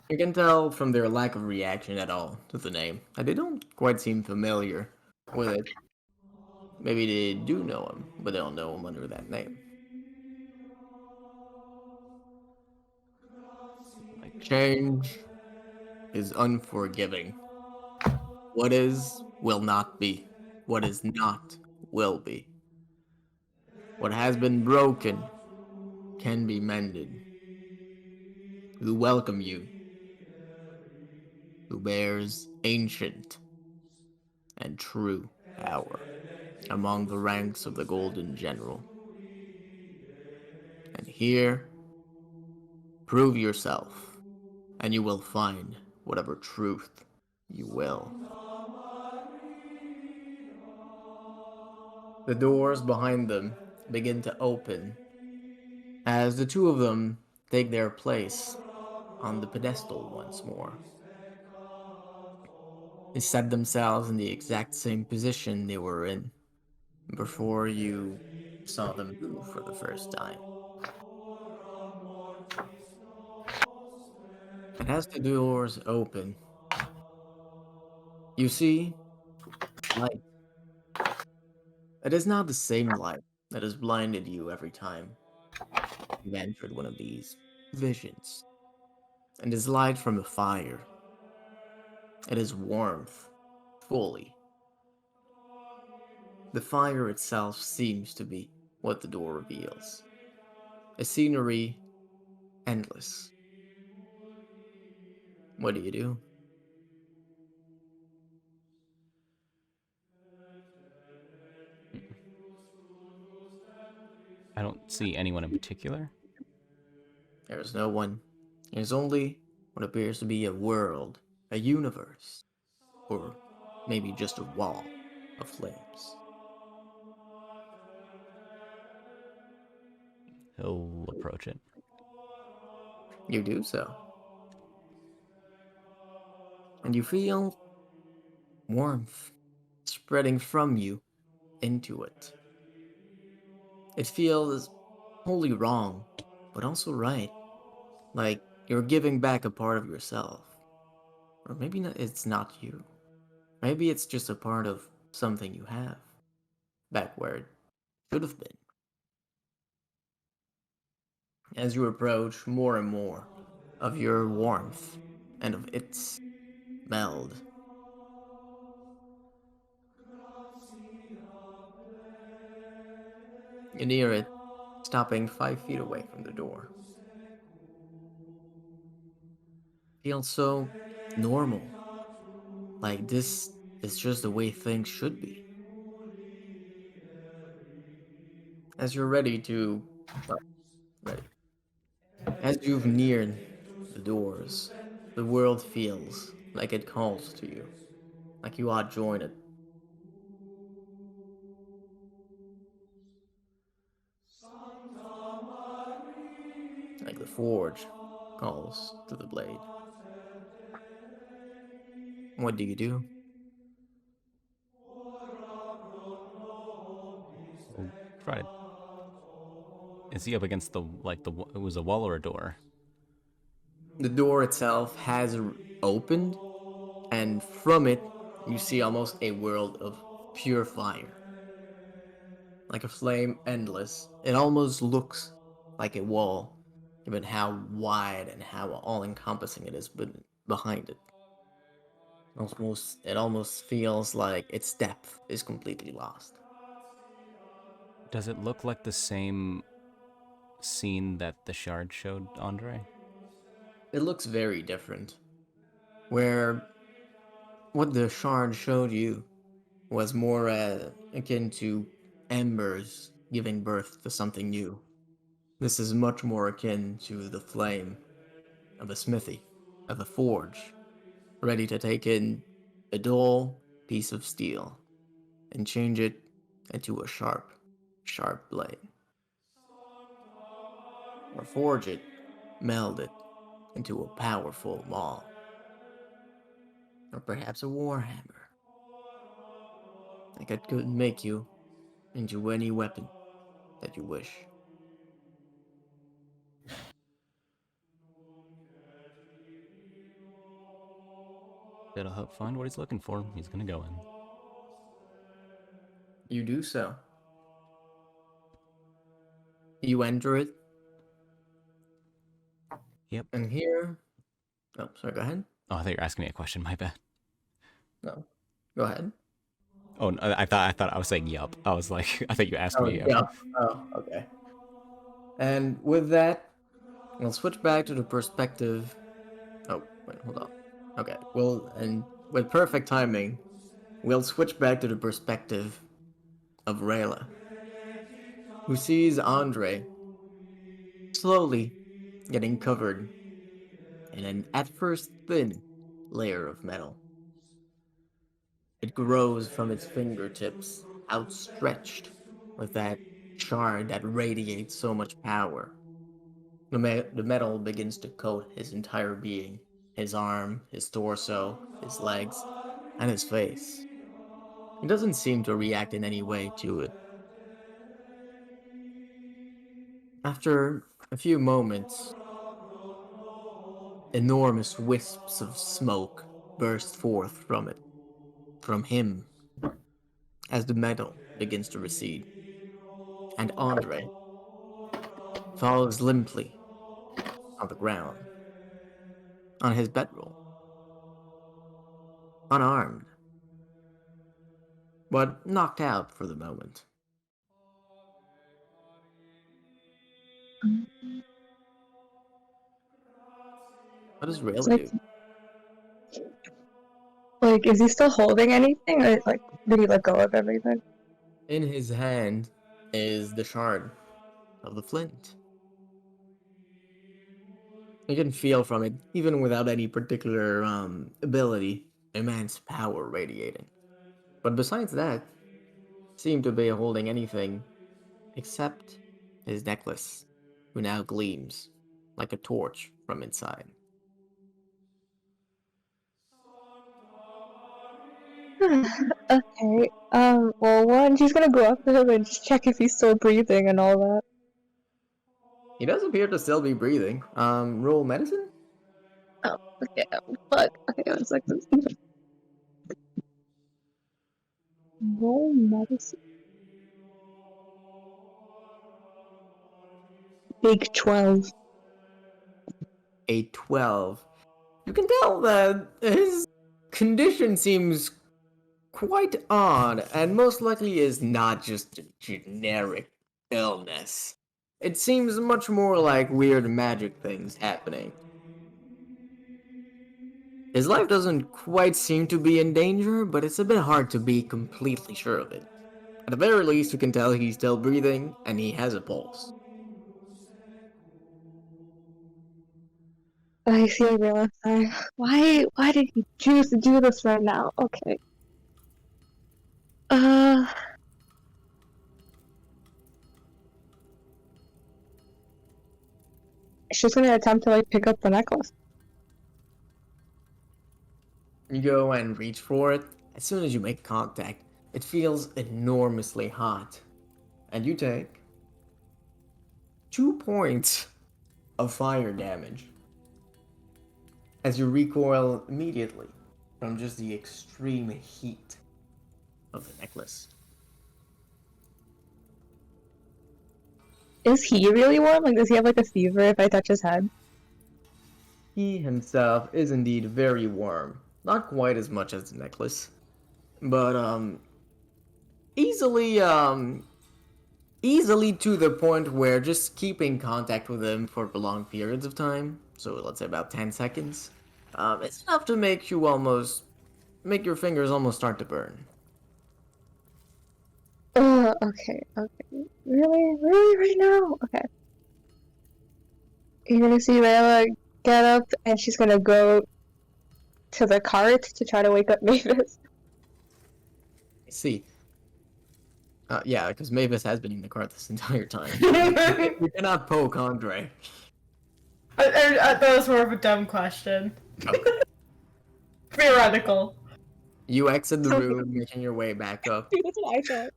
Speaker 1: You can tell from their lack of reaction at all to the name that they don't quite seem familiar with it. Maybe they do know him, but they don't know him under that name. Like change is unforgiving. What is will not be. What is not will be. What has been broken can be mended. Who welcome you, who bears ancient and true power among the ranks of the Golden General. And here, prove yourself, and you will find whatever truth you will. The doors behind them begin to open as the two of them take their place. on the pedestal once more. They set themselves in the exact same position they were in before you saw them move for the first time. And as the doors open, you see light. It is not the same light that has blinded you every time you've entered one of these visions. It is light from a fire. It is warmth, fully. The fire itself seems to be what the door reveals. A scenery endless. What do you do?
Speaker 2: I don't see anyone in particular.
Speaker 1: There is no one. There is only what appears to be a world, a universe, or maybe just a wall of flames.
Speaker 2: He'll approach it.
Speaker 1: You do so, and you feel warmth spreading from you into it. It feels wholly wrong, but also right. Like you're giving back a part of yourself. Or maybe not, it's not you. Maybe it's just a part of something you have, back where it should have been. As you approach, more and more of your warmth and of its meld. You near it, stopping 5 feet away from the door. Feels so normal. Like this is just the way things should be. As you're ready to. Well, ready. As you've neared the doors, the world feels like it calls to you, like you are joined it, like the forge calls to the blade. What do you do?
Speaker 2: We'll try to. Is he up against the like the? It was a wall or a door?
Speaker 1: The door itself has opened, and from it, you see almost a world of pure fire, like a flame endless. It almost looks like a wall, given how wide and how all encompassing it is behind it. It almost feels like its depth is completely lost.
Speaker 2: Does it look like the same scene that the shard showed Andre?
Speaker 1: It looks very different. Where what the shard showed you was more akin to embers giving birth to something new. This is much more akin to the flame of a smithy, of a forge, ready to take in a dull piece of steel and change it into a sharp, sharp blade. Or forge it, meld it into a powerful maul. Or perhaps a warhammer. Like it could make you into any weapon that you wish.
Speaker 2: It'll help find what he's looking for. He's gonna go in.
Speaker 1: You do so. You enter it,
Speaker 2: Yep.
Speaker 1: and here. Oh, sorry, go ahead.
Speaker 2: Oh, I thought you were asking me a question. My bad.
Speaker 1: No, go ahead.
Speaker 2: Oh, I thought I was saying yup. I was like, I thought you asked
Speaker 1: Oh,
Speaker 2: me.
Speaker 1: yeah. Oh, okay. And with that, we'll switch back to the perspective. Oh, wait, hold on. Okay, well, and with perfect timing, we'll switch back to the perspective of Rayla, who sees Andre slowly getting covered in an at first thin layer of metal. It grows from its fingertips, outstretched with that shard that radiates so much power. The metal begins to coat his entire being, his arm, his torso, his legs, and his face. He doesn't seem to react in any way to it. After a few moments, enormous wisps of smoke burst forth from it, from him, as the metal begins to recede, and Andre falls limply on the ground, on his bedroll, unarmed, but knocked out for the moment. What does
Speaker 4: It's
Speaker 1: Rayla do?
Speaker 4: like, is he still holding anything, or like, did he let go of everything?
Speaker 1: In his hand is the shard of the flint. You can feel from it, even without any particular ability, immense power radiating. But besides that, seem to be holding anything except his necklace, who now gleams like a torch from inside.
Speaker 4: Okay. Well, one, she's gonna go up to him and just check if he's still breathing and all that.
Speaker 1: He does appear to still be breathing. Roll medicine?
Speaker 4: Oh, okay. Fuck. Okay, 1 second. Roll medicine. Big 12.
Speaker 1: A 12. You can tell that his condition seems quite odd, and most likely is not just a generic illness. It seems much more like weird magic things happening. His life doesn't quite seem to be in danger, but it's a bit hard to be completely sure of it. At the very least, you can tell he's still breathing, and he has a pulse.
Speaker 4: I see a real sign. Why did he choose to do this right now? Okay. Uh, she's gonna attempt to like pick up the necklace.
Speaker 1: You go and reach for it. As soon as you make contact, it feels enormously hot. And you take 2 points of fire damage as you recoil immediately from just the extreme heat of the necklace.
Speaker 4: Is he really warm? Like, does he have like a fever if I touch his head?
Speaker 1: He himself is indeed very warm. Not quite as much as the necklace, but easily easily to the point where just keeping contact with him for prolonged periods of time, so let's say about 10 seconds, it's enough to make your fingers almost start to burn.
Speaker 4: Okay. Really, right now? Okay. You're gonna see Rayla get up, and she's gonna go to the cart to try to wake up Mavis.
Speaker 1: I see. Yeah, because Mavis has been in the cart this entire time. You cannot poke Andre.
Speaker 3: That was more of a dumb question.
Speaker 1: Okay.
Speaker 3: Theoretical.
Speaker 1: You exit the room, making your way back up.
Speaker 4: Dude, that's what I thought.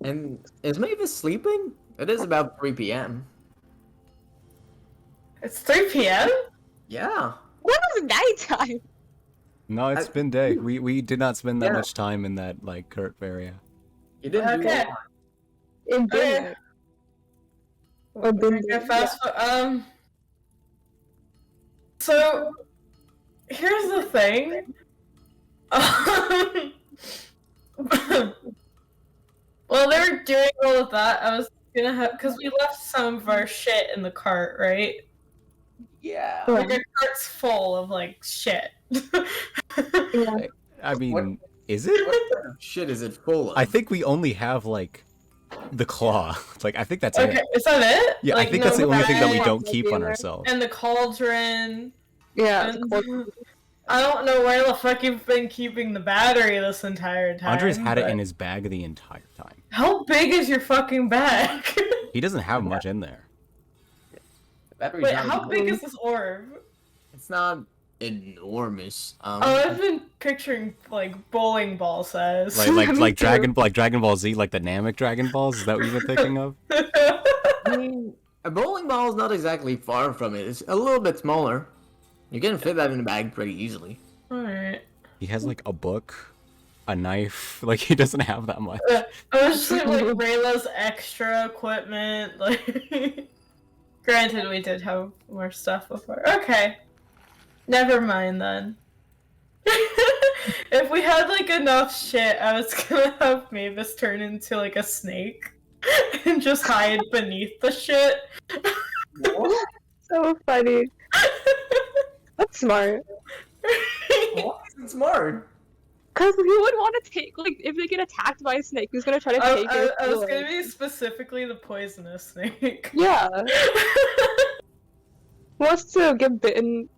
Speaker 1: And is Mavis sleeping? It is about 3 p.m.
Speaker 3: It's 3 p.m.?
Speaker 1: Yeah.
Speaker 4: What was nighttime?
Speaker 2: No, it's been day. We did not spend that
Speaker 1: Yeah.
Speaker 2: much time in that like Kurt area.
Speaker 1: You didn't do
Speaker 3: Okay.
Speaker 1: that.
Speaker 4: In
Speaker 3: Okay.
Speaker 4: dinner. Or been
Speaker 3: Okay, so here's the thing. While they were doing all of that, I was gonna have, because we left some of our shit in the cart, right?
Speaker 1: Yeah.
Speaker 4: Yeah.
Speaker 3: Like our cart's full of like shit.
Speaker 4: Yeah.
Speaker 2: I mean,
Speaker 1: What-
Speaker 2: is it?
Speaker 1: What kind of shit is it full of?
Speaker 2: I think we only have like the claw. Like I think that's
Speaker 3: Okay,
Speaker 2: it.
Speaker 3: is that it?
Speaker 2: Yeah,
Speaker 3: Like,
Speaker 2: I think that's the
Speaker 3: no
Speaker 2: only thing that we
Speaker 3: bag,
Speaker 2: don't keep on
Speaker 4: Dealer.
Speaker 2: ourselves.
Speaker 3: And the cauldron.
Speaker 4: Yeah.
Speaker 3: And I don't know where the fuck you've been keeping the battery this entire time.
Speaker 2: Andre's had it
Speaker 3: but-
Speaker 2: in his bag the entire time.
Speaker 3: How big is your fucking bag?
Speaker 2: He doesn't have much in there.
Speaker 1: Battery's
Speaker 3: Wait,
Speaker 1: not
Speaker 3: how big
Speaker 1: enormous.
Speaker 3: is this orb?
Speaker 1: It's not enormous.
Speaker 3: Oh, I've been picturing like bowling ball size.
Speaker 2: Like Dragon Ball Z, like the Namek Dragon Balls. Is that what you've been thinking of?
Speaker 1: I mean, a bowling ball is not exactly far from it. It's a little bit smaller. You can fit that in a bag pretty easily.
Speaker 3: Alright.
Speaker 2: He has like a book, a knife. Like he doesn't have that much.
Speaker 3: I was just like Rayla's extra equipment. Like, granted, we did have more stuff before. Okay, never mind then. If we had like enough shit, I was gonna have Mavis turn into like a snake and just hide beneath the shit.
Speaker 4: So funny. That's smart.
Speaker 1: Why is it smart?
Speaker 4: Cause who would want to take like if they get attacked by a snake, who's gonna try to take it?
Speaker 3: I was gonna be specifically the poisonous snake.
Speaker 4: Yeah. Who wants to get bitten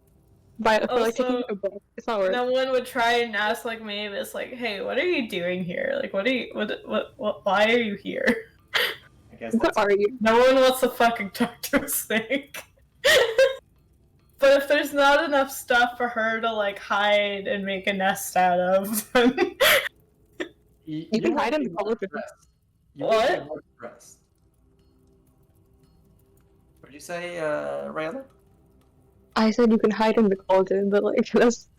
Speaker 4: by for like
Speaker 3: Also,
Speaker 4: taking a book? It's not worth.
Speaker 3: No one would try and ask like Mavis, like, "Hey, what are you doing here? Like, what? Why are you here?"
Speaker 1: I guess
Speaker 4: What
Speaker 1: that's
Speaker 4: are you?
Speaker 3: No one wants to fucking talk to a snake. But if there's not enough stuff for her to like hide and make a nest out of, then
Speaker 1: you
Speaker 4: can
Speaker 1: won't
Speaker 4: hide in
Speaker 1: be
Speaker 4: the
Speaker 1: hard
Speaker 4: cauldron.
Speaker 1: pressed. You
Speaker 3: What?
Speaker 1: won't be hard pressed. What did you say, Rayla?
Speaker 4: I said you can hide in the cauldron, but like that's.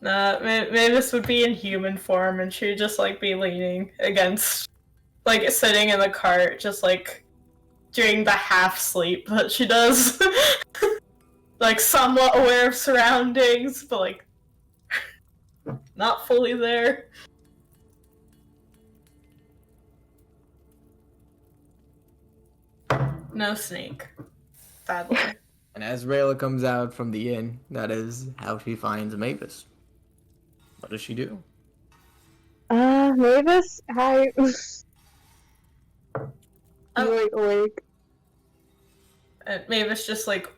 Speaker 3: nah, Mavis would be in human form and she'd just like be leaning against, like sitting in the cart, just like doing the half sleep that she does. Like somewhat aware of surroundings, but like not fully there. No snake. Sadly.
Speaker 1: And as Rayla comes out from the inn, that is how she finds Mavis. What does she do?
Speaker 4: Mavis, hi.
Speaker 3: Oh.
Speaker 4: You're awake.
Speaker 3: And Mavis just like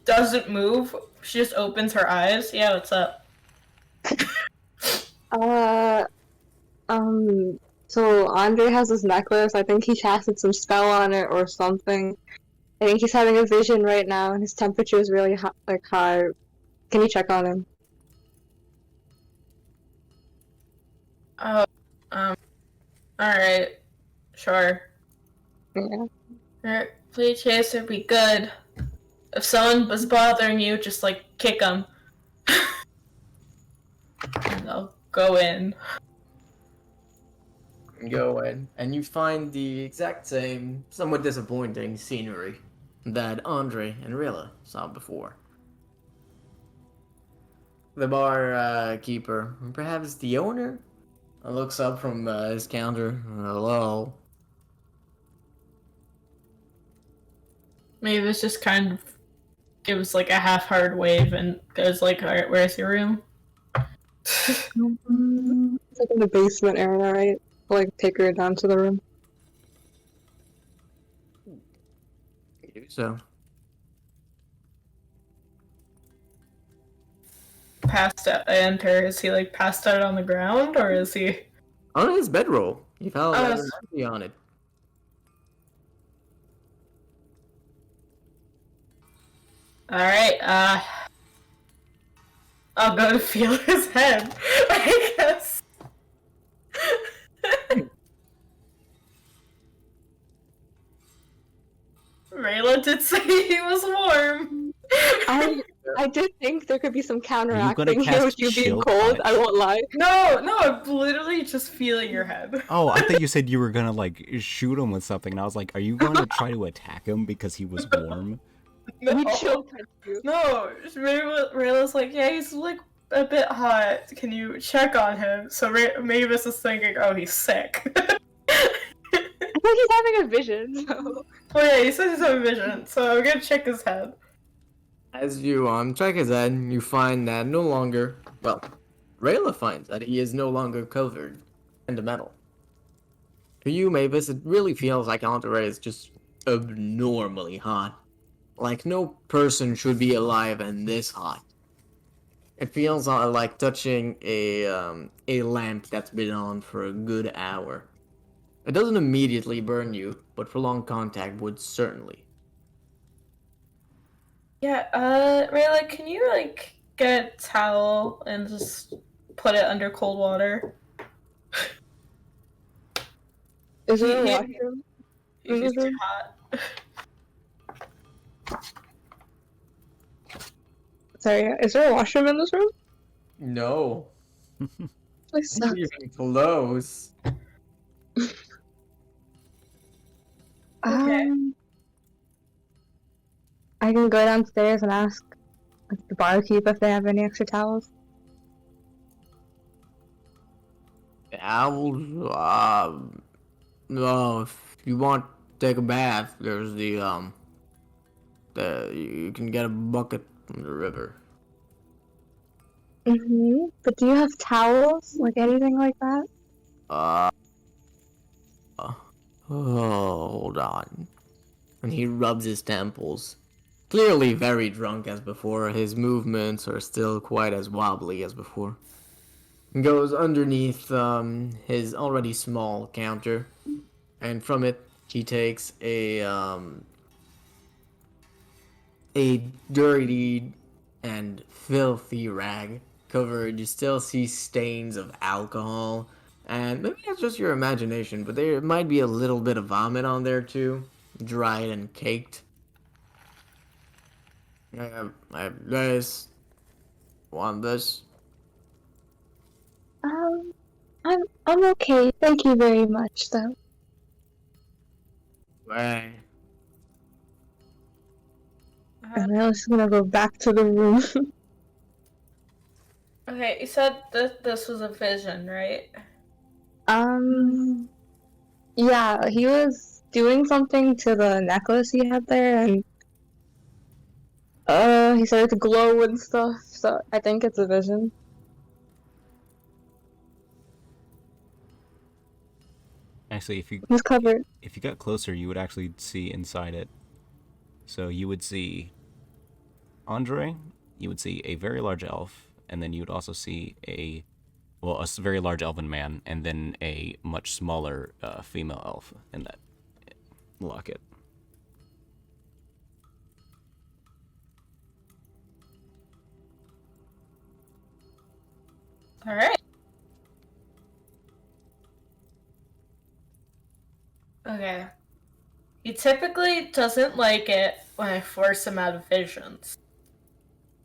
Speaker 3: doesn't move. She just opens her eyes. Yeah, what's up?
Speaker 4: So Andre has this necklace. I think he casted some spell on it or something. I think he's having a vision right now, and his temperature is really high. Can you check on him?
Speaker 3: Oh, alright. Sure.
Speaker 4: Yeah.
Speaker 3: Alright, please chaser be good. If someone was bothering you, just like kick them. And I'll go in.
Speaker 1: Go in, and you find the exact same, somewhat disappointing scenery that Andre and Rilla saw before. The bar keeper, perhaps the owner, looks up from his counter. Hello.
Speaker 3: Mavis just kind of gives like a half-hearted wave and goes like, alright, where's your room?
Speaker 4: It's like in the basement area, right? I'll, like take her down to the room.
Speaker 1: Do so.
Speaker 3: Passed out. I enter. Is he like passed out on the ground or is he?
Speaker 1: On his bedroll, you found
Speaker 3: Oh,
Speaker 1: that
Speaker 3: that's-
Speaker 1: empty on it.
Speaker 3: Alright, I'll go to feel his head, I guess. Rayla did say he was warm.
Speaker 4: I did think there could be some counteracting here
Speaker 2: cast
Speaker 4: with you being
Speaker 2: Shield
Speaker 4: cold.
Speaker 2: Touch?
Speaker 4: I won't lie.
Speaker 3: No, I'm literally just feeling your head.
Speaker 2: Oh, I thought you said you were gonna like shoot him with something, and I was like, are you going to try to attack him because he was warm?
Speaker 3: No,
Speaker 4: We chill touch you.
Speaker 3: no. Rayla's like, yeah, he's like a bit hot. Can you check on him? So Mavis is thinking, oh, he's sick.
Speaker 4: I think he's having a vision. So.
Speaker 3: Oh yeah, he says he's having vision, so I'm gonna check his head.
Speaker 1: As you check his head, you find that no longer, well, Rayla finds that he is no longer covered in the metal. To you, Mavis, it really feels like Andre is just abnormally hot. Like no person should be alive and this hot. It feels like touching a lamp that's been on for a good hour. It doesn't immediately burn you, but prolonged contact would certainly.
Speaker 3: Yeah, Rayla, can you, like, get a towel and just put it under cold water?
Speaker 4: Is there a
Speaker 3: He-
Speaker 4: washroom in
Speaker 3: He's
Speaker 4: this
Speaker 3: too
Speaker 4: room?
Speaker 3: hot.
Speaker 4: Sorry, is there a washroom in this room?
Speaker 1: No.
Speaker 4: This
Speaker 1: Not
Speaker 4: sucks.
Speaker 1: even close.
Speaker 3: Okay.
Speaker 4: I can go downstairs and ask like, the barkeep if they have any extra towels.
Speaker 1: Owls, no, if you want to take a bath, there's you can get a bucket from the river.
Speaker 4: But do you have towels? Like anything like that?
Speaker 1: Uh, hold on. And he rubs his temples. Clearly very drunk as before, his movements are still quite as wobbly as before. He goes underneath his already small counter, and from it he takes a dirty and filthy rag covered. You still see stains of alcohol, and maybe that's just your imagination, but there might be a little bit of vomit on there too, dried and caked. I have this. Want this?
Speaker 4: Um, I'm okay. Thank you very much, though.
Speaker 1: Right.
Speaker 4: And I was gonna go back to the room.
Speaker 3: Okay, you said that this was a vision, right?
Speaker 4: Yeah, he was doing something to the necklace he had there, and he started to glow and stuff. So I think it's a vision.
Speaker 2: Actually,
Speaker 4: He's covered.
Speaker 2: if you got closer, you would actually see inside it. So you would see Andre, you would see a very large elf, and then you would also see a very large elven man, and then a much smaller female elf in that locket.
Speaker 3: Alright. Okay. He typically doesn't like it when I force him out of visions.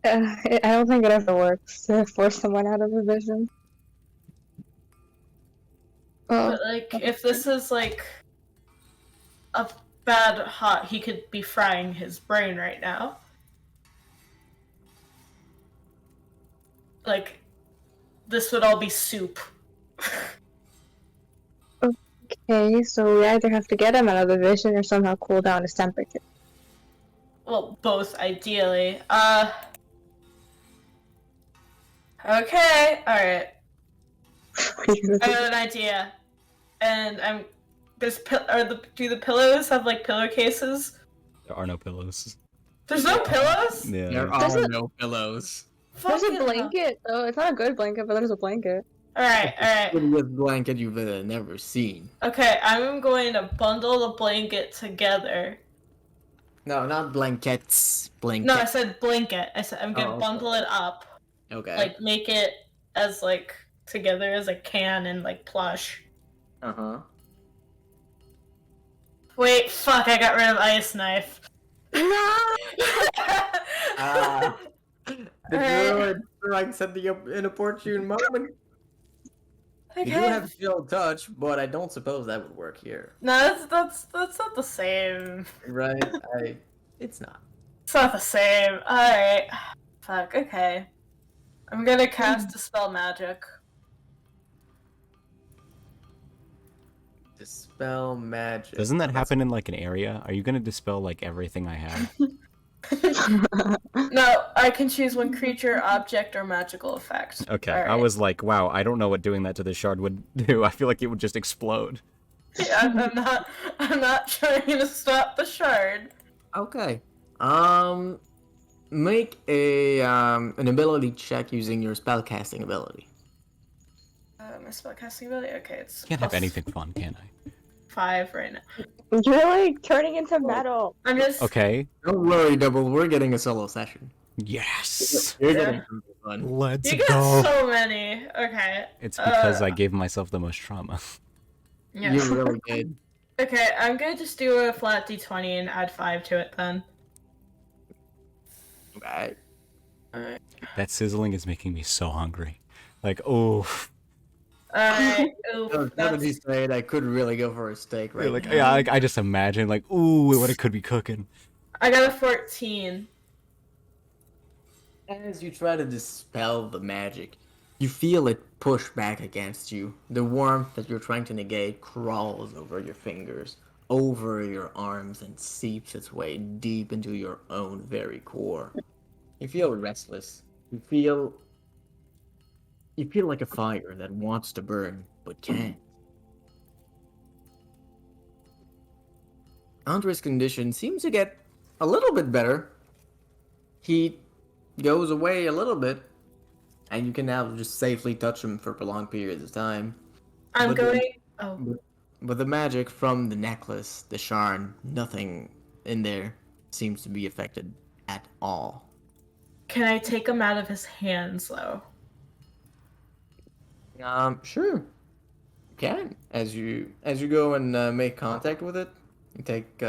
Speaker 4: I don't think it ever works to force someone out of a vision. Oh,
Speaker 3: But, like, if this is, like, a bad hot, he could be frying his brain right now. Like, this would all be soup.
Speaker 4: okay, so we either have to get him out of the vision or somehow cool down his temperature.
Speaker 3: Well, both, ideally. Okay, alright. I have an idea. And do the pillows have, like, pillowcases?
Speaker 2: There are no pillows.
Speaker 3: There's no pillows?
Speaker 2: Yeah.
Speaker 1: There
Speaker 4: There's
Speaker 1: are
Speaker 4: a-
Speaker 1: no pillows.
Speaker 4: There's a
Speaker 3: Fucking hell.
Speaker 4: blanket, though. It's not a good blanket, but there's a blanket.
Speaker 3: Alright, alright.
Speaker 1: Prettiest blanket you've never seen.
Speaker 3: Okay, I'm going to bundle the blanket together.
Speaker 1: No, not blankets. Blanket.
Speaker 3: No, I said blanket. I said I'm gonna
Speaker 1: Oh,
Speaker 3: bundle it up.
Speaker 1: Okay.
Speaker 3: Like, make it as, like, together as I can and, like, plush.
Speaker 1: Uh-huh.
Speaker 3: Wait, fuck, I got rid of ice knife.
Speaker 4: No!
Speaker 1: Ah. The
Speaker 3: Alright.
Speaker 1: druid strikes at the inopportune moment. You do
Speaker 3: Okay.
Speaker 1: have field touch, but I don't suppose that would work here.
Speaker 3: No, that's not the same.
Speaker 1: Right? It's not.
Speaker 3: It's not the same. Alright. Fuck, okay. I'm gonna cast Dispel Magic.
Speaker 1: Dispel magic.
Speaker 2: Doesn't that happen in like an area? Are you gonna dispel like everything I have?
Speaker 3: No, I can choose one creature, object, or magical effect.
Speaker 2: Okay,
Speaker 3: Alright.
Speaker 2: I was like, wow, I don't know what doing that to the shard would do. I feel like it would just explode.
Speaker 3: Yeah, I'm not trying to stop the shard.
Speaker 1: Okay. Make an ability check using your spellcasting ability.
Speaker 3: My spellcasting ability? Okay, it's
Speaker 2: Can't have anything fun, can I?
Speaker 3: 5 right now.
Speaker 4: You're like turning into metal.
Speaker 3: I'm just
Speaker 2: Okay.
Speaker 1: Don't worry, Double. We're getting a solo session.
Speaker 2: Yes.
Speaker 1: You're
Speaker 3: Yeah.
Speaker 1: getting something fun.
Speaker 2: Let's
Speaker 3: You got
Speaker 2: go.
Speaker 3: so many. Okay.
Speaker 2: It's because I gave myself the most trauma.
Speaker 3: Yeah.
Speaker 1: You really did.
Speaker 3: Okay, I'm gonna just do a flat d20 and add 5 to it then.
Speaker 1: Right.
Speaker 3: Alright.
Speaker 2: That sizzling is making me so hungry. Like, oh,
Speaker 3: Alright.
Speaker 1: Now
Speaker 3: Oof,
Speaker 1: that you
Speaker 3: that's...
Speaker 1: say it, I could really go for a steak right
Speaker 2: like
Speaker 1: now.
Speaker 2: yeah, I just imagine like, ooh, what it could be cooking.
Speaker 3: I got a 14.
Speaker 1: As you try to dispel the magic, you feel it push back against you. The warmth that you're trying to negate crawls over your fingers, over your arms, and seeps its way deep into your own very core. You feel restless. You feel like a fire that wants to burn but can't. Andre's condition seems to get a little bit better. He goes away a little bit, and you can now just safely touch him for prolonged periods of time.
Speaker 3: I'm
Speaker 1: But
Speaker 3: going...
Speaker 1: the-
Speaker 3: Oh.
Speaker 1: But the magic from the necklace, the shard, nothing in there seems to be affected at all.
Speaker 3: Can I take him out of his hands, though?
Speaker 1: Sure, you can. As you go and make contact with it, you take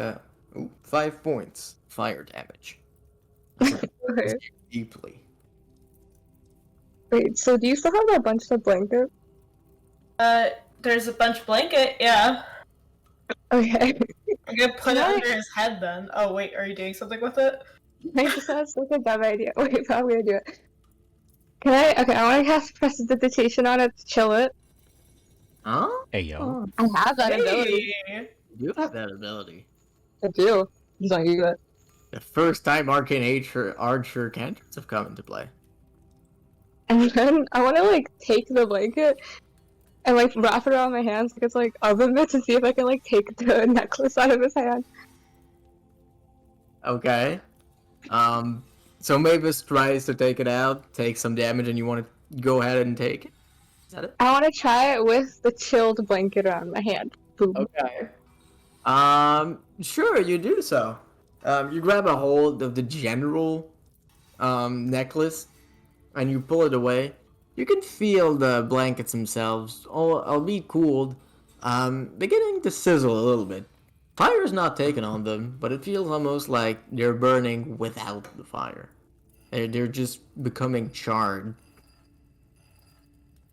Speaker 1: 5 points fire damage.
Speaker 4: Okay.
Speaker 1: Deeply.
Speaker 4: Wait, so do you still have a bunch of blankets?
Speaker 3: There's a bunch blanket, yeah.
Speaker 4: Okay.
Speaker 3: I'm gonna put it
Speaker 4: Can I-
Speaker 3: under his head then. Oh, wait, are you doing something with it?
Speaker 4: I just that's like a dumb idea. Wait, but I'm gonna do it. Can I? Okay, I want to cast prestidigitation on it to chill it.
Speaker 1: Huh?
Speaker 2: Hey yo.
Speaker 1: Oh,
Speaker 4: I have that ability.
Speaker 3: Hey!
Speaker 1: you have that ability.
Speaker 4: I do. Just don't use it.
Speaker 1: The first time arcane archer cantrips have come into play.
Speaker 4: And then I want to like take the blanket and like wrap it around my hands like it's like oven mitts to see if I can like take the necklace out of his hand.
Speaker 1: Okay. So Mavis tries to take it out, take some damage, and you want to go ahead and take it? Is that it?
Speaker 4: I want to try it with the chilled blanket around my hand. Boom.
Speaker 1: Okay. Sure, you do so. You grab a hold of the general necklace, and you pull it away. You can feel the blankets themselves, albeit cooled, beginning to sizzle a little bit. Fire is not taken on them, but it feels almost like they're burning without the fire. They're just becoming charred.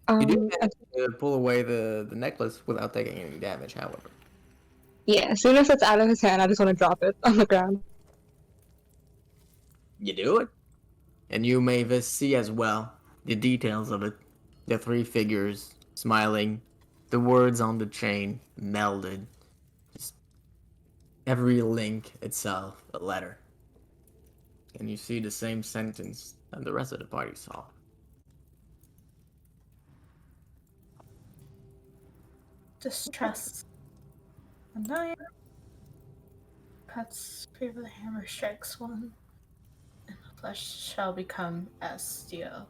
Speaker 1: You do
Speaker 4: Um,
Speaker 1: manage to pull away the necklace without taking any damage, however.
Speaker 4: yeah, as soon as it's out of his hand, I just want to drop it on the ground.
Speaker 1: You do it. And you, Mavis, see as well the details of it. The 3 figures smiling, the words on the chain melded. Just every link itself a letter. And you see the same sentence that the rest of the party saw.
Speaker 3: Distress. A 9. Cuts favor the hammer strikes 1. And the flesh shall become as steel.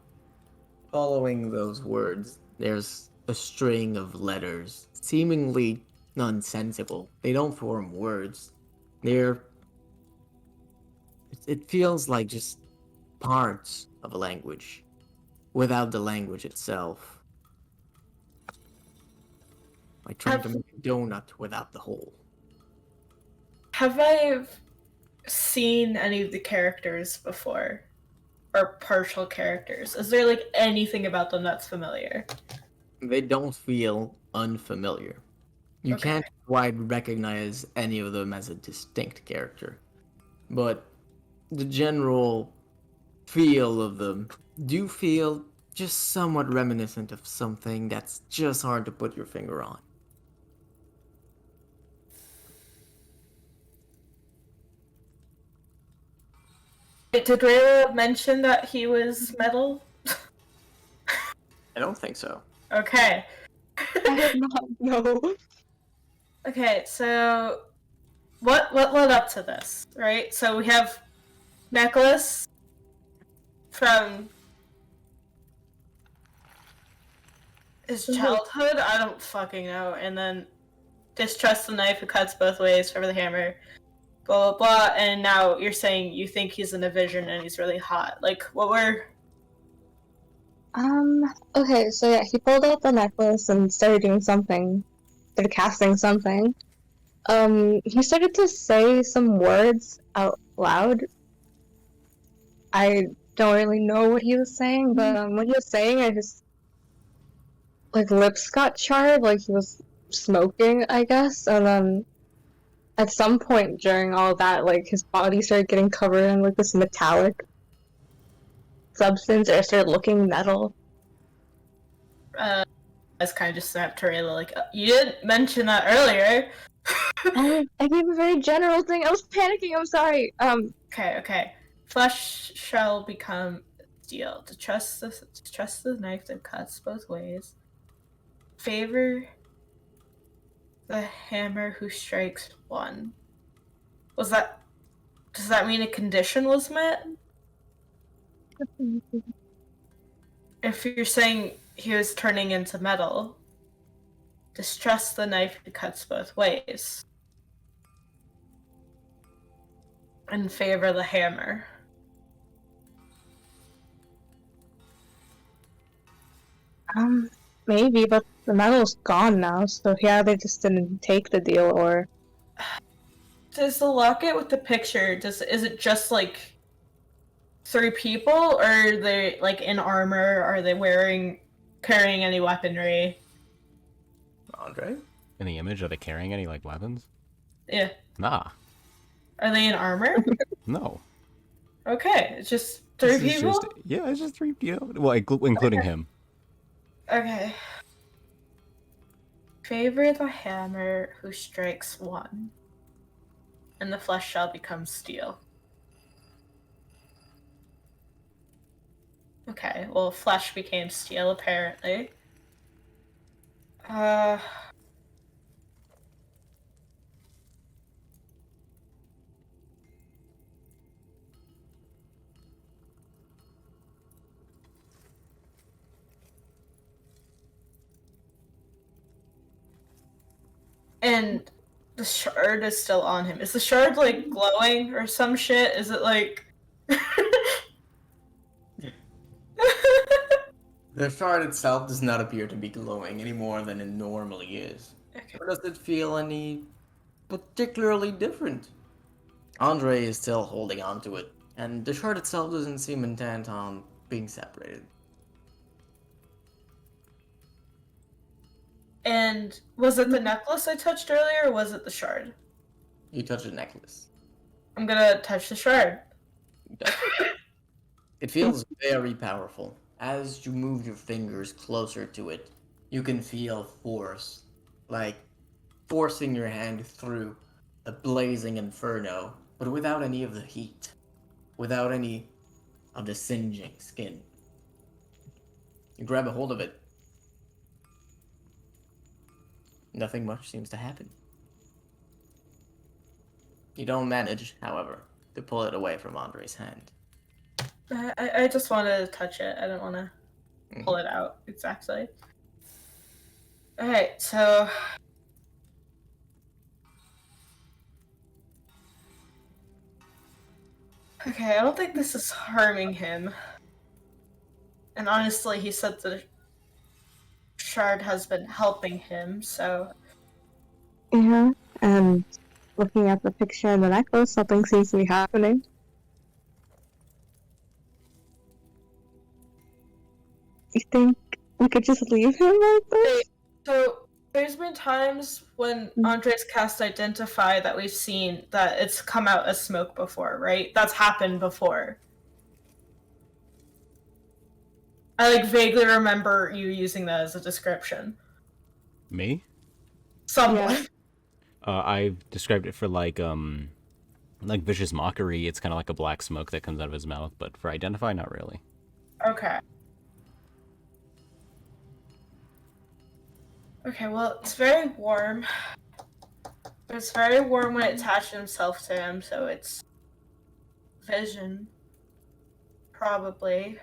Speaker 1: Following those words, there's a string of letters, seemingly nonsensical. They don't form words. It feels like just parts of a language, without the language itself. Like trying to make a donut without the hole.
Speaker 3: Have I seen any of the characters before? Or partial characters? Is there like anything about them that's familiar?
Speaker 1: They don't feel unfamiliar. You
Speaker 3: Okay.
Speaker 1: can't quite recognize any of them as a distinct character. But the general feel of them do feel just somewhat reminiscent of something that's just hard to put your finger on.
Speaker 3: Wait, did Rayla mention that he was metal?
Speaker 1: I don't think so.
Speaker 3: Okay.
Speaker 4: I did not know.
Speaker 3: Okay, so what led up to this, right? So we have necklace from his childhood. I don't fucking know. And then distrust the knife, who cuts both ways, favor the hammer, blah blah blah. And now you're saying you think he's in a vision and he's really hot. Like, what were?
Speaker 4: Okay, so yeah, he pulled out the necklace and started doing something. Started casting something. He started to say some words out loud. I don't really know what he was saying, but what he was saying, I just like lips got charred, like he was smoking, I guess. And then at some point during all that, like his body started getting covered in like this metallic substance, or it started looking metal.
Speaker 3: I was kind of just snapped to Rayla, like, you didn't mention that earlier.
Speaker 4: I gave a very general thing. I was panicking. I'm sorry.
Speaker 3: Okay. Flesh shall become steel. To trust the knife that cuts both ways. Favor the hammer who strikes one. Does that mean a condition was met? If you're saying he was turning into metal, distrust the knife that cuts both ways. And favor the hammer.
Speaker 4: Maybe, but the metal's gone now, so yeah, they just didn't take the deal, or...
Speaker 3: Does the locket with the picture, is it just like 3 people, or are they like in armor? Are they carrying any weaponry?
Speaker 1: Andre?
Speaker 2: In the image, are they carrying any like weapons?
Speaker 3: Yeah.
Speaker 2: Nah.
Speaker 3: Are they in armor?
Speaker 2: No.
Speaker 3: Okay, it's just 3
Speaker 2: This is
Speaker 3: people?
Speaker 2: it's just 3 people. Well, including
Speaker 3: Okay.
Speaker 2: him.
Speaker 3: Okay. Favor the hammer who strikes one, and the flesh shall become steel. Okay, well, flesh became steel, apparently. And the shard is still on him. Is the shard, like, glowing or some shit? Is it, like...
Speaker 1: The shard itself does not appear to be glowing any more than it normally is.
Speaker 3: Okay.
Speaker 1: Or does it feel any particularly different? Andre is still holding on to it, and the shard itself doesn't seem intent on being separated.
Speaker 3: And was it the necklace I touched earlier, or was it the shard?
Speaker 1: You touch the necklace.
Speaker 3: I'm gonna touch the shard.
Speaker 1: It feels very powerful. As you move your fingers closer to it, you can feel force, like forcing your hand through a blazing inferno, but without any of the heat, without any of the singeing skin. You grab a hold of it. Nothing much seems to happen. You don't manage, however, to pull it away from Andre's hand.
Speaker 3: I just wanted to touch it. I didn't want to pull it out, exactly. Alright, so... Okay, I don't think this is harming him. And honestly, he said the shard has been helping him, so...
Speaker 4: Yeah, and looking at the picture and the necklace, something seems to be happening. You think we could just leave him like this?
Speaker 3: So, there's been times when Andre's cast Identify that we've seen that it's come out as smoke before, right? That's happened before. I, like, vaguely remember you using that as a description.
Speaker 2: Me?
Speaker 3: Somewhat.
Speaker 4: Yeah.
Speaker 2: I've described it for like vicious mockery. It's kind of like a black smoke that comes out of his mouth, but for identify, not really.
Speaker 3: Okay. Okay, well, it's very warm. It's very warm when it attached himself to him, so it's vision. Probably.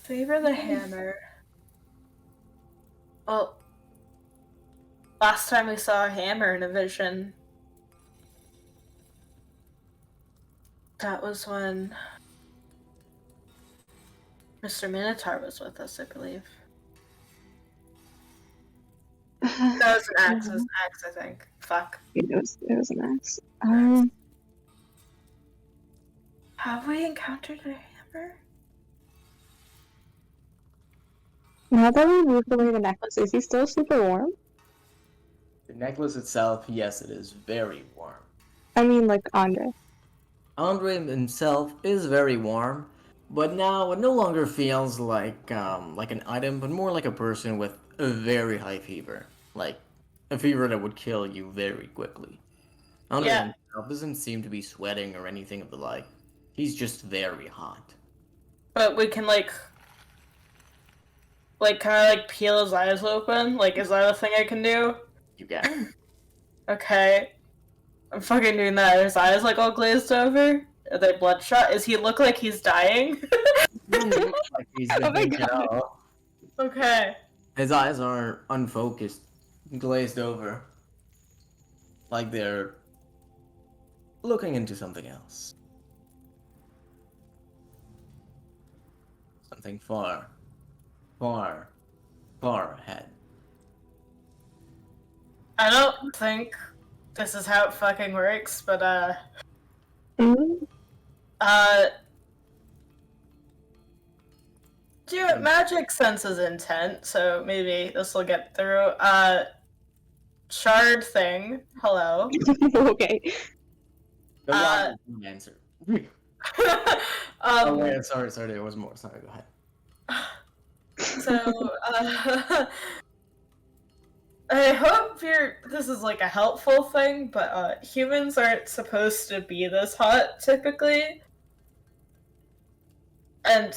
Speaker 3: Favor the hammer. Well, last time we saw a hammer in a vision, that was when Mr. Minotaur was with us, I believe. That was an axe. It was an axe, I think. Fuck.
Speaker 4: It was an axe.
Speaker 3: Have we encountered a hammer?
Speaker 4: Now that we moved away the necklace, is he still super warm?
Speaker 1: The necklace itself, yes, it is very warm.
Speaker 4: I mean, like Andre.
Speaker 1: Andre himself is very warm, but now it no longer feels like an item, but more like a person with a very high fever, like a fever that would kill you very quickly. Andre
Speaker 3: Yeah.
Speaker 1: himself doesn't seem to be sweating or anything of the like. He's just very hot.
Speaker 3: But we can kind of peel his eyes open. Like, is that a thing I can do?
Speaker 1: You can.
Speaker 3: Okay. I'm fucking doing that. Are his eyes all glazed over? Are they bloodshot? Does he look like he's dying?
Speaker 1: Doesn't look like he's been
Speaker 4: Oh my
Speaker 1: thinking,
Speaker 4: God.
Speaker 1: "Oh."
Speaker 3: Okay.
Speaker 1: His eyes are unfocused, glazed over, like they're looking into something else. Something far, far, far ahead.
Speaker 3: I don't think this is how it fucking works, but
Speaker 4: Mm-hmm.
Speaker 3: Magic senses intent, so maybe this will get through. Shard thing. Hello.
Speaker 4: Okay.
Speaker 1: Go on, answer. Oh
Speaker 3: um,
Speaker 1: wait, sorry, there was more. Sorry, go ahead.
Speaker 3: so, I hope this is a helpful thing, but humans aren't supposed to be this hot typically. And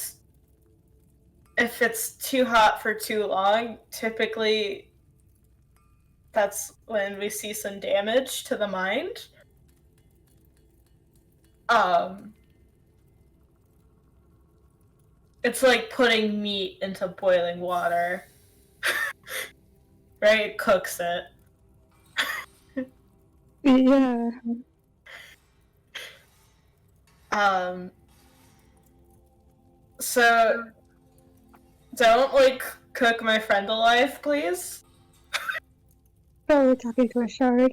Speaker 3: if it's too hot for too long, typically that's when we see some damage to the mind. It's like putting meat into boiling water. Right? It cooks it.
Speaker 4: Yeah.
Speaker 3: So don't cook my friend alive, please.
Speaker 4: Oh, we're talking to a shard.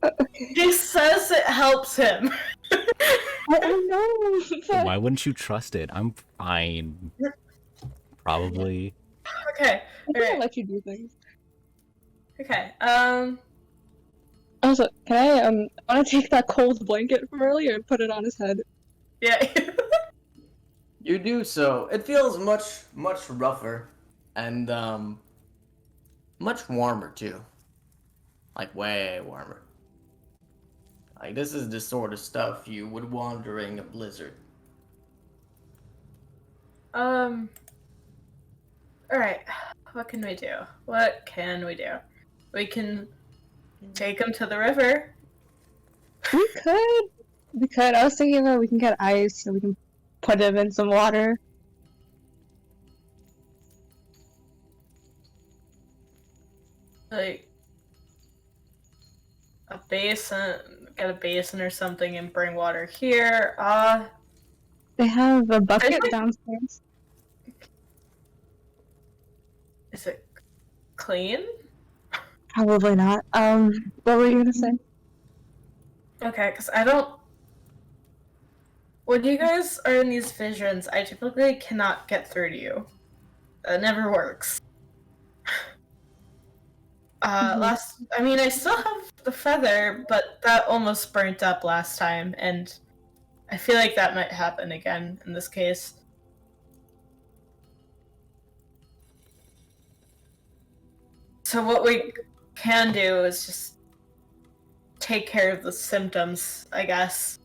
Speaker 4: Okay.
Speaker 3: He says it helps him.
Speaker 4: I know. But...
Speaker 2: Why wouldn't you trust it? I'm fine. Probably.
Speaker 3: Okay.
Speaker 4: I can't
Speaker 3: Alright.
Speaker 4: let you do things.
Speaker 3: Okay.
Speaker 4: Also, can I want to take that cold blanket from earlier and put it on his head?
Speaker 3: Yeah.
Speaker 1: You do so. It feels much rougher, and much warmer too. Like way warmer. Like this is the sort of stuff you would want during a blizzard.
Speaker 3: Alright. What can we do? We can take him to the river.
Speaker 4: We could. I was thinking that we can get ice and we can put him in some water.
Speaker 3: Like get a basin or something and bring water here.
Speaker 4: They have a bucket
Speaker 3: like-
Speaker 4: downstairs.
Speaker 3: Is it clean?
Speaker 4: Probably not. What were you gonna say?
Speaker 3: Okay, because I don't. When you guys are in these visions, I typically cannot get through to you. That never works. I still have the feather, but that almost burnt up last time, and I feel like that might happen again in this case. So what we can do is just take care of the symptoms, I guess.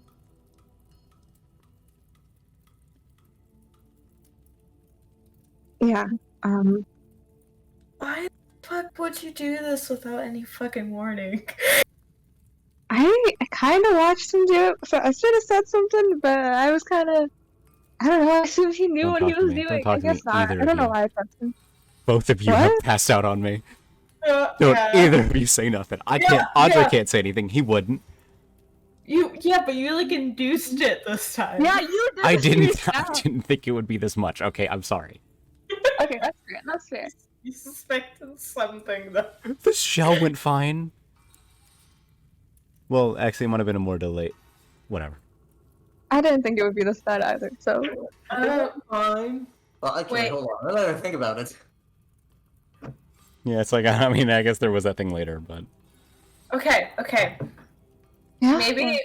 Speaker 4: Yeah.
Speaker 3: Why the fuck would you do this without any fucking warning?
Speaker 4: I kind of watched him do it, so I should have said something, but I was kind of I don't know. I assume he knew
Speaker 2: Don't
Speaker 4: what he
Speaker 2: talk to
Speaker 4: was
Speaker 2: me. Don't
Speaker 4: doing. I
Speaker 2: talk to me,
Speaker 4: guess not.
Speaker 2: either
Speaker 4: I
Speaker 2: of
Speaker 4: don't know
Speaker 2: you.
Speaker 4: why I trust him.
Speaker 2: Both of you have
Speaker 4: What?
Speaker 2: passed out on me. Don't
Speaker 3: Yeah.
Speaker 2: either of you say nothing. I can't. Audrey
Speaker 3: yeah.
Speaker 2: can't say anything. He wouldn't.
Speaker 3: Yeah, but you like induced it this time.
Speaker 4: Yeah, you did
Speaker 2: I
Speaker 4: this
Speaker 2: didn't. I
Speaker 4: yourself.
Speaker 2: didn't think it would be this much. Okay, I'm sorry.
Speaker 4: Okay, that's fair. That's fair.
Speaker 3: You suspected something though.
Speaker 2: The shell went fine. Well, actually, it might have been a more delay. Whatever.
Speaker 4: I didn't think it would be this bad either. So
Speaker 1: Fine. Well, actually,
Speaker 3: Wait.
Speaker 1: hold on. Let me think about it.
Speaker 2: Yeah, it's like I mean, I guess there was that thing later, but
Speaker 3: Okay.
Speaker 4: yeah.
Speaker 3: Maybe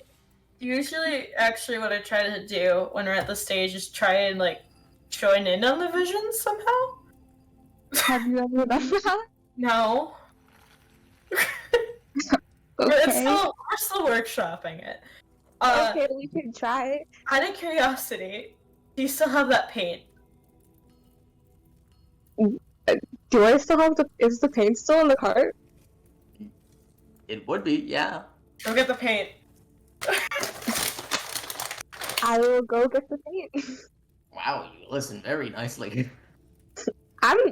Speaker 3: usually actually what I try to do when we're at the stage is try and like join in on the visions somehow.
Speaker 4: Have you ever done that?
Speaker 3: No.
Speaker 4: Okay.
Speaker 3: We're still workshopping it.
Speaker 4: Okay, we can try it.
Speaker 3: Out of curiosity, do you still have that paint?
Speaker 4: Do I still have the? Is the paint still in the cart?
Speaker 1: It would be, yeah.
Speaker 3: Go get the paint.
Speaker 4: I will go get the paint.
Speaker 1: Wow, you listen very nicely.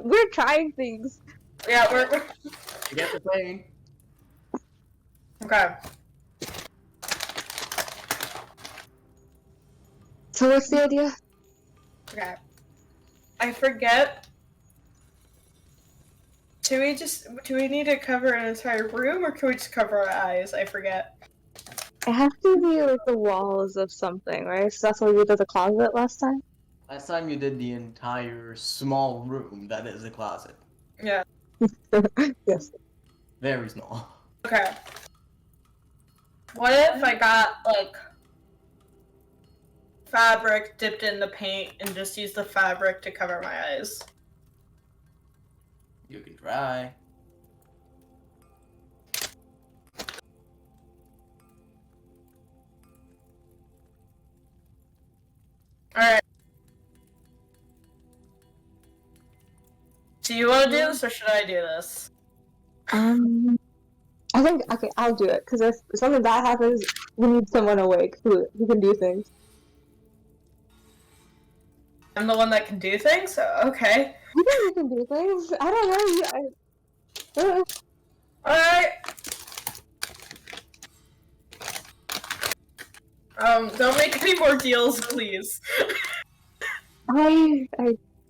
Speaker 4: We're trying things.
Speaker 3: Yeah, we're
Speaker 1: You get the plane.
Speaker 3: okay.
Speaker 4: So what's the idea?
Speaker 3: Okay. I forget. Do we need to cover an entire room or can we just cover our eyes? I forget.
Speaker 4: It has to be like the walls of something, right? So that's what we did the closet last time.
Speaker 1: Last time you did the entire small room that is a closet.
Speaker 3: Yeah.
Speaker 4: Yes.
Speaker 1: Very small.
Speaker 3: Okay. What if I got like fabric dipped in the paint and just use the fabric to cover my eyes?
Speaker 1: You can try.
Speaker 3: Alright. Do you want to do this or should I do this?
Speaker 4: I think okay, I'll do it because if something bad happens, we need someone awake who can do things.
Speaker 3: I'm the one that can do things? Okay.
Speaker 4: You know you can do things. I don't know.
Speaker 3: Alright. Don't make any more deals, please.
Speaker 4: I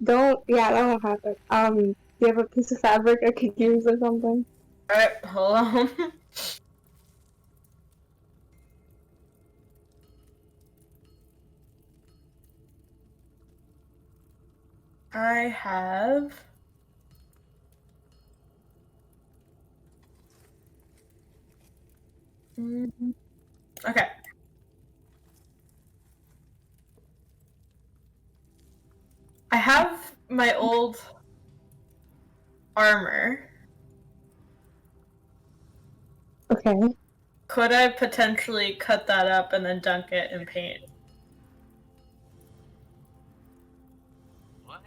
Speaker 4: don't. Yeah, that won't happen. Do you have a piece of fabric I could use or something?
Speaker 3: Alright, hold on. I have... Okay. I have my old armor.
Speaker 4: Okay.
Speaker 3: Could I potentially cut that up and then dunk it in paint?
Speaker 1: What?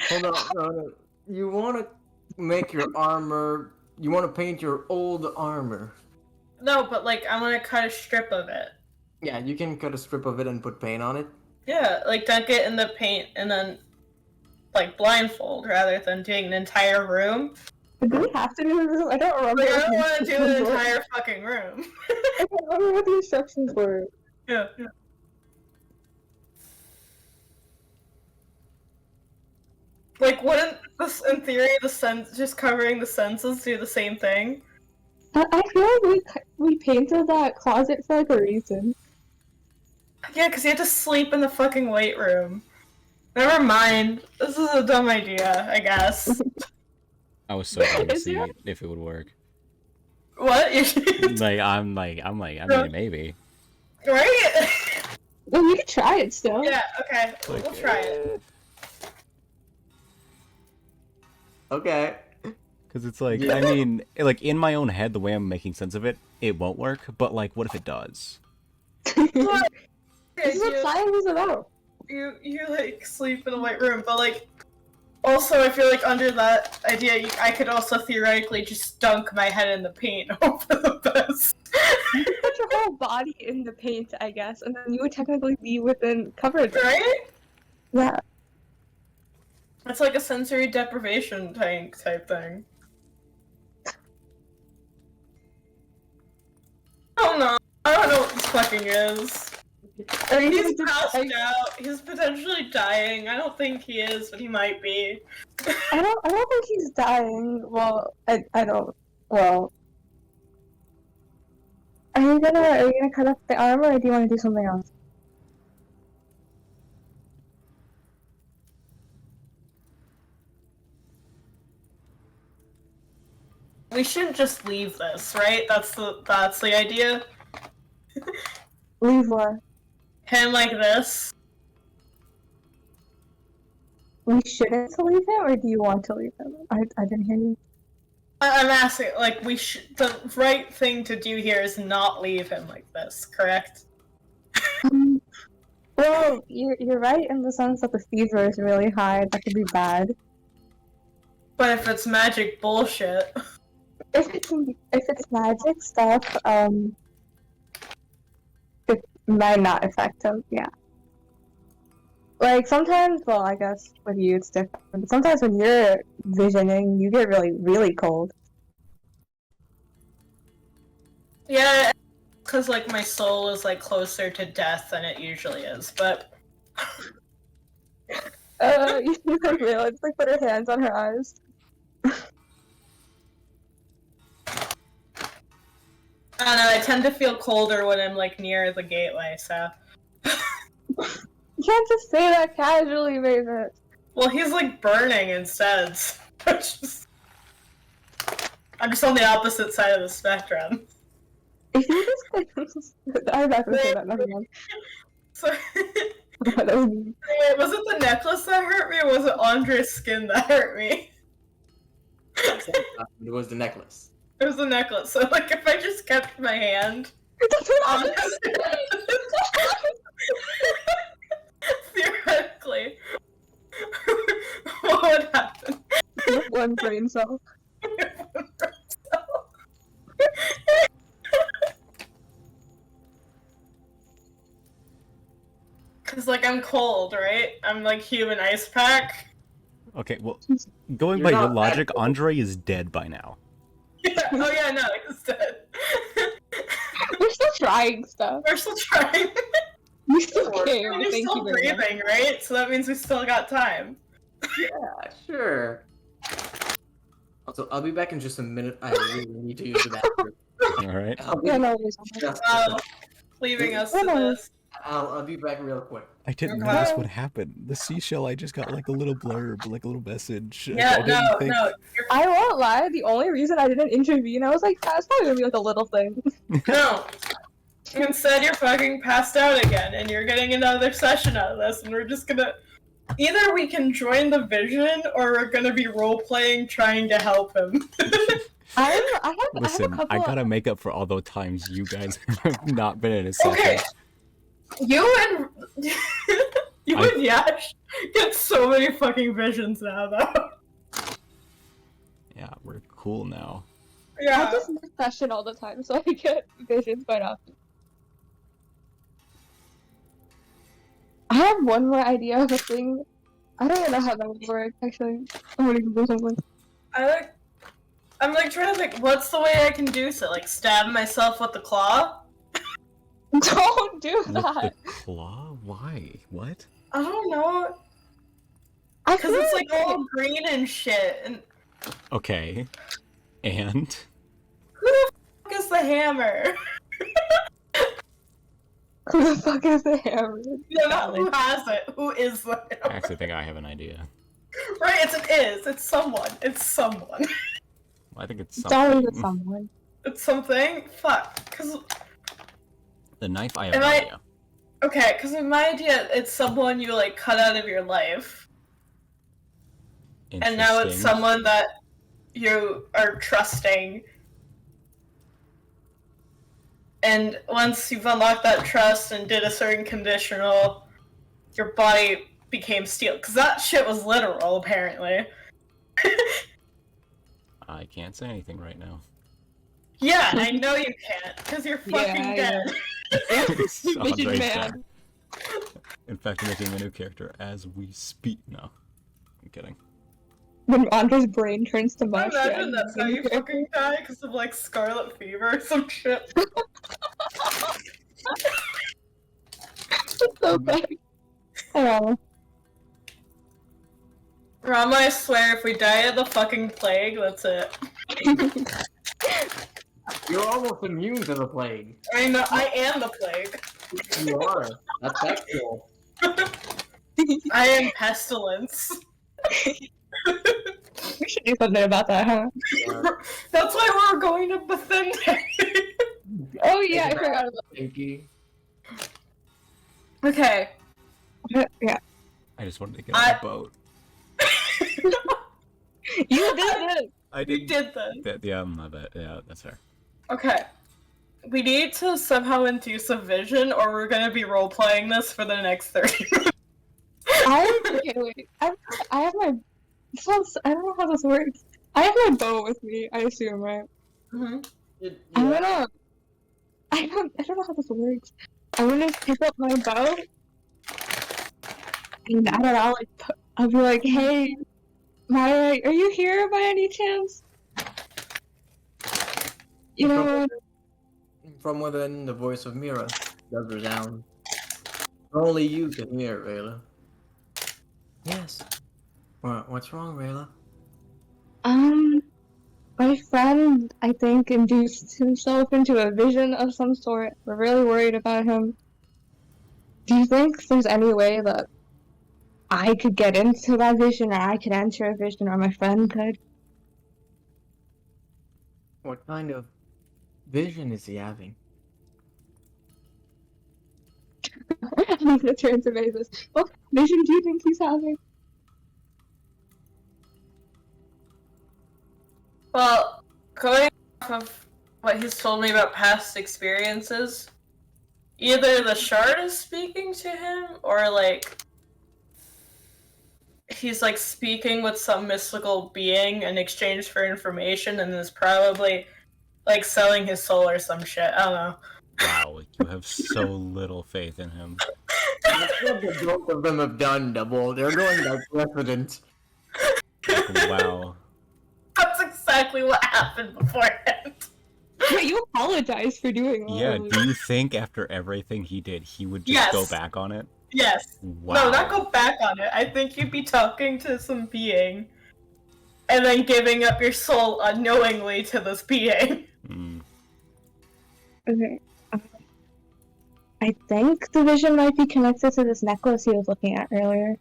Speaker 1: Hold on, no. You want to make your armor... You want to paint your old armor.
Speaker 3: No, but like, I'm gonna cut a strip of it.
Speaker 1: Yeah, you can cut a strip of it and put paint on it.
Speaker 3: Yeah, like dunk it in the paint and then, like, blindfold rather than doing an entire room.
Speaker 4: Do we have to do the room? I don't remember.
Speaker 3: Like, I
Speaker 4: what
Speaker 3: don't
Speaker 4: the
Speaker 3: want to do an
Speaker 4: instructions were.
Speaker 3: entire fucking room.
Speaker 4: I don't remember what the instructions were.
Speaker 3: Yeah. Like, wouldn't this, in theory, the sense just covering the senses do the same thing?
Speaker 4: I feel like we painted that closet for like a reason.
Speaker 3: Yeah, because you have to sleep in the fucking weight room. Never mind. This is a dumb idea, I guess.
Speaker 2: I was so glad to
Speaker 4: Is
Speaker 2: see
Speaker 4: there-
Speaker 2: if it would work.
Speaker 3: What?
Speaker 2: I mean, maybe.
Speaker 3: Right?
Speaker 4: Well, we could try it still.
Speaker 3: Yeah, okay. We'll try it.
Speaker 1: Okay.
Speaker 2: Because it's like,
Speaker 1: Yeah.
Speaker 2: I mean, like in my own head, the way I'm making sense of it, it won't work. But like, what if it does?
Speaker 3: What?
Speaker 4: This is what science is about.
Speaker 3: You like sleep in a white room, but like Also, I feel like under that idea, I could also theoretically just dunk my head in the paint over the best.
Speaker 4: You could put your whole body in the paint, I guess, and then you would technically be within covered.
Speaker 3: Right?
Speaker 4: Yeah.
Speaker 3: It's like a sensory deprivation tank type thing. I don't know. I don't know what this fucking is.
Speaker 4: Or you
Speaker 3: He's
Speaker 4: could just,
Speaker 3: passed
Speaker 4: like,
Speaker 3: out. He's potentially dying. I don't think he is, but he might be.
Speaker 4: I don't think he's dying. Well, I don't. Well, are you gonna cut off the arm, or do you want to do something else?
Speaker 3: We shouldn't just leave this, right? That's the idea.
Speaker 4: Leave what?
Speaker 3: Him like this.
Speaker 4: We shouldn't to leave him, or do you want to leave him? I didn't hear you.
Speaker 3: I'm asking, like, the right thing to do here is not leave him like this, correct?
Speaker 4: Well, you're right in the sense that the fever is really high. That could be bad.
Speaker 3: But if it's magic bullshit.
Speaker 4: If it's magic stuff, it might not affect him. Yeah. Like sometimes, well, I guess with you it's different. But sometimes when you're visioning, you get really, really cold.
Speaker 3: Yeah, because, like, my soul is, like, closer to death than it usually is, but...
Speaker 4: You like real. Just like put her hands on her eyes.
Speaker 3: I don't know, I tend to feel colder when I'm, like, near the gateway, so...
Speaker 4: You can't just say that casually, Maven.
Speaker 3: Well, he's, like, burning instead, so I'm just on the opposite side of the spectrum.
Speaker 4: If you just I'm not gonna say that. Never mind.
Speaker 3: So...
Speaker 4: That was mean.
Speaker 3: Wait, was it the necklace that hurt me, or was it Andre's skin that hurt me?
Speaker 1: It was the necklace.
Speaker 3: It was the necklace, so, like, if I just kept my hand... Theoretically, what would happen?
Speaker 4: One brain cell.
Speaker 3: Cause, like, I'm cold, right? I'm like human ice pack.
Speaker 2: Okay, well, going
Speaker 1: You're
Speaker 2: by your
Speaker 1: not
Speaker 2: logic,
Speaker 1: that cold.
Speaker 2: Andre is dead by now.
Speaker 3: Yeah. Oh yeah, no, he's dead.
Speaker 4: We're still trying stuff.
Speaker 3: We're still trying.
Speaker 4: We still care.
Speaker 3: You're
Speaker 4: Thank
Speaker 3: still
Speaker 4: you very much.
Speaker 3: breathing, right? So that means we still got time.
Speaker 1: Yeah, sure. Also, I'll be back in just a minute. I really need to use the bathroom.
Speaker 2: Alright.
Speaker 1: I'll be,
Speaker 4: Yeah, no, there's
Speaker 1: just,
Speaker 3: Oh, leaving us to this.
Speaker 1: I'll be back real quick.
Speaker 2: I didn't know this would happen. The seashell, I just got like a little blurb, like a little message. I
Speaker 3: Yeah,
Speaker 2: didn't think...
Speaker 3: no, you're
Speaker 4: I won't lie, the only reason I didn't intervene, I was like, that's probably gonna be like a little thing.
Speaker 3: no. Instead, you're fucking passed out again, and you're getting another session out of this, and we're just gonna... Either we can join the vision, or we're gonna be role-playing trying to help him.
Speaker 4: I have
Speaker 2: Listen,
Speaker 4: a couple
Speaker 2: I gotta make up for all those times you guys have not been in a session.
Speaker 3: Okay. You and... you and Yash get so many fucking visions now, though.
Speaker 2: Yeah, we're cool now.
Speaker 4: I
Speaker 3: Yeah.
Speaker 4: just miss session all the time, so I get visions quite often. I have one more idea of a thing. I don't even know how that would work, actually. I'm gonna do something.
Speaker 3: I'm like trying to think, what's the way I can do so? Like stab myself with the claw?
Speaker 4: Don't do
Speaker 2: With
Speaker 4: that!
Speaker 2: the claw? Why? What?
Speaker 3: I don't know.
Speaker 4: I
Speaker 3: Because
Speaker 4: feel
Speaker 3: it's like all green and shit. And
Speaker 2: Okay. And?
Speaker 3: who the fuck is the hammer?
Speaker 4: who the fuck is the hammer?
Speaker 3: No, not who has it. Who is the
Speaker 2: I
Speaker 3: hammer?
Speaker 2: actually think I have an idea.
Speaker 3: Right, it's an is. It's someone. It's someone.
Speaker 2: I think it's
Speaker 4: It's always with
Speaker 2: something.
Speaker 4: someone.
Speaker 3: It's something? Fuck. Because,
Speaker 2: The knife, I have
Speaker 3: Am
Speaker 2: no
Speaker 3: I-
Speaker 2: idea.
Speaker 3: okay, because in my idea, it's someone you like cut out of your life. And now it's
Speaker 2: Interesting.
Speaker 3: someone that you are trusting. And once you've unlocked that trust and did a certain conditional, your body became steel, because that shit was literal, apparently.
Speaker 2: I can't say anything right now.
Speaker 3: Yeah, I know you can't, because you're fucking
Speaker 4: Yeah,
Speaker 3: dead.
Speaker 2: It's
Speaker 4: Making
Speaker 2: Andre's
Speaker 4: mad.
Speaker 2: dead. In fact, making a new character as we speak. No, I'm kidding.
Speaker 4: When Andre's brain turns to mush, yeah,
Speaker 3: Imagine that's how you fucking die, because of like scarlet fever or some shit.
Speaker 4: It's so bad. I don't know.
Speaker 3: Rama, I swear, if we die of the fucking plague, that's it.
Speaker 1: You're almost immune to the plague.
Speaker 3: I know, I am the plague.
Speaker 1: You are. That's sexual.
Speaker 3: I am pestilence.
Speaker 4: We should do something about that, huh?
Speaker 1: Yeah.
Speaker 3: That's why we're going to Bethesda.
Speaker 4: Oh yeah, I forgot about
Speaker 1: Pinky.
Speaker 3: Okay.
Speaker 4: that. Yeah.
Speaker 2: I just wanted to get on a boat.
Speaker 4: You did it!
Speaker 2: I
Speaker 3: You did that.
Speaker 2: Yeah, my bad. Yeah, that's fair.
Speaker 3: Okay. We need to somehow induce a vision, or we're gonna be role-playing this for the next 30 minutes.
Speaker 4: Okay, wait. I have my... This sounds... I don't know how this works. I have my bow with me, I assume, right?
Speaker 3: Mm-hmm.
Speaker 4: I'm gonna... I don't know how this works. I'm gonna pick up my bow, and I don't know, like, I'll be like, hey, Maya, are you here by any chance? You know...
Speaker 1: From within, the voice of Mira does resound. Only you can hear it, Rayla. Yes. What's wrong, Rayla?
Speaker 4: My friend, I think, induced himself into a vision of some sort. We're really worried about him. Do you think there's any way that I could get into that vision, or I could enter a vision, or my friend could?
Speaker 1: What kind of vision is he having?
Speaker 4: I'm gonna turn to Mavis. What vision do you think he's having?
Speaker 3: Well, going off of what he's told me about past experiences, either the shard is speaking to him, or like he's like speaking with some mystical being in exchange for information, and is probably like selling his soul or some shit. I don't know.
Speaker 2: Wow, you have so little faith in him.
Speaker 1: That's what the both of them have done, Double. They're going by precedent.
Speaker 2: Like, wow.
Speaker 3: That's exactly what happened beforehand.
Speaker 4: Yeah, you apologize for doing that.
Speaker 2: Yeah, do you think after everything he did, he would just
Speaker 3: Yes.
Speaker 2: go back on it?
Speaker 3: Yes.
Speaker 2: Wow.
Speaker 3: No, not go back on it. I think you'd be talking to some being, and then giving up your soul unknowingly to this being.
Speaker 2: Mm.
Speaker 4: Okay. I think the vision might be connected to this necklace he was looking at earlier.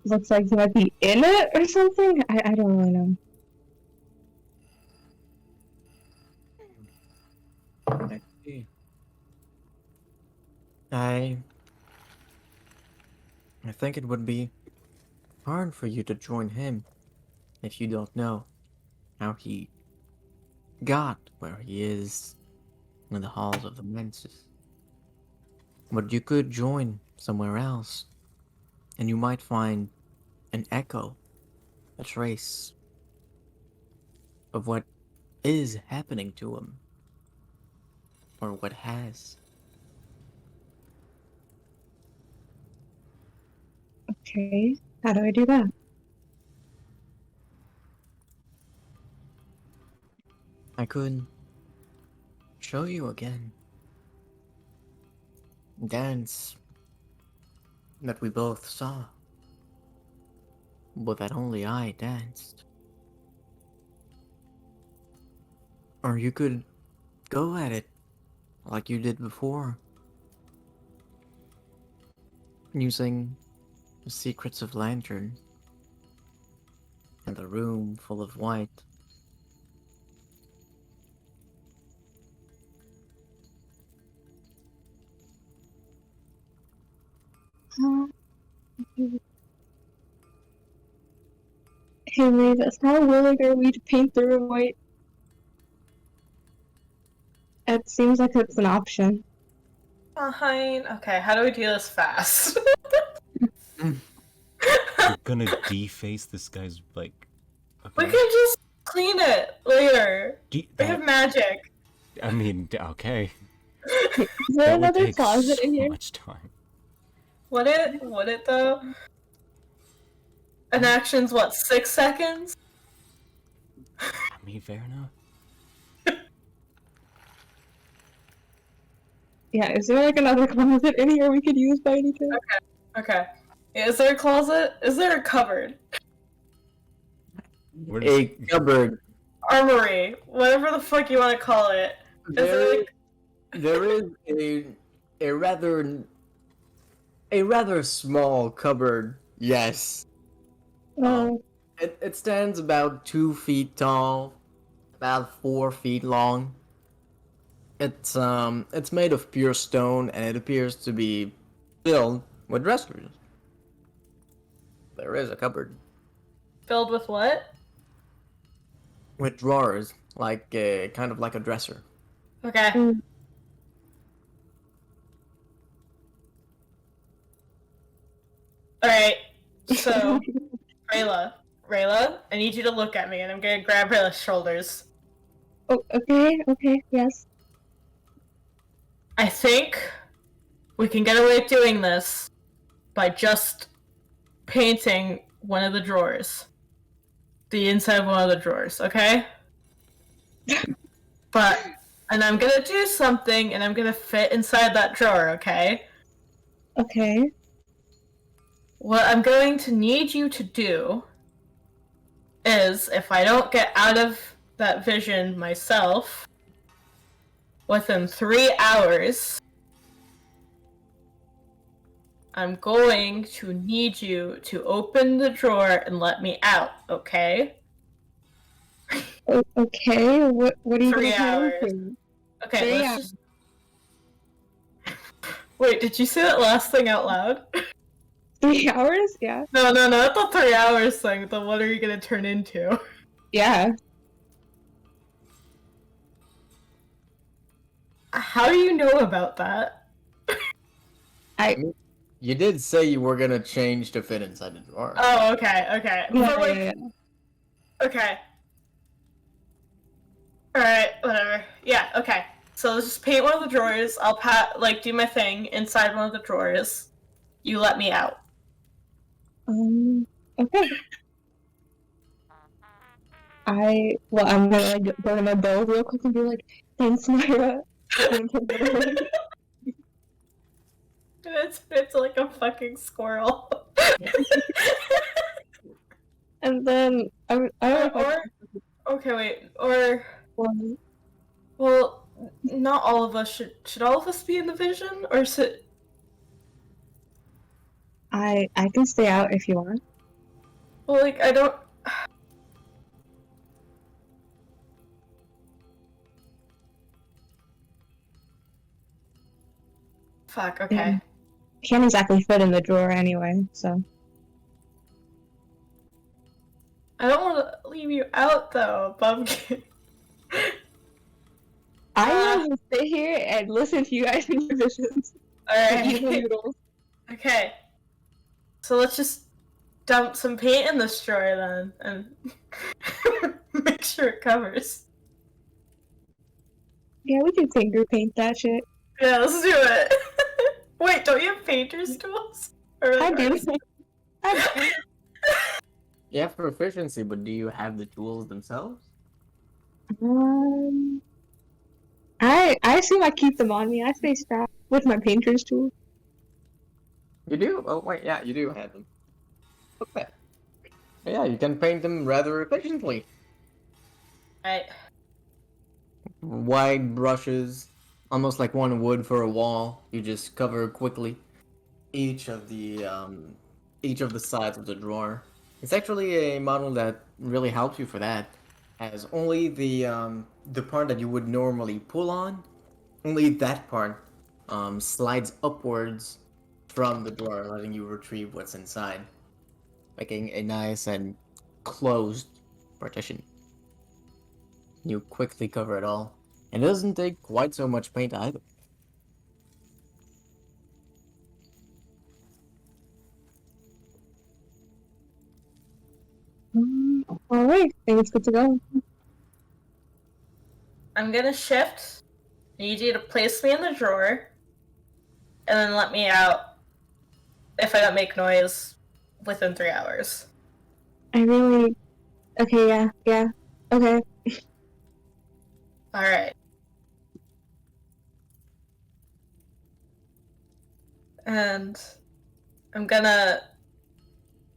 Speaker 4: Looks like he might be in it or something? I don't really know.
Speaker 1: I see. I think it would be hard for you to join him if you don't know how he got where he is in the halls of the Menses. But you could join somewhere else, and you might find an echo, a trace of what is happening to him, or what has.
Speaker 4: Okay, how do I do that?
Speaker 1: I could show you again. Dance that we both saw, but that only I danced. Or you could go at it like you did before, using the secrets of Lantern and the room full of white.
Speaker 4: Hey Mavis, how willing are we to paint the room white? It seems like it's an option.
Speaker 3: behind. Okay, how do we do this fast?
Speaker 2: You're gonna deface this guy's like.
Speaker 3: We
Speaker 2: Okay.
Speaker 3: can just clean it later. We have
Speaker 2: That.
Speaker 3: magic.
Speaker 2: I mean, okay.
Speaker 4: Is there
Speaker 2: That would
Speaker 4: another
Speaker 2: take
Speaker 4: closet
Speaker 2: so
Speaker 4: in here?
Speaker 2: much time.
Speaker 3: Would it? Would it though? An action's what, 6 seconds?
Speaker 2: I mean, fair enough.
Speaker 4: Yeah, is there like another closet in here we could use by any chance?
Speaker 3: Okay. Is there a closet? Is there a cupboard?
Speaker 1: A cupboard.
Speaker 3: Armory? Whatever the fuck you want to call it.
Speaker 1: There, there is a rather small cupboard. Yes.
Speaker 4: Oh,
Speaker 1: It stands about 2 feet tall, about 4 feet long. It's made of pure stone, and it appears to be filled with dressers. There is a cupboard
Speaker 3: Filled with what?
Speaker 1: with drawers, like kind of like a dresser.
Speaker 3: Okay.
Speaker 4: mm,
Speaker 3: Alright. So, Rayla, I need you to look at me, and I'm gonna grab Rayla's shoulders.
Speaker 4: oh, okay, yes.
Speaker 3: I think we can get away with doing this by just painting one of the drawers. The inside of one of the drawers, okay? And I'm gonna do something, and I'm gonna fit inside that drawer, okay?
Speaker 4: Okay.
Speaker 3: What I'm going to need you to do is, if I don't get out of that vision myself, within 3 hours, I'm going to need you to open the drawer and let me out, okay?
Speaker 4: Okay, what are you
Speaker 3: 3
Speaker 4: gonna turn
Speaker 3: hours.
Speaker 4: into?
Speaker 3: Okay,
Speaker 4: 3
Speaker 3: let's
Speaker 4: hours.
Speaker 3: just... Wait, did you say that last thing out loud?
Speaker 4: 3 hours? Yeah.
Speaker 3: No, not the 3 hours thing, the what are you gonna turn into?
Speaker 4: Yeah.
Speaker 3: How do you know about that?
Speaker 1: You did say you were gonna change to fit inside the drawer.
Speaker 3: Oh, okay.
Speaker 4: Yeah,
Speaker 3: But, like,
Speaker 4: yeah.
Speaker 3: okay. Alright, whatever. Yeah, okay. So let's just paint one of the drawers. I'll do my thing inside one of the drawers. You let me out.
Speaker 4: Okay. I'm gonna like go to my bow real quick and be like, thanks, Myra.
Speaker 3: It's like a fucking squirrel.
Speaker 4: And then I don't know if
Speaker 3: Okay, wait. Or
Speaker 4: I
Speaker 3: well, not all of us should all of us be in the vision, or should
Speaker 4: I can stay out if you want.
Speaker 3: well, like I don't. Fuck. Okay.
Speaker 4: Yeah. Can't exactly fit in the drawer anyway, so.
Speaker 3: I don't want to leave you out though, Pumpkin.
Speaker 4: I want to stay here and listen to you guys in your visions. And eat the
Speaker 3: Alright.
Speaker 4: noodles.
Speaker 3: Okay. So let's just dump some paint in this drawer then, and make sure it covers.
Speaker 4: Yeah, we can finger paint that shit.
Speaker 3: Yeah, let's do it. Wait, don't you have painter's tools? Or
Speaker 4: I do.
Speaker 1: You have proficiency, but do you have the tools themselves?
Speaker 4: I assume I keep them on me. I stay strapped with my painter's tool.
Speaker 1: You do? Oh wait, yeah, you do have them. Okay. Yeah, you can paint them rather efficiently.
Speaker 3: Right.
Speaker 1: Wide brushes, almost like one would for a wall. You just cover quickly each of the sides of the drawer. It's actually a model that really helps you for that. As only the part that you would normally pull on, only that part slides upwards from the drawer, letting you retrieve what's inside, making a nice and closed partition. You quickly cover it all, and it doesn't take quite so much paint either.
Speaker 4: Alright, I think it's good to go.
Speaker 3: I'm gonna shift. Need you to place me in the drawer, and then let me out if I don't make noise within 3 hours.
Speaker 4: I really. Okay, yeah. Okay.
Speaker 3: Alright. And I'm gonna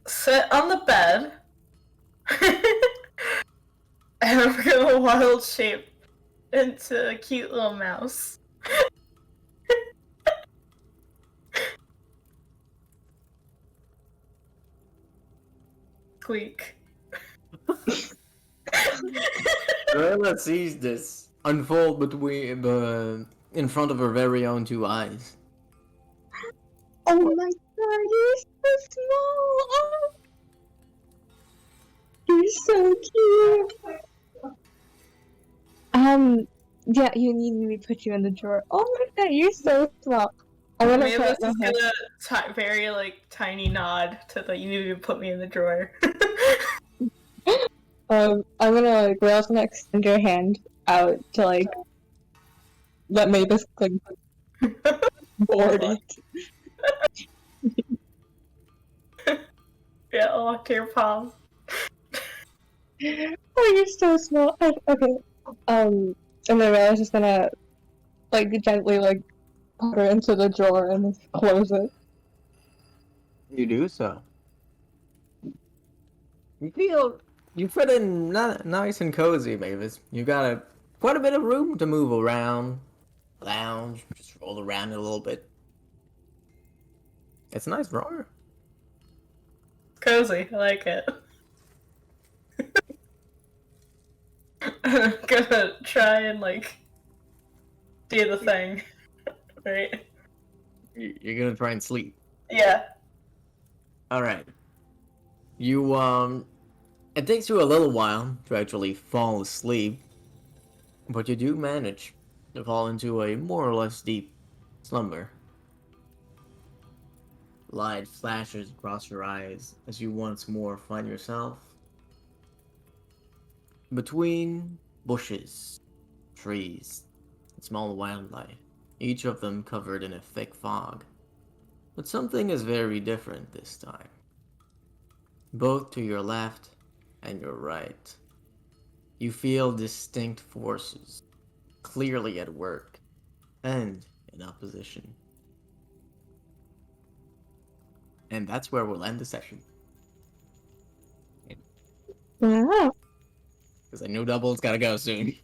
Speaker 3: sit on the bed, and I'm gonna wild shape into a cute little mouse. Squeak.
Speaker 1: Rayla sees this unfold between in front of her very own two eyes.
Speaker 4: Oh my god, you're so small! Oh, you're so cute! Yeah, you need me to put you in the drawer. Oh my god, you're so small. I'm gonna
Speaker 3: Mavis
Speaker 4: put my
Speaker 3: is
Speaker 4: hand.
Speaker 3: gonna very tiny nod to the you need to put me in the drawer.
Speaker 4: I'm gonna Rail's gonna extend your hand out to let Mavis board it.
Speaker 3: Yeah, I'll walk to your palm.
Speaker 4: Oh, you're so small. Okay. And then Rail's just gonna gently put her into the drawer and then close it.
Speaker 1: You do so. You feel you fit in nice and cozy, Mavis. You got quite a bit of room to move around, lounge, just roll around a little bit. It's a nice drawer.
Speaker 3: Cozy, I like it. I'm gonna try and do the thing. Right?
Speaker 1: You're gonna try and sleep.
Speaker 3: Yeah.
Speaker 1: All right. You it takes you a little while to actually fall asleep, but you do manage to fall into a more or less deep slumber. Light flashes across your eyes as you once more find yourself between bushes, trees, and small wildlife, each of them covered in a thick fog. But something is very different this time. Both to your left and your right, you feel distinct forces, clearly at work and in opposition. And that's where we'll end the session.
Speaker 4: Wow.
Speaker 1: Because I know Double's gotta go soon.